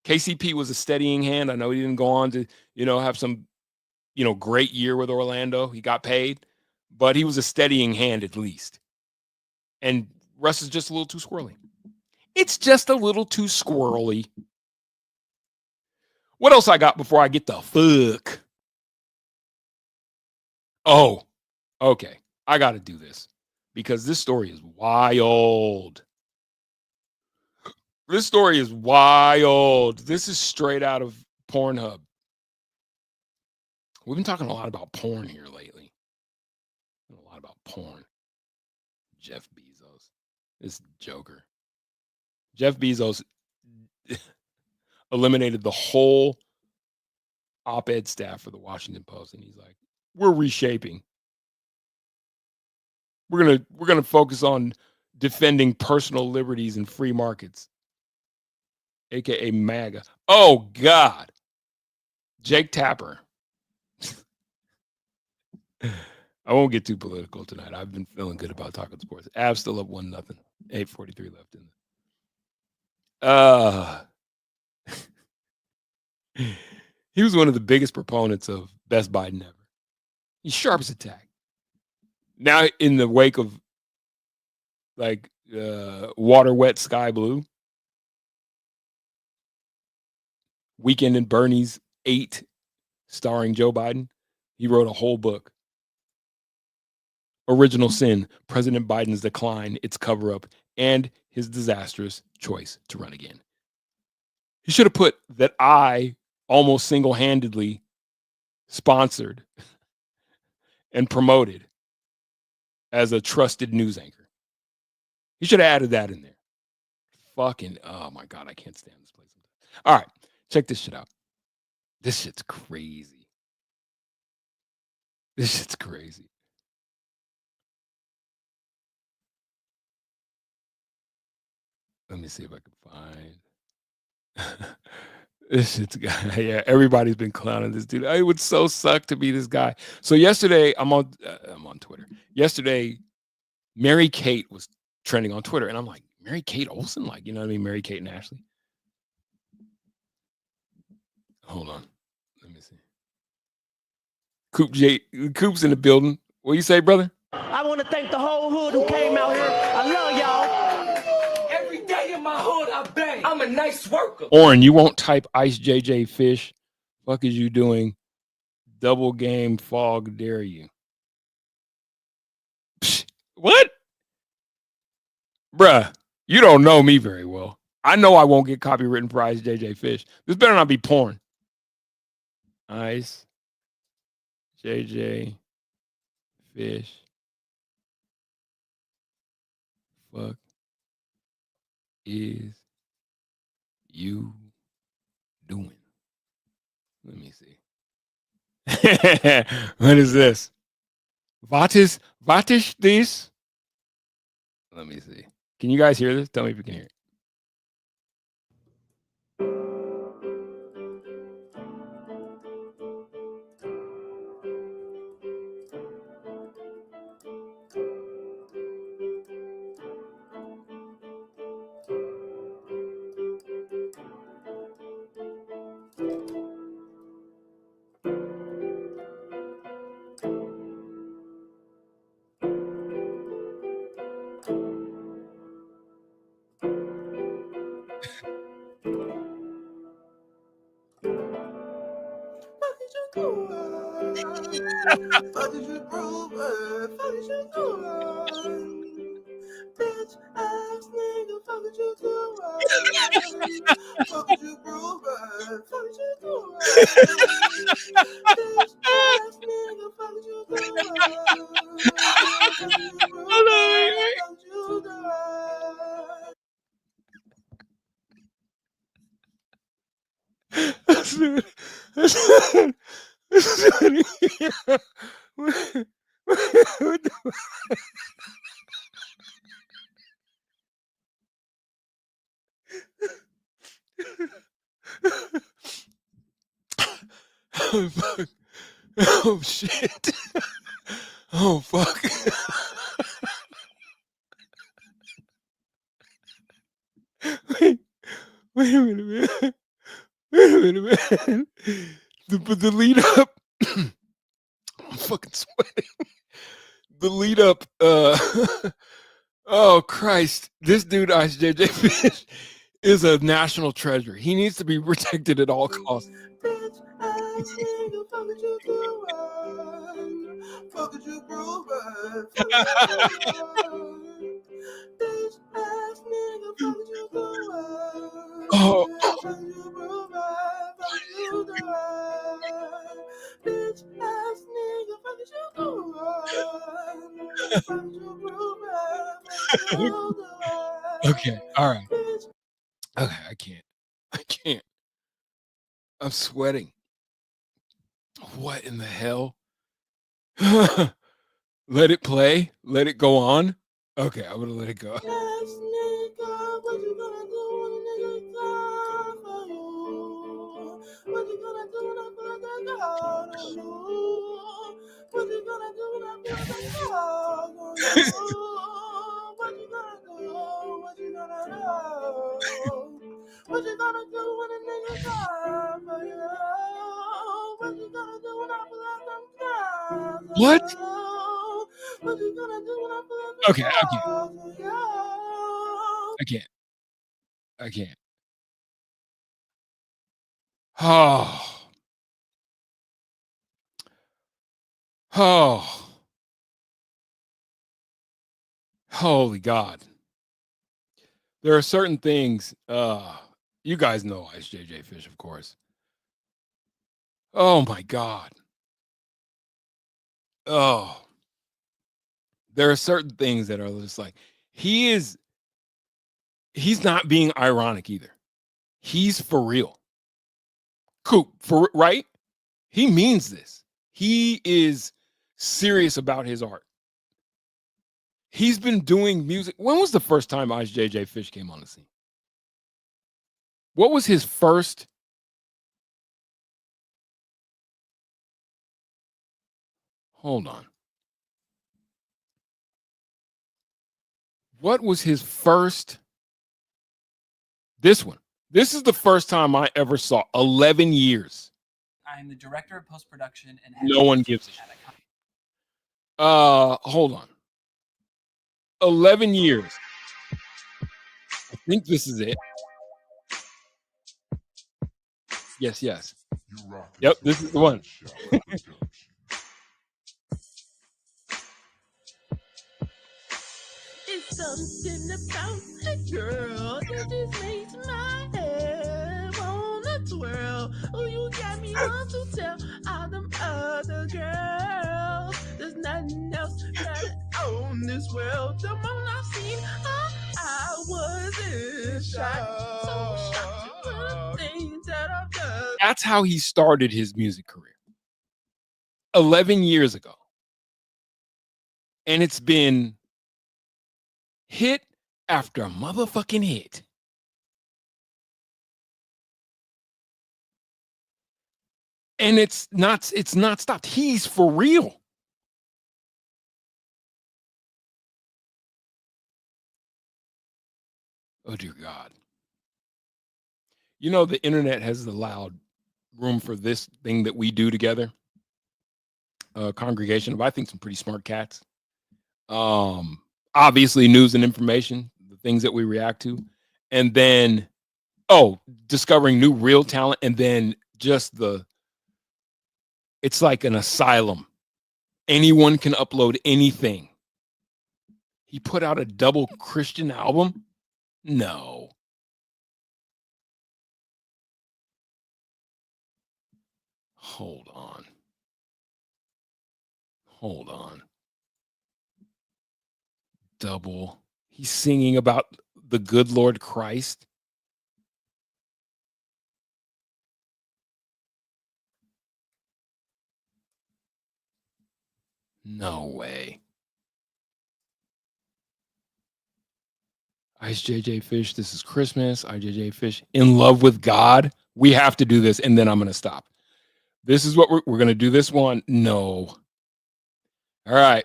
KCP was a steadying hand. I know he didn't go on to, have some, great year with Orlando. He got paid, but he was a steadying hand at least. And Russ is just a little too squirrely. It's just a little too squirrely. What else I got before I get the fuck? Oh, okay. I got to do this because this story is wild. This story is wild. This is straight out of Pornhub. We've been talking a lot about porn here lately. A lot about porn. Jeff Bezos. This joker. Jeff Bezos eliminated the whole op-ed staff for the Washington Post, and he's like, we're reshaping. We're gonna focus on defending personal liberties and free markets, aka MAGA. Oh God, Jake Tapper. I won't get too political tonight. I've been feeling good about talking sports. Avs still up 1-0. 8:43 left in there. He was one of the biggest proponents of best Biden ever. He's sharp as a tack. Now, in the wake of Water Wet Sky Blue, Weekend and Bernie's 8, starring Joe Biden, he wrote a whole book. Original Sin, President Biden's Decline, Its Cover-Up, and His Disastrous Choice to Run Again. He should have put that I almost single-handedly sponsored and promoted as a trusted news anchor. He should have added that in there. Fucking, oh my God, I can't stand this place. All right, check this shit out. This shit's crazy. This shit's crazy. Let me see if I can find. This shit's guy. Yeah, everybody's been clowning this dude. It would so suck to be this guy. So yesterday, I'm on Twitter. Yesterday, Mary Kate was trending on Twitter, and I'm like, Mary Kate Olsen, like, you know what I mean? Mary Kate and Ashley. Hold on, let me see. Coop's in the building. What you say, brother? I want to thank the whole hood who came out here. I love y'all. Every day in my hood, I bang. I'm a nice worker. Oren, you won't type Ice JJ Fish. Fuck is you doing? Double game fog, dare you? Psh, what? Bruh, you don't know me very well. I know I won't get copywritten for Ice JJ Fish. This better not be porn. Ice JJ Fish. Fuck is you doing? Let me see. What is this? What is this? Let me see. Can you guys hear this? Tell me if you can hear it. Oh, fuck. Oh, shit. Oh, fuck. Wait a minute, man. Wait a minute, man. The lead up. I'm fucking sweating. The lead up. Oh, Christ. This dude, Ice JJ Fish, is a national treasure. He needs to be protected at all costs. Oh. Okay, all right. Okay, I can't. I'm sweating. What in the hell? Let it play. Let it go on. Okay, I'm gonna let it go. What you gonna do when a nigga come for you? What you gonna do when I pull out them guns? What? What you gonna do when I pull out them Okay, I can't. Oh. Oh. Holy God. There are certain things, you guys know Ice JJ Fish, of course. Oh my God. Oh. There are certain things that are just like, he's not being ironic either. He's for real. Cool, right? He means this. He is serious about his art. He's been doing music. When was the first time Ice JJ Fish came on the scene? What was his first? Hold on. What was his first? This one. This is the first time I ever saw 11 years. I'm the director of post-production and No one gives a shit. Hold on. 11 years. I think this is it. Yes. Yep, this is the one. It's something about a girl that just makes my head wanna twirl. Oh, you got me want to tell all them other girls there's nothing else better on this world. The moment I've seen I was in shock. So shocked with the things that I've done. That's how he started his music career. 11 years ago. And it's been hit after motherfucking hit. And it's not stopped. He's for real. Oh dear God. You know, the internet has allowed room for this thing that we do together. A congregation of, I think, some pretty smart cats. Obviously news and information, the things that we react to, and then discovering new real talent, and then just it's like an asylum. Anyone can upload anything. He put out a double Christian album? No. Hold on. Double. He's singing about the good Lord Christ. No way. Ice JJ Fish, this is Christmas. IJJ Fish, in love with God. We have to do this, and then I'm going to stop. This is what we're going to do this one. No. All right.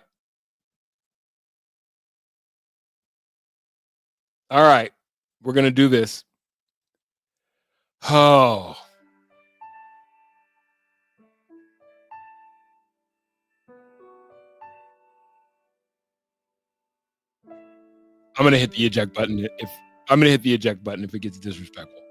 All right. We're going to do this. Oh. I'm going to hit the eject button if it gets disrespectful.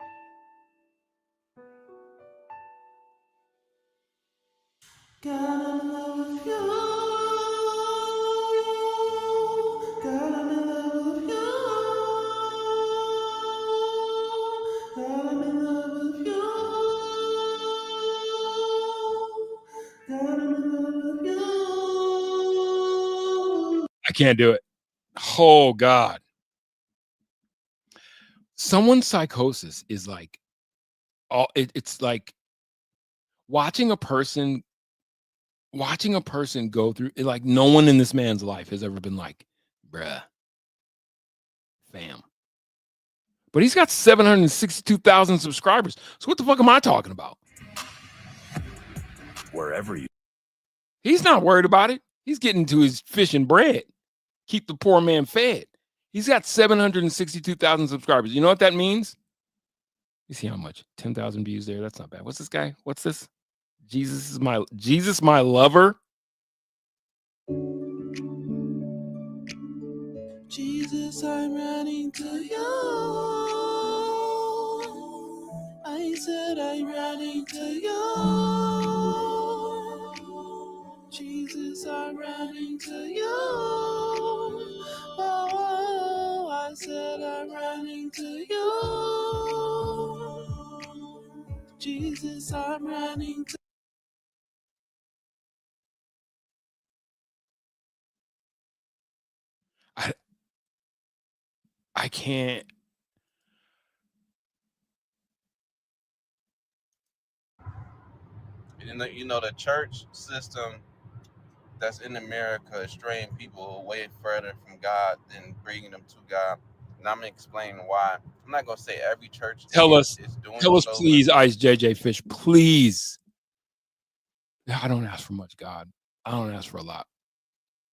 I can't do it. Oh God. Someone's psychosis is like it's like watching a person go through it. Like no one in this man's life has ever been like, bruh, fam. But he's got 762,000 subscribers. So what the fuck am I talking about? Wherever you. He's not worried about it. He's getting to his fish and bread. Keep the poor man fed. He's got 762,000 subscribers. You know what that means? You see how much? 10,000 views there. That's not bad. What's this guy? What's this? Jesus, my lover. Jesus, I'm running to you. I said I'm running to you. Jesus, I'm running to you. Oh, I said I'm running to you. Jesus, I'm running to I can't. You know, the church system that's in America is straying people away further from God than bringing them to God. And I'm gonna explain why. I'm not gonna say every church Tell us, doing so, please, Ice JJ Fish, please. I don't ask for much, God. I don't ask for a lot.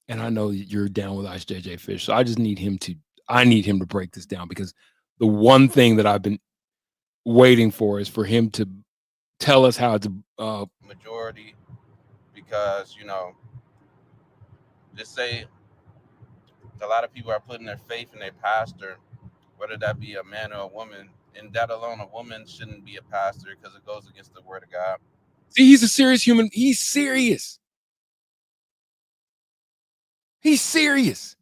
And I know that you're down with Ice JJ Fish. So I just need him to break this down, because the one thing that I've been waiting for is for him to tell us how to majority, because you know, just say a lot of people are putting their faith in their pastor, whether that be a man or a woman, and that alone, a woman shouldn't be a pastor because it goes against the word of God. See, he's a serious human. He's serious. He's serious.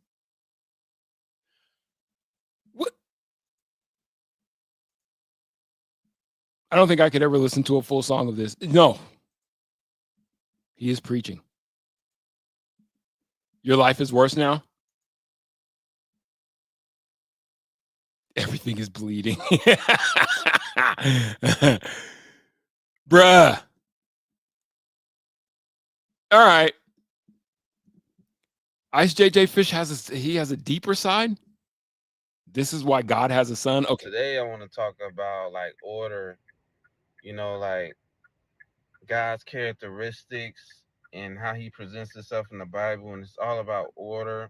What? I don't think I could ever listen to a full song of this. No. He is preaching. Your life is worse now. Everything is bleeding. Bruh. All right. Ice JJ Fish has a deeper side. This is why God has a son. Okay. Today I want to talk about like order, you know, like God's characteristics and how he presents himself in the Bible, and it's all about order.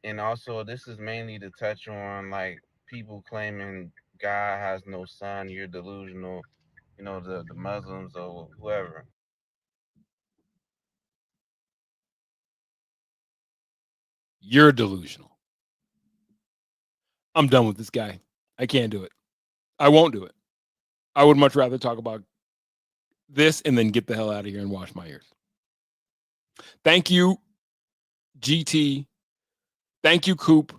And also this is mainly to touch on like people claiming God has no son, you're delusional, you know, the Muslims or whoever. You're delusional. I'm done with this guy. I can't do it. I won't do it. I would much rather talk about this and then get the hell out of here and wash my ears. Thank you, GT. Thank you, Coop.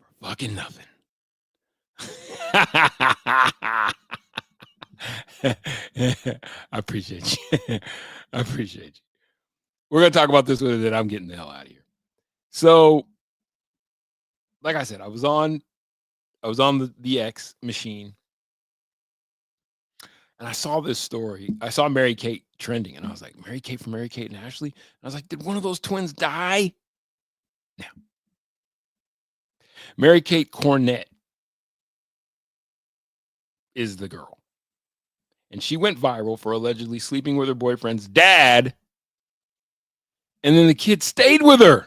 For fucking nothing. I appreciate you. I appreciate you. We're going to talk about this with it, then I'm getting the hell out of here. So, like I said, I was on the X machine, And I saw this story. I saw Mary Kate trending, and I was like, Mary Kate from Mary Kate and Ashley. And I was like, did one of those twins die? No. Mary Kate Cornett is the girl. And she went viral for allegedly sleeping with her boyfriend's dad. And then the kid stayed with her.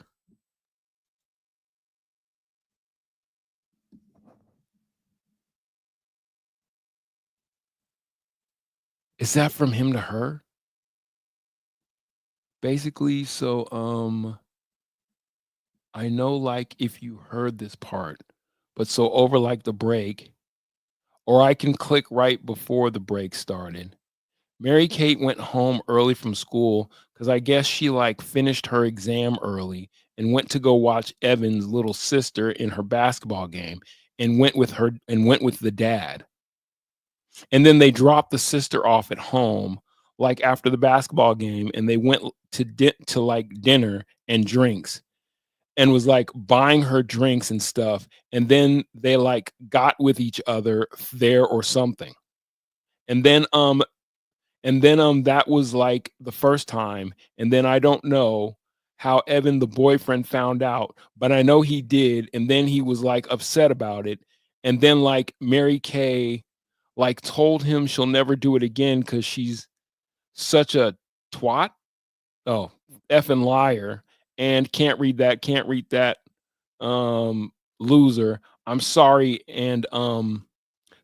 Is that from him to her? Basically, so I know like if you heard this part, but so over like the break, or I can click right before the break started. Mary Kate went home early from school because I guess she like finished her exam early and went to go watch Evan's little sister in her basketball game and went with the dad. And then they dropped the sister off at home like after the basketball game, and they went to like dinner and drinks and was like buying her drinks and stuff, and then they like got with each other there or something. And then that was like the first time, and then I don't know how Evan the boyfriend found out, but I know he did, and then he was like upset about it, and then like Mary Kay like told him she'll never do it again because she's such a twat. Oh, effing liar, and can't read that loser. I'm sorry, and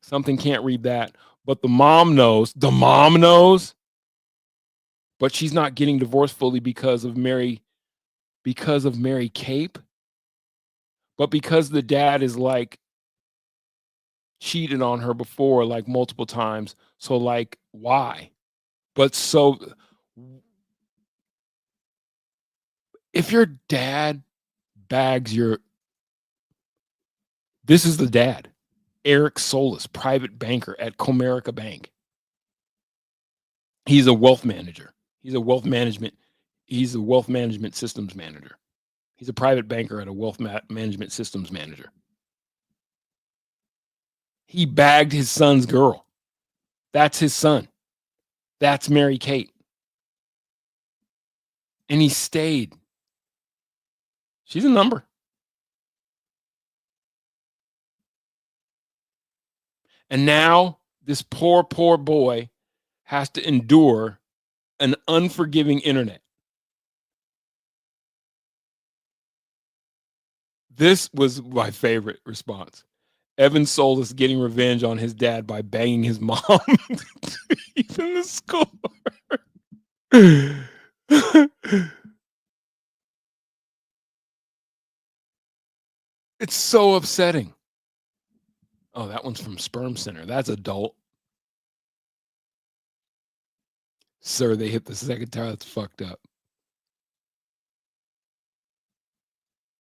something can't read that, but the mom knows, but she's not getting divorced fully because of Mary Cape, but because the dad is like cheated on her before like multiple times, so like why? But so if your dad bags your, this is the dad, Eric Solis, private banker at Comerica Bank. He's a wealth manager. He's a wealth management systems manager. He's a private banker at a wealth management systems manager. He bagged his son's girl. That's his son. That's Mary Kate. And he stayed. She's a number. And now this poor boy has to endure an unforgiving internet. This was my favorite response. Evan Solis getting revenge on his dad by banging his mom to even the score. It's so upsetting. Oh, that one's from Sperm Center. That's adult. Sir, they hit the second tire. That's fucked up.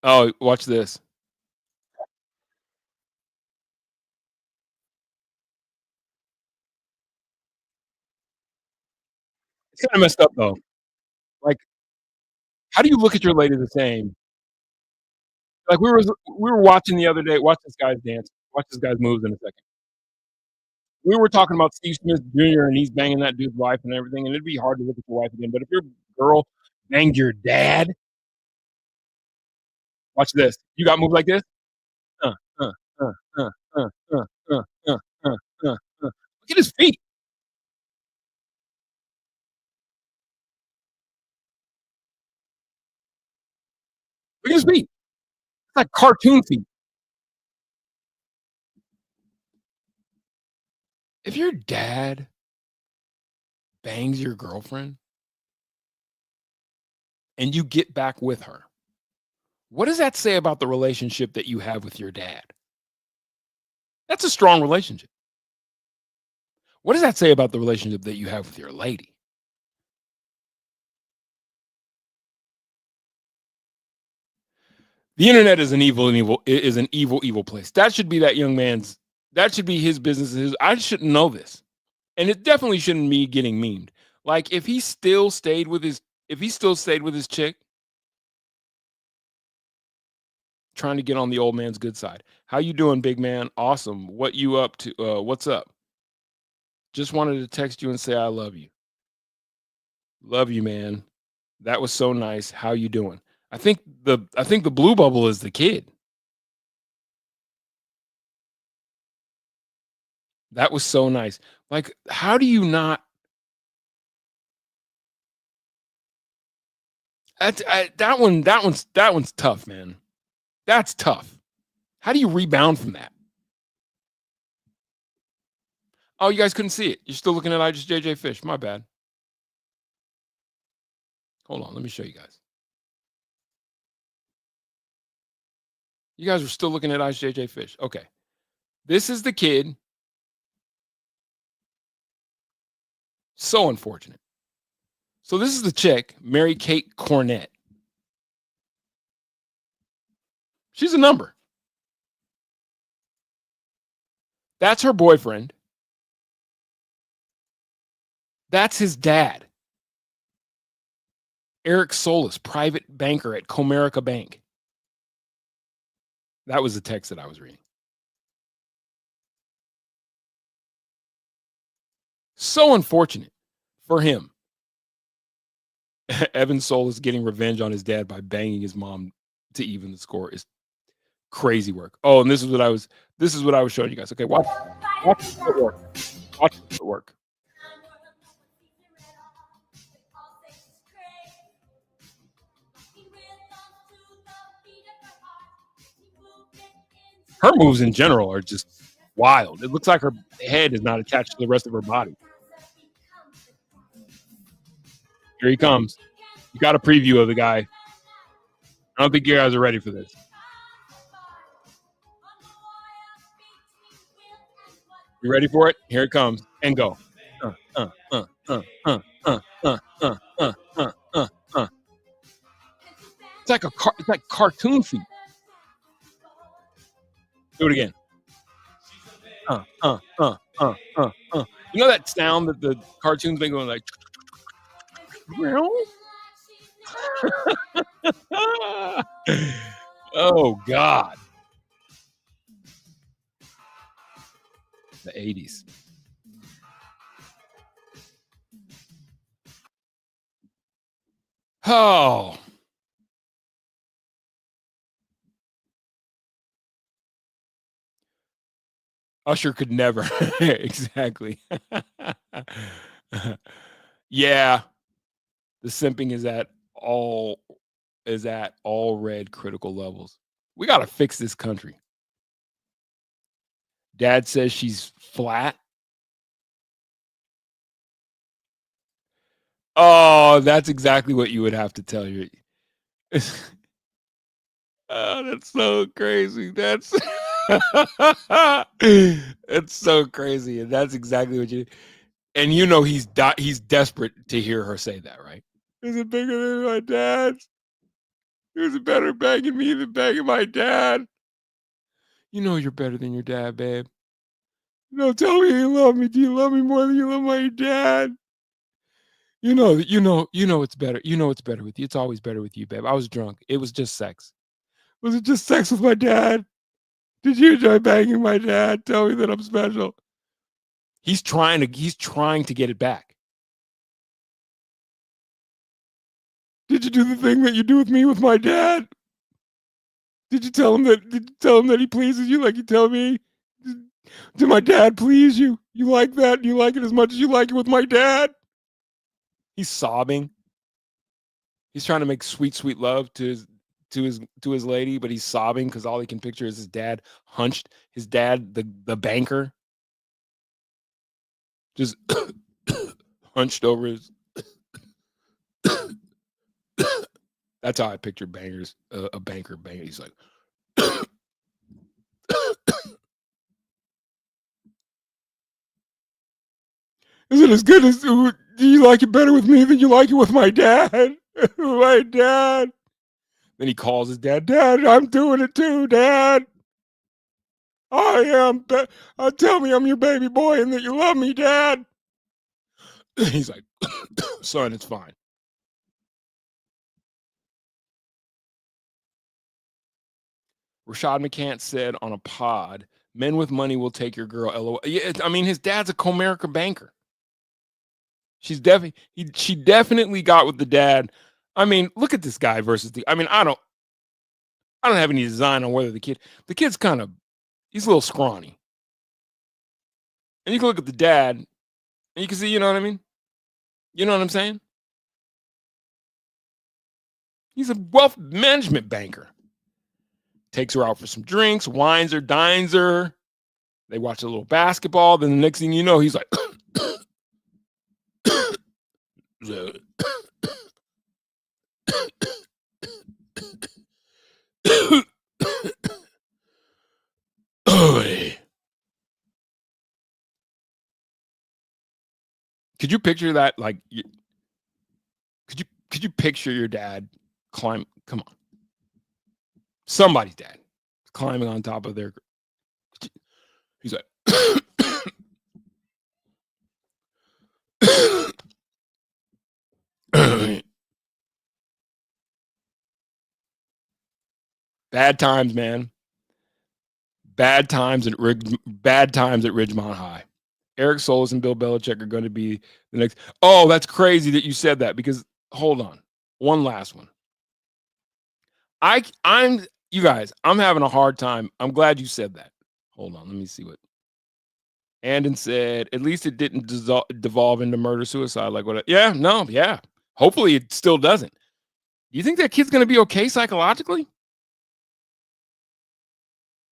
Oh, watch this. It's kind of messed up though. Like, how do you look at your lady the same? Like we were watching the other day. Watch this guy's dance. Watch this guy's moves in a second. We were talking about Steve Smith Jr. and he's banging that dude's wife and everything, and it'd be hard to look at your wife again. But if your girl banged your dad, watch this. You got moves like this? Uh, uh, uh, uh, uh, uh, uh, uh, uh, uh. Look at his feet. Look at his feet. It's like cartoon feet. If your dad bangs your girlfriend and you get back with her, what does that say about the relationship that you have with your dad? That's a strong relationship. What does that say about the relationship that you have with your lady? The internet is an evil place. That should be that young man's, that should be his business. I shouldn't know this. And it definitely shouldn't be getting memed. Like if he still stayed with his chick, trying to get on the old man's good side. How you doing, big man? Awesome. What you up to? What's up? Just wanted to text you and say I love you. Love you, man. That was so nice. How you doing? I think the blue bubble is the kid. That was so nice. Like, how do you not? That one's tough, man. That's tough. How do you rebound from that? Oh, you guys couldn't see it. You're still looking at I Just JJ Fish. My bad. Hold on, let me show you guys. You guys were still looking at I Just JJ Fish. Okay. This is the kid. So unfortunate. So this is the chick, Mary Kate Cornett. She's a number. That's her boyfriend. That's his dad. Eric Solis, private banker at Comerica Bank. That was the text that I was reading. So unfortunate for him. Evan Solis getting revenge on his dad by banging his mom to even the score is crazy work. Oh, and this is what I was showing you guys. Okay, watch the footwork. Watch the footwork. Her moves in general are just wild. It looks like her head is not attached to the rest of her body. Here he comes. You got a preview of the guy. I don't think you guys are ready for this. You ready for it? Here it comes. And go. It's like cartoon feet. Do it again. You know that sound that the cartoons been going like. Oh God. The 80s. Oh. Usher could never. Exactly. Yeah. The simping is at all red critical levels. We got to fix this country. Dad says she's flat. Oh, that's exactly what you would have to tell your. Oh, that's so crazy. That's it's so crazy, and that's exactly what you. And you know he's desperate to hear her say that, right? Is it bigger than my dad's? Is it better banging me than banging my dad? You know you're better than your dad, babe. No, tell me you love me. Do you love me more than you love my dad? You know it's better. You know it's better with you. It's always better with you, babe. I was drunk. It was just sex. Was it just sex with my dad? Did you enjoy banging my dad? Tell me that I'm special. He's trying to get it back. Did you do the thing that you do with me with my dad? Did you tell him that he pleases you like you tell me? Did my dad please you? You like that? You like it as much as you like it with my dad? He's sobbing. He's trying to make sweet, sweet love to his lady, but he's sobbing because all he can picture is his dad hunched. His dad, the banker, just hunched over his. That's how I picture bangers. A banker banging. He's like. Is it as good as? Do you like it better with me than you like it with my dad? My dad. Then he calls his dad. Dad, I'm doing it too, Dad. I am. Tell me I'm your baby boy and that you love me, Dad. He's like, son, it's fine. Rashad McCants said on a pod Men with money will take your girl. LOL. Yeah, I mean, his dad's a Comerica banker. She definitely got with the dad. I mean, look at this guy versus the. I mean, I don't have any design on whether the kid's kind of, he's a little scrawny. And you can look at the dad and you can see, you know what I mean? You know what I'm saying? He's a wealth management banker. Takes her out for some drinks, wines her, dines her. They watch a little basketball. Then the next thing you know, he's like, could you picture that? Like, could you picture your dad climb? Come on, somebody's dad climbing on top of their. He's like, bad times, man. Bad times at Ridgemont High. Eric Solis and Bill Belichick are going to be the next. Oh, that's crazy that you said that, because hold on. One last one. I'm you guys, I'm having a hard time. I'm glad you said that. Hold on, let me see what. Andon said, at least it didn't devolve into murder suicide like what. Yeah. Hopefully it still doesn't. You think that kid's going to be okay psychologically?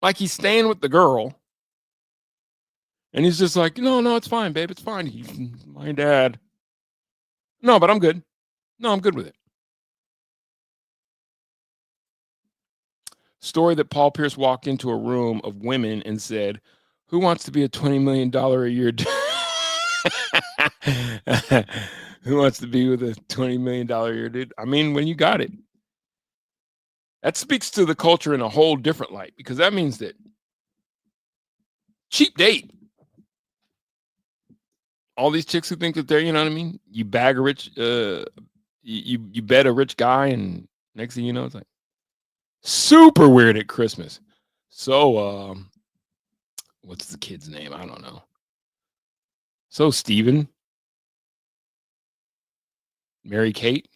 Like, he's staying with the girl. And he's just like, no, it's fine, babe. It's fine. He's my dad. No, but I'm good. No, I'm good with it. Story that Paul Pierce walked into a room of women and said, who wants to be a $20 million a year? Who wants to be with a $20 million a year dude? I mean, when you got it. That speaks to the culture in a whole different light, because that means that cheap date. All these chicks who think that they're, you know what I mean? You bag a rich, you bet a rich guy, and next thing you know, it's like super weird at Christmas. So, what's the kid's name? I don't know. So, Steven, Mary Kate.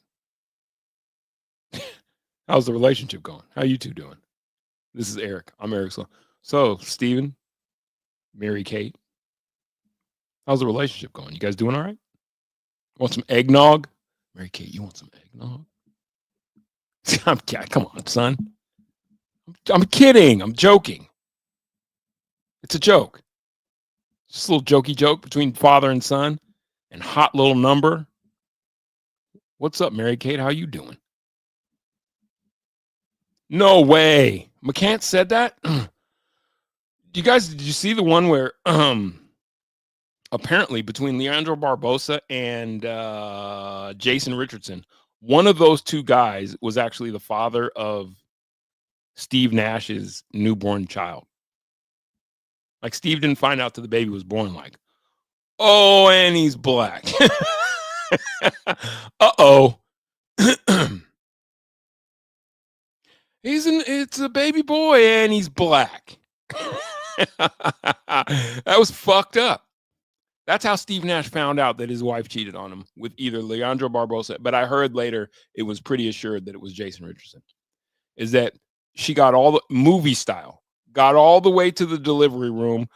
How's the relationship going? How you two doing? This is Eric. I'm Eric Sloan. So, Steven, Mary Kate. How's the relationship going? You guys doing all right? Want some eggnog? Mary Kate, you want some eggnog? Come on, son. I'm kidding. I'm joking. It's a joke. Just a little jokey joke between father and son and hot little number. What's up, Mary Kate? How you doing? No way. McCants said that? Did you see the one where apparently between Leandro Barbosa and Jason Richardson, one of those two guys was actually the father of Steve Nash's newborn child. Like, Steve didn't find out till the baby was born, like, oh, and he's black. Uh-oh. It's a baby boy and he's black. That was fucked up. That's how Steve Nash found out that his wife cheated on him with either Leandro Barbosa, but I heard later it was pretty assured that it was Jason Richardson. Is that she got all the movie style, got all the way to the delivery room.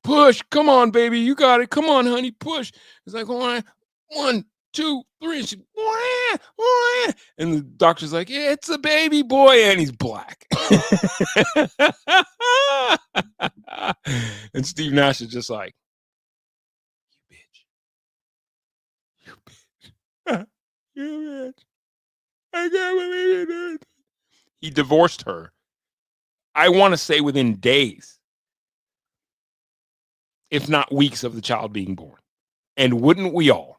Push, come on, baby, you got it. Come on, honey, push. It's like, all right, 1, 2, 3. And she, wah, wah. And the doctor's like, yeah, it's a baby boy, and he's black. And Steve Nash is just like, you bitch. You bitch. I can't believe it. He divorced her, I want to say within days, if not weeks, of the child being born. And wouldn't we all?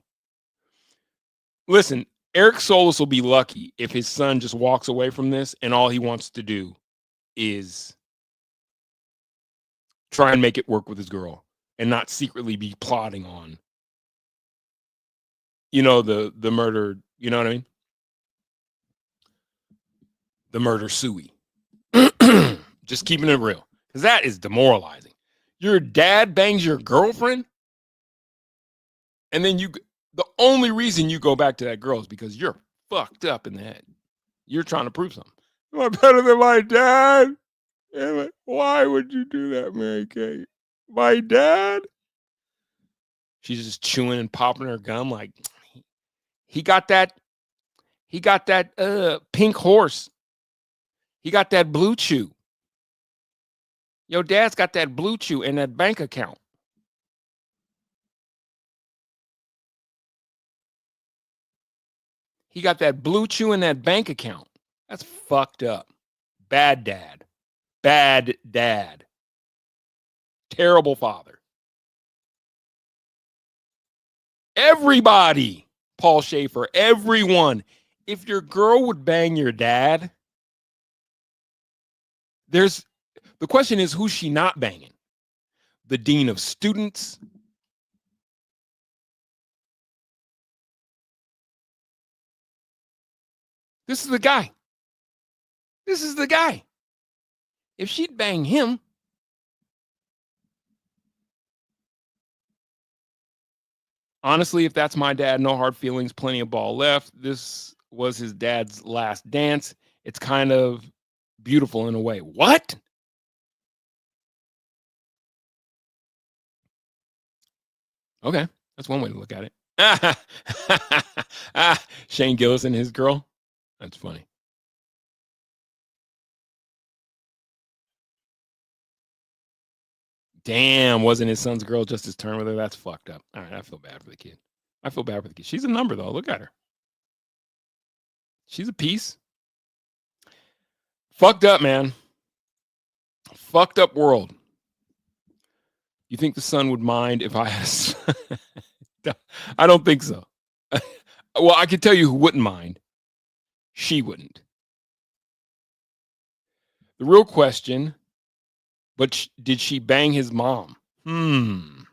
Listen, Eric Solis will be lucky if his son just walks away from this and all he wants to do is try and make it work with his girl and not secretly be plotting on, you know, the murder, you know what I mean? The murder suey. Just keeping it real, because that is demoralizing. Your dad bangs your girlfriend, and then the only reason you go back to that girl is because you're fucked up in the head. You're trying to prove something. Am I better than my dad? Why would you do that, Mary Kate? My dad? She's just chewing and popping her gum like he got that pink horse. He got that blue chew. Your dad's got that blue chew in that bank account. He got that blue chew in that bank account. That's fucked up. Bad dad. Bad dad. Terrible father. Everybody, Paul Schaefer, everyone. If your girl would bang your dad, the question is, who's she not banging? The dean of students? This is the guy. This is the guy. If she'd bang him, honestly, if that's my dad, no hard feelings, plenty of ball left. This was his dad's last dance. It's kind of beautiful in a way. What? Okay, that's one way to look at it. Shane Gillis and his girl. That's funny. Damn, wasn't his son's girl just his turn with her? That's fucked up. All right, I feel bad for the kid. I feel bad for the kid. She's a number, though. Look at her. She's a piece. Fucked up, man. Fucked up world. You think the son would mind if I had I don't think so. Well, I can tell you who wouldn't mind. She wouldn't. The real question, but did she bang his mom? God,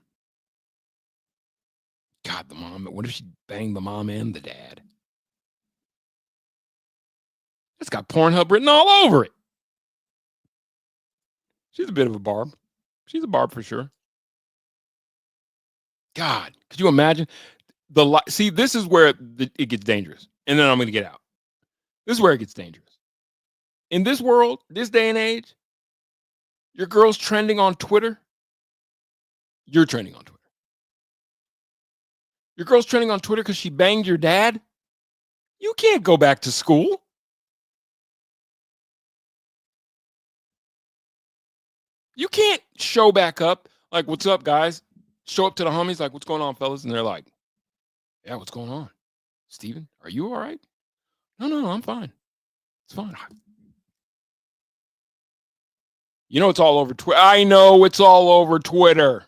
the mom. What if she banged the mom and the dad? It's got Pornhub written all over it. She's a bit of a barb. She's a barb for sure. God, could you imagine? See, this is where it gets dangerous. And then I'm going to get out. This is where it gets dangerous. In this world, this day and age, your girl's trending on Twitter. You're trending on Twitter. Your girl's trending on Twitter because she banged your dad. You can't go back to school. You can't show back up like, what's up, guys? Show up to the homies like, what's going on, fellas? And they're like, yeah, what's going on? Steven, are you all right? No, I'm fine. It's fine. You know it's all over Twitter. I know it's all over Twitter.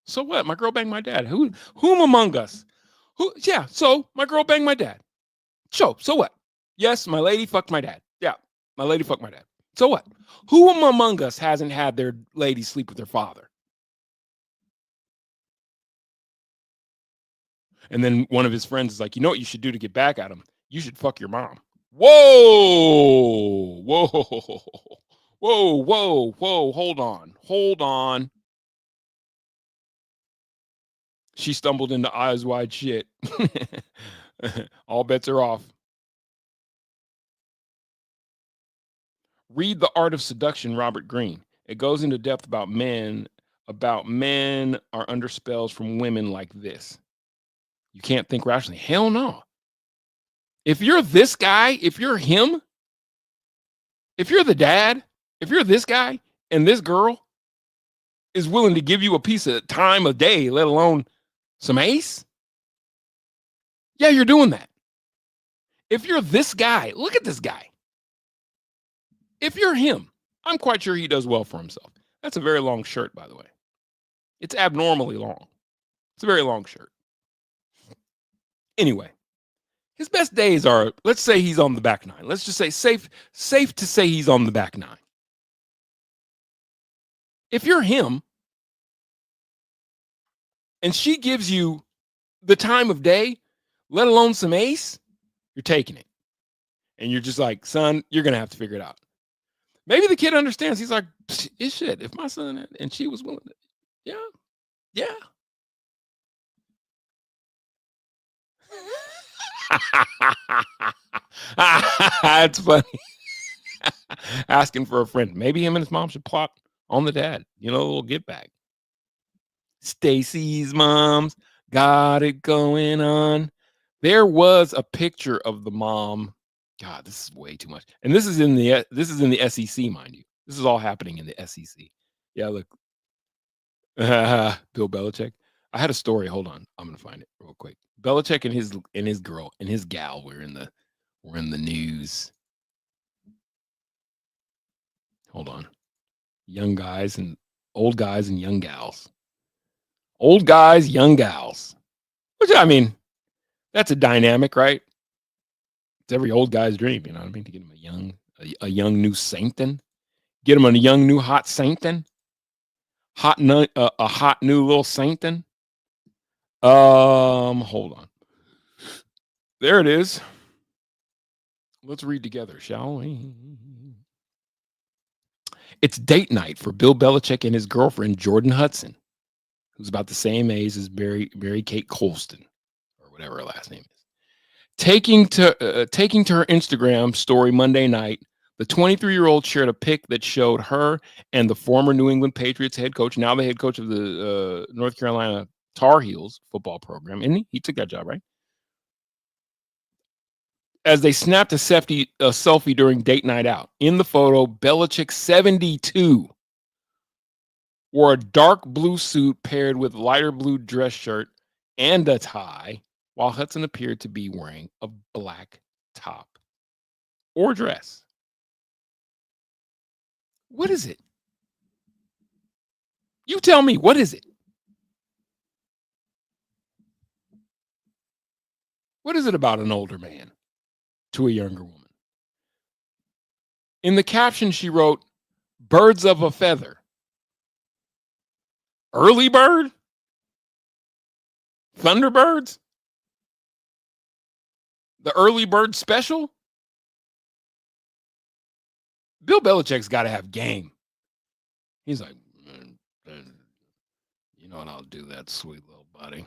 So what? My girl banged my dad. Whom among us? So my girl banged my dad. So what? Yes, my lady fucked my dad. Yeah, my lady fucked my dad. So what? Who among us hasn't had their lady sleep with their father? And then one of his friends is like, you know what you should do to get back at him? You should fuck your mom. Whoa. Hold on. She stumbled into eyes wide shit. All bets are off. Read The Art of Seduction, Robert Greene. It goes into depth about men are under spells from women like this. You can't think rationally. Hell no. If you're this guy, if you're him, if you're the dad, if you're this guy and this girl is willing to give you a piece of time of day, let alone some ace, yeah, you're doing that. If you're this guy, look at this guy. If you're him, I'm quite sure he does well for himself. That's a very long shirt, by the way. It's abnormally long. It's a very long shirt. Anyway, his best days are, let's say he's on the back nine. Let's just say safe to say he's on the back nine. If you're him and she gives you the time of day, let alone some ace, you're taking it. And you're just like, son, you're going to have to figure it out. Maybe the kid understands. He's like, it's shit. If my son and she was willing to, yeah. That's funny. Asking for a friend. Maybe him and his mom should plot on the dad. You know, a little get back. Stacy's mom's got it going on. There was a picture of the mom. God, this is way too much. And this is in the SEC, mind you. This is all happening in the SEC. Yeah, look. Bill Belichick. I had a story. Hold on. I'm gonna find it real quick. Belichick and his girl and his gal were in the news. Hold on. Young guys and old guys and young gals. Old guys, young gals. Which, I mean, that's a dynamic, right? It's every old guy's dream, you know what I mean? To get him a young new saintin'. Get him a young new hot saintin'. A hot new little saintin'. Hold on. There it is. Let's read together, shall we? It's date night for Bill Belichick and his girlfriend, Jordan Hudson, who's about the same age as Mary Kate Colston, or whatever her last name is. Taking to her Instagram story Monday night, the 23-year-old shared a pic that showed her and the former New England Patriots head coach, now the head coach of the North Carolina Tar Heels football program. And he took that job, right? As they snapped a selfie during date night out. In the photo, Belichick, 72, wore a dark blue suit paired with lighter blue dress shirt and a tie, while Hudson appeared to be wearing a black top or dress. What is it? You tell me, what is it? What is it about an older man to a younger woman? In the caption, she wrote, "Birds of a feather." Early bird? Thunderbirds? The early bird special? Bill Belichick's got to have game. He's like, you know what, I'll do that, sweet little buddy.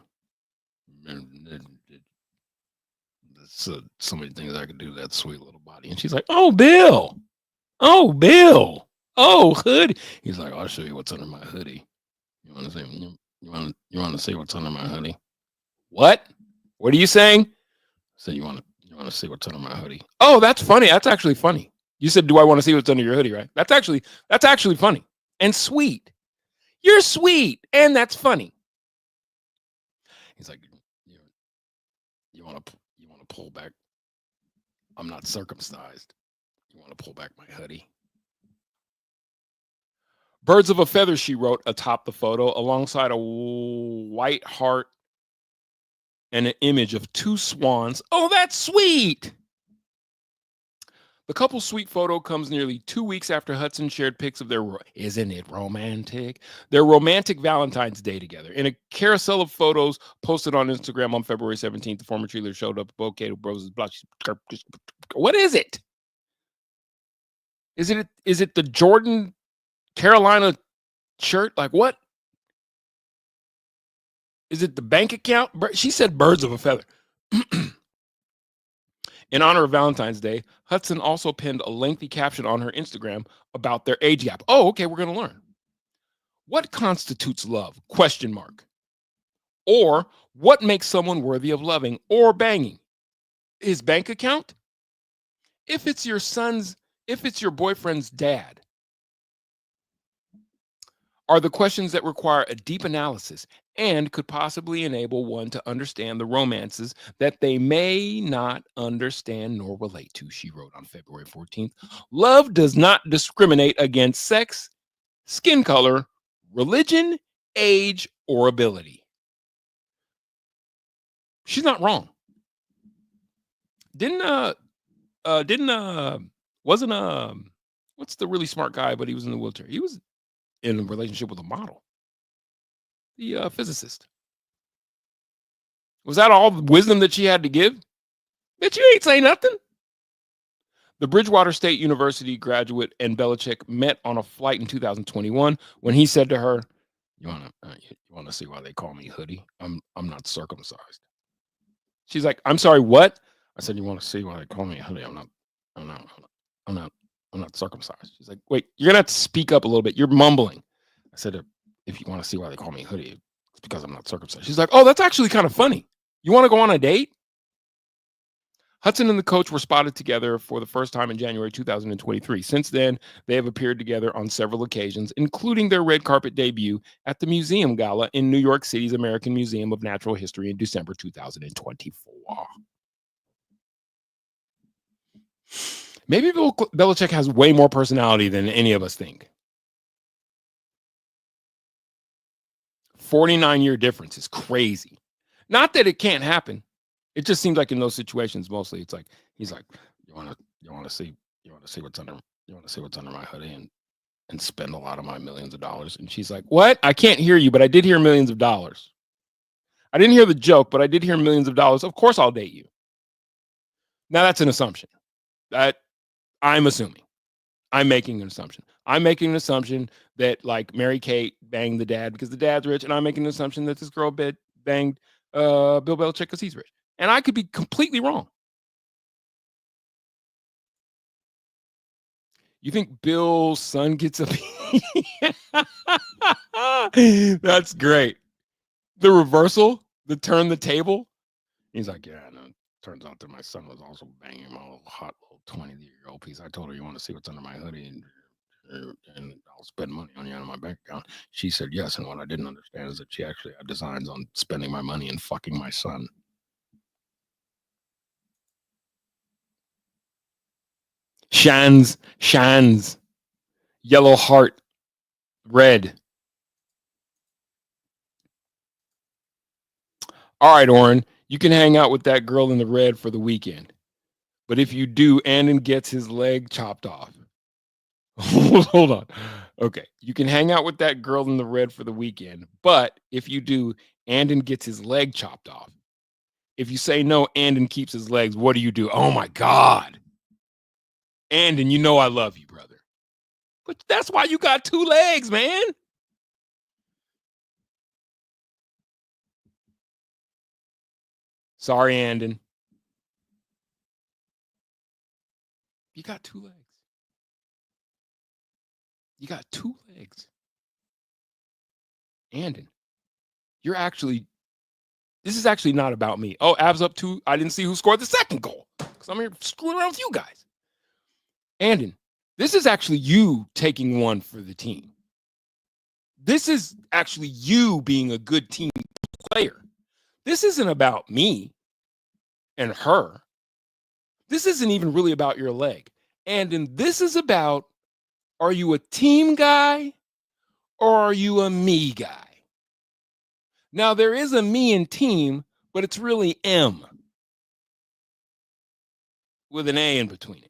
So many things I could do, that sweet little body. And she's like, oh, Bill. Oh, Bill. Oh, hood. He's like, I'll show you what's under my hoodie. You want to say? You want to see what's under my hoodie? What? What are you saying? So you want to see what's under my hoodie? Oh, that's funny. That's actually funny. You said, do I want to see what's under your hoodie, right? That's actually funny and sweet. You're sweet, and that's funny. He's like, you want to pull back? I'm not circumcised. You want to pull back my hoodie? Birds of a feather, she wrote atop the photo, alongside a white heart and an image of two swans. Oh, that's sweet. The couple's sweet photo comes nearly 2 weeks after Hudson shared pics of their, isn't it romantic? Their romantic Valentine's Day together. In a carousel of photos posted on Instagram on February 17th, the former cheerleader showed up a bouquet of roses. What is it? Is it the Jordan Carolina shirt? Like what? Is it the bank account? She said birds of a feather. In honor of Valentine's Day, Hudson also pinned a lengthy caption on her Instagram about their age gap. Oh, okay, we're going to learn. What constitutes love? Question mark. Or what makes someone worthy of loving or banging? His bank account? If it's your boyfriend's dad, are the questions that require a deep analysis and could possibly enable one to understand the romances that they may not understand nor relate to, she wrote on February 14th. Love does not discriminate against sex, skin color, religion, age, or ability. She's not wrong. What's the really smart guy, but he was in the wheelchair? He was in a relationship with a model, the physicist. Was that all the wisdom that she had to give? Bitch, you ain't say nothing. The Bridgewater State University graduate and Belichick met on a flight in 2021 when he said to her, "You want to see why they call me Hoodie? I'm not circumcised." She's like, "I'm sorry, what?" I said, "You want to see why they call me Hoodie? I'm not circumcised." She's like, "Wait, you're gonna have to speak up a little bit. You're mumbling." I said, "If you want to see why they call me Hoodie, it's because I'm not circumcised." She's like, "Oh, that's actually kind of funny. You want to go on a date?" Hudson and the coach were spotted together for the first time in January 2023. Since then, they have appeared together on several occasions, including their red carpet debut at the Museum Gala in New York City's American Museum of Natural History in December 2024. Maybe Bill Belichick has way more personality than any of us think. 49-year difference is crazy. Not that it can't happen. It just seems like in those situations, mostly it's like he's like, you want to see what's under my hoodie and spend a lot of my millions of dollars. And she's like, "What? I can't hear you, but I did hear millions of dollars. I didn't hear the joke, but I did hear millions of dollars. Of course I'll date you." Now that's an assumption. That I'm assuming. I'm making an assumption. I'm making an assumption that like Mary Kate banged the dad because the dad's rich, and I'm making an assumption that this girl banged Bill Belichick because he's rich. And I could be completely wrong. You think Bill's son gets a That's great. The reversal, the turn the table. He's like, "Yeah, no, turns out that my son was also banging my little hot little 20-year-old piece. I told her, you want to see what's under my hoodie and I'll spend money on you out of my bank account." She said yes, and what I didn't understand is that she actually had designs on spending my money and fucking my son. Shans, yellow heart, red. All right, Oren, you can hang out with that girl in the red for the weekend. But if you do, Andon gets his leg chopped off. Hold on. Okay, you can hang out with that girl in the red for the weekend. But if you do, Andon gets his leg chopped off. If you say no, Andon keeps his legs. What do you do? Oh, my God. Andon, you know I love you, brother. But that's why you got two legs, man. Sorry, Andon. You got two legs. You got two legs. Andon, this is actually not about me. Oh, Avs up 2. I didn't see who scored the second goal because I'm here screwing around with you guys. Andon, this is actually you taking one for the team. This is actually you being a good team player. This isn't about me and her. This isn't even really about your leg. And this is about, are you a team guy or are you a me guy? Now, there is a me in team, but it's really M with an A in between it.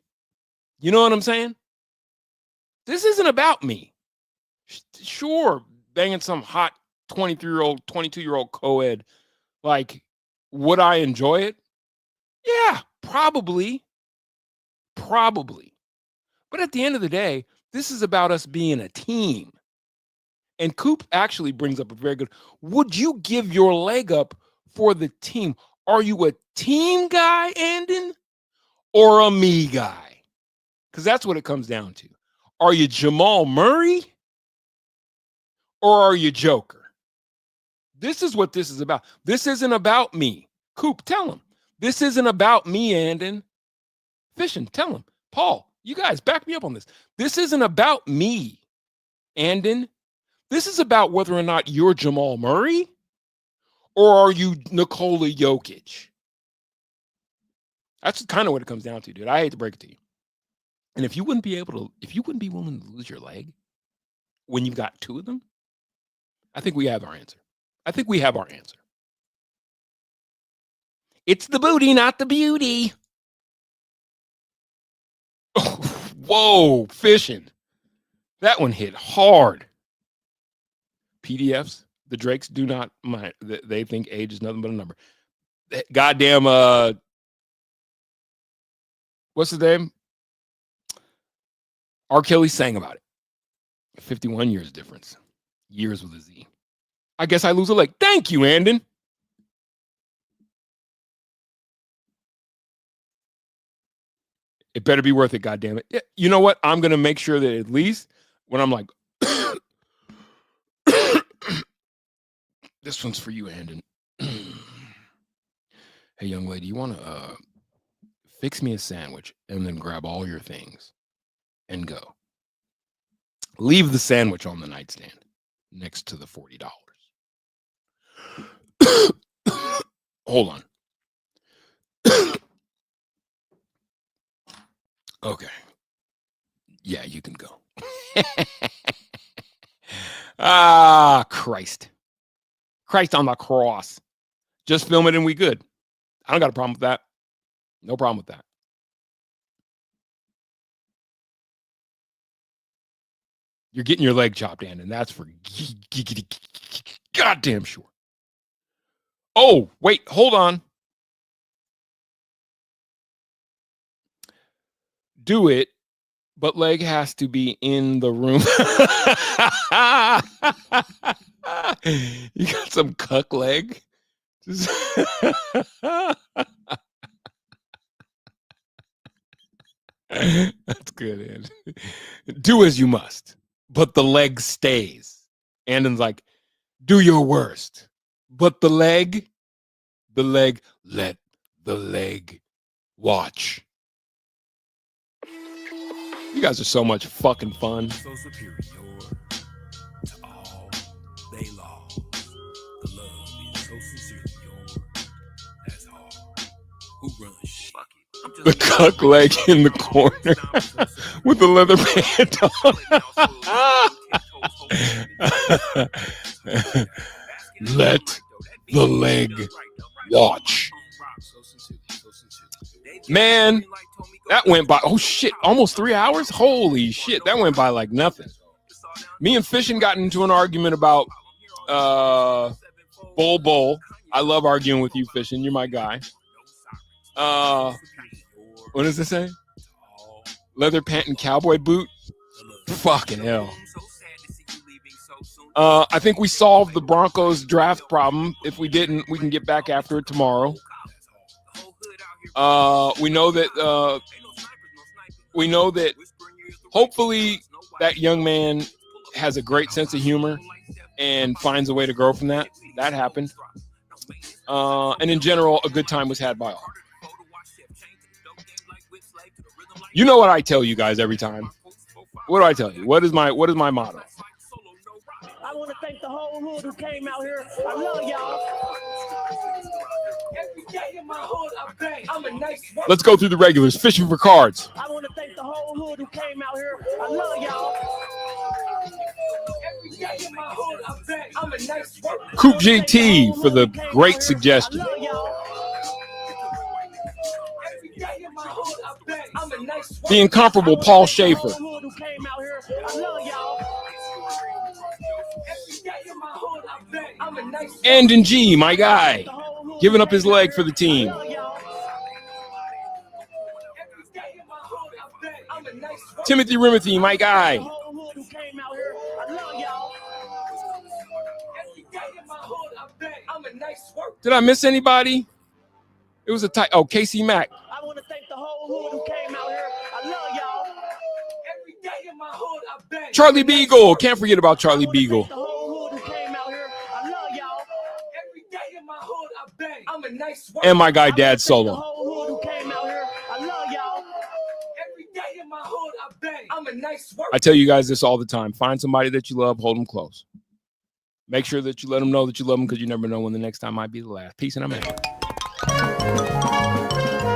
You know what I'm saying? This isn't about me. Sure, banging some hot 23-year-old, 22-year-old co-ed, like, would I enjoy it? Yeah, probably. But at the end of the day, this is about us being a team. And Coop actually brings up a very good, would you give your leg up for the team? Are you a team guy, Andon, or a me guy? Because that's what it comes down to. Are you Jamal Murray or are you Joker? This is what this is about. This isn't about me. Coop, tell him. This isn't about me, Andon. Fishing, tell him. Paul, you guys back me up on this. This isn't about me, Andon. This is about whether or not you're Jamal Murray or are you Nikola Jokic. That's kind of what it comes down to, dude. I hate to break it to you. And if you wouldn't be willing to lose your leg when you've got two of them, I think we have our answer. It's the booty, not the beauty. Oh, whoa, fishing. That one hit hard. PDFs, the Drakes do not mind. They think age is nothing but a number. Goddamn, what's his name? R. Kelly sang about it. 51 years difference. Years with a Z. I guess I lose a leg. Thank you, Andon. It better be worth it, goddammit. You know what? I'm going to make sure that at least when I'm like, this one's for you, Andon. Hey, young lady, you want to fix me a sandwich and then grab all your things and go. Leave the sandwich on the nightstand next to the $40. Hold on. Okay. Yeah, you can go. Ah, Christ. Christ on the cross. Just film it and we good. I don't got a problem with that. No problem with that. You're getting your leg chopped, and that's for goddamn sure. Oh, wait, hold on. Do it, but leg has to be in the room. You got some cuck leg? That's good, Andon. Do as you must, but the leg stays. Andon's like, do your worst, but the leg, let the leg watch. You guys are so much fucking fun. So superior to all they laws. The love is so sincere. That's all. Who runs shit? The cuck leg in the corner with the leather pant on. Let the leg watch. Man, that went by. Oh shit, almost 3 hours. Holy shit, that went by like nothing. Me and Fishin got into an argument about Bull. I love arguing with you, Fishin. You're my guy. What does it say? Leather pant and cowboy boot. Fucking hell. I think we solved the Broncos draft problem. If we didn't, we can get back after it tomorrow. We know that hopefully that young man has a great sense of humor and finds a way to grow from that. That happened. And in general, a good time was had by all. You know what I tell you guys every time? What do I tell you? What is my motto? I want to thank the whole hood who came out here. I love y'all. Every day in my hood, I bang. I'm a nice worker. Let's go through the regulars. Fishing for cards. I want to thank the whole hood who came out here. I love y'all. Every day in my hood, I bang. I'm a nice worker. Coop GT for the great suggestion. The incomparable Paul Schaefer. And in G, my guy, giving up his leg for the team. Timothy Rimothy, my guy. Did I miss anybody? It was a tight. Oh, Casey Mack. I want to thank the whole hood who came out here. I love y'all. Every day in my hood, I bang. Charlie Beagle. Can't forget about Charlie Beagle. The whole hood who came out here. I love y'all. Every day in my hood, I bang. I'm a nice worker. And my guy, Dad Solo. The whole hood who came out here. I love y'all. Every day in my hood, I bang. I'm a nice worker. I tell you guys this all the time. Find somebody that you love, hold them close. Make sure that you let them know that you love them, because you never know when the next time might be the last. Peace, and I'm out.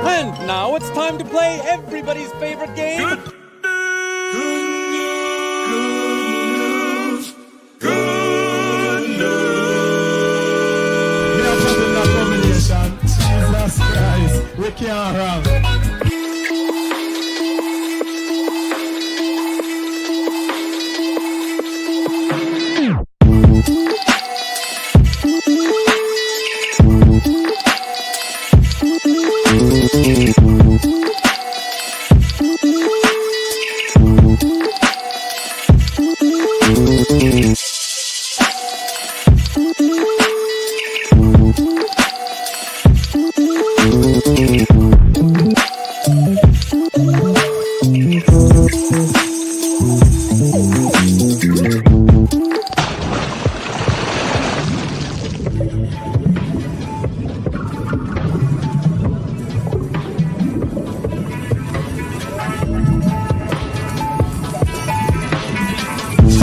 And now it's time to play everybody's favorite game. Good news. We are putting that combination. Jesus Christ. We can't run.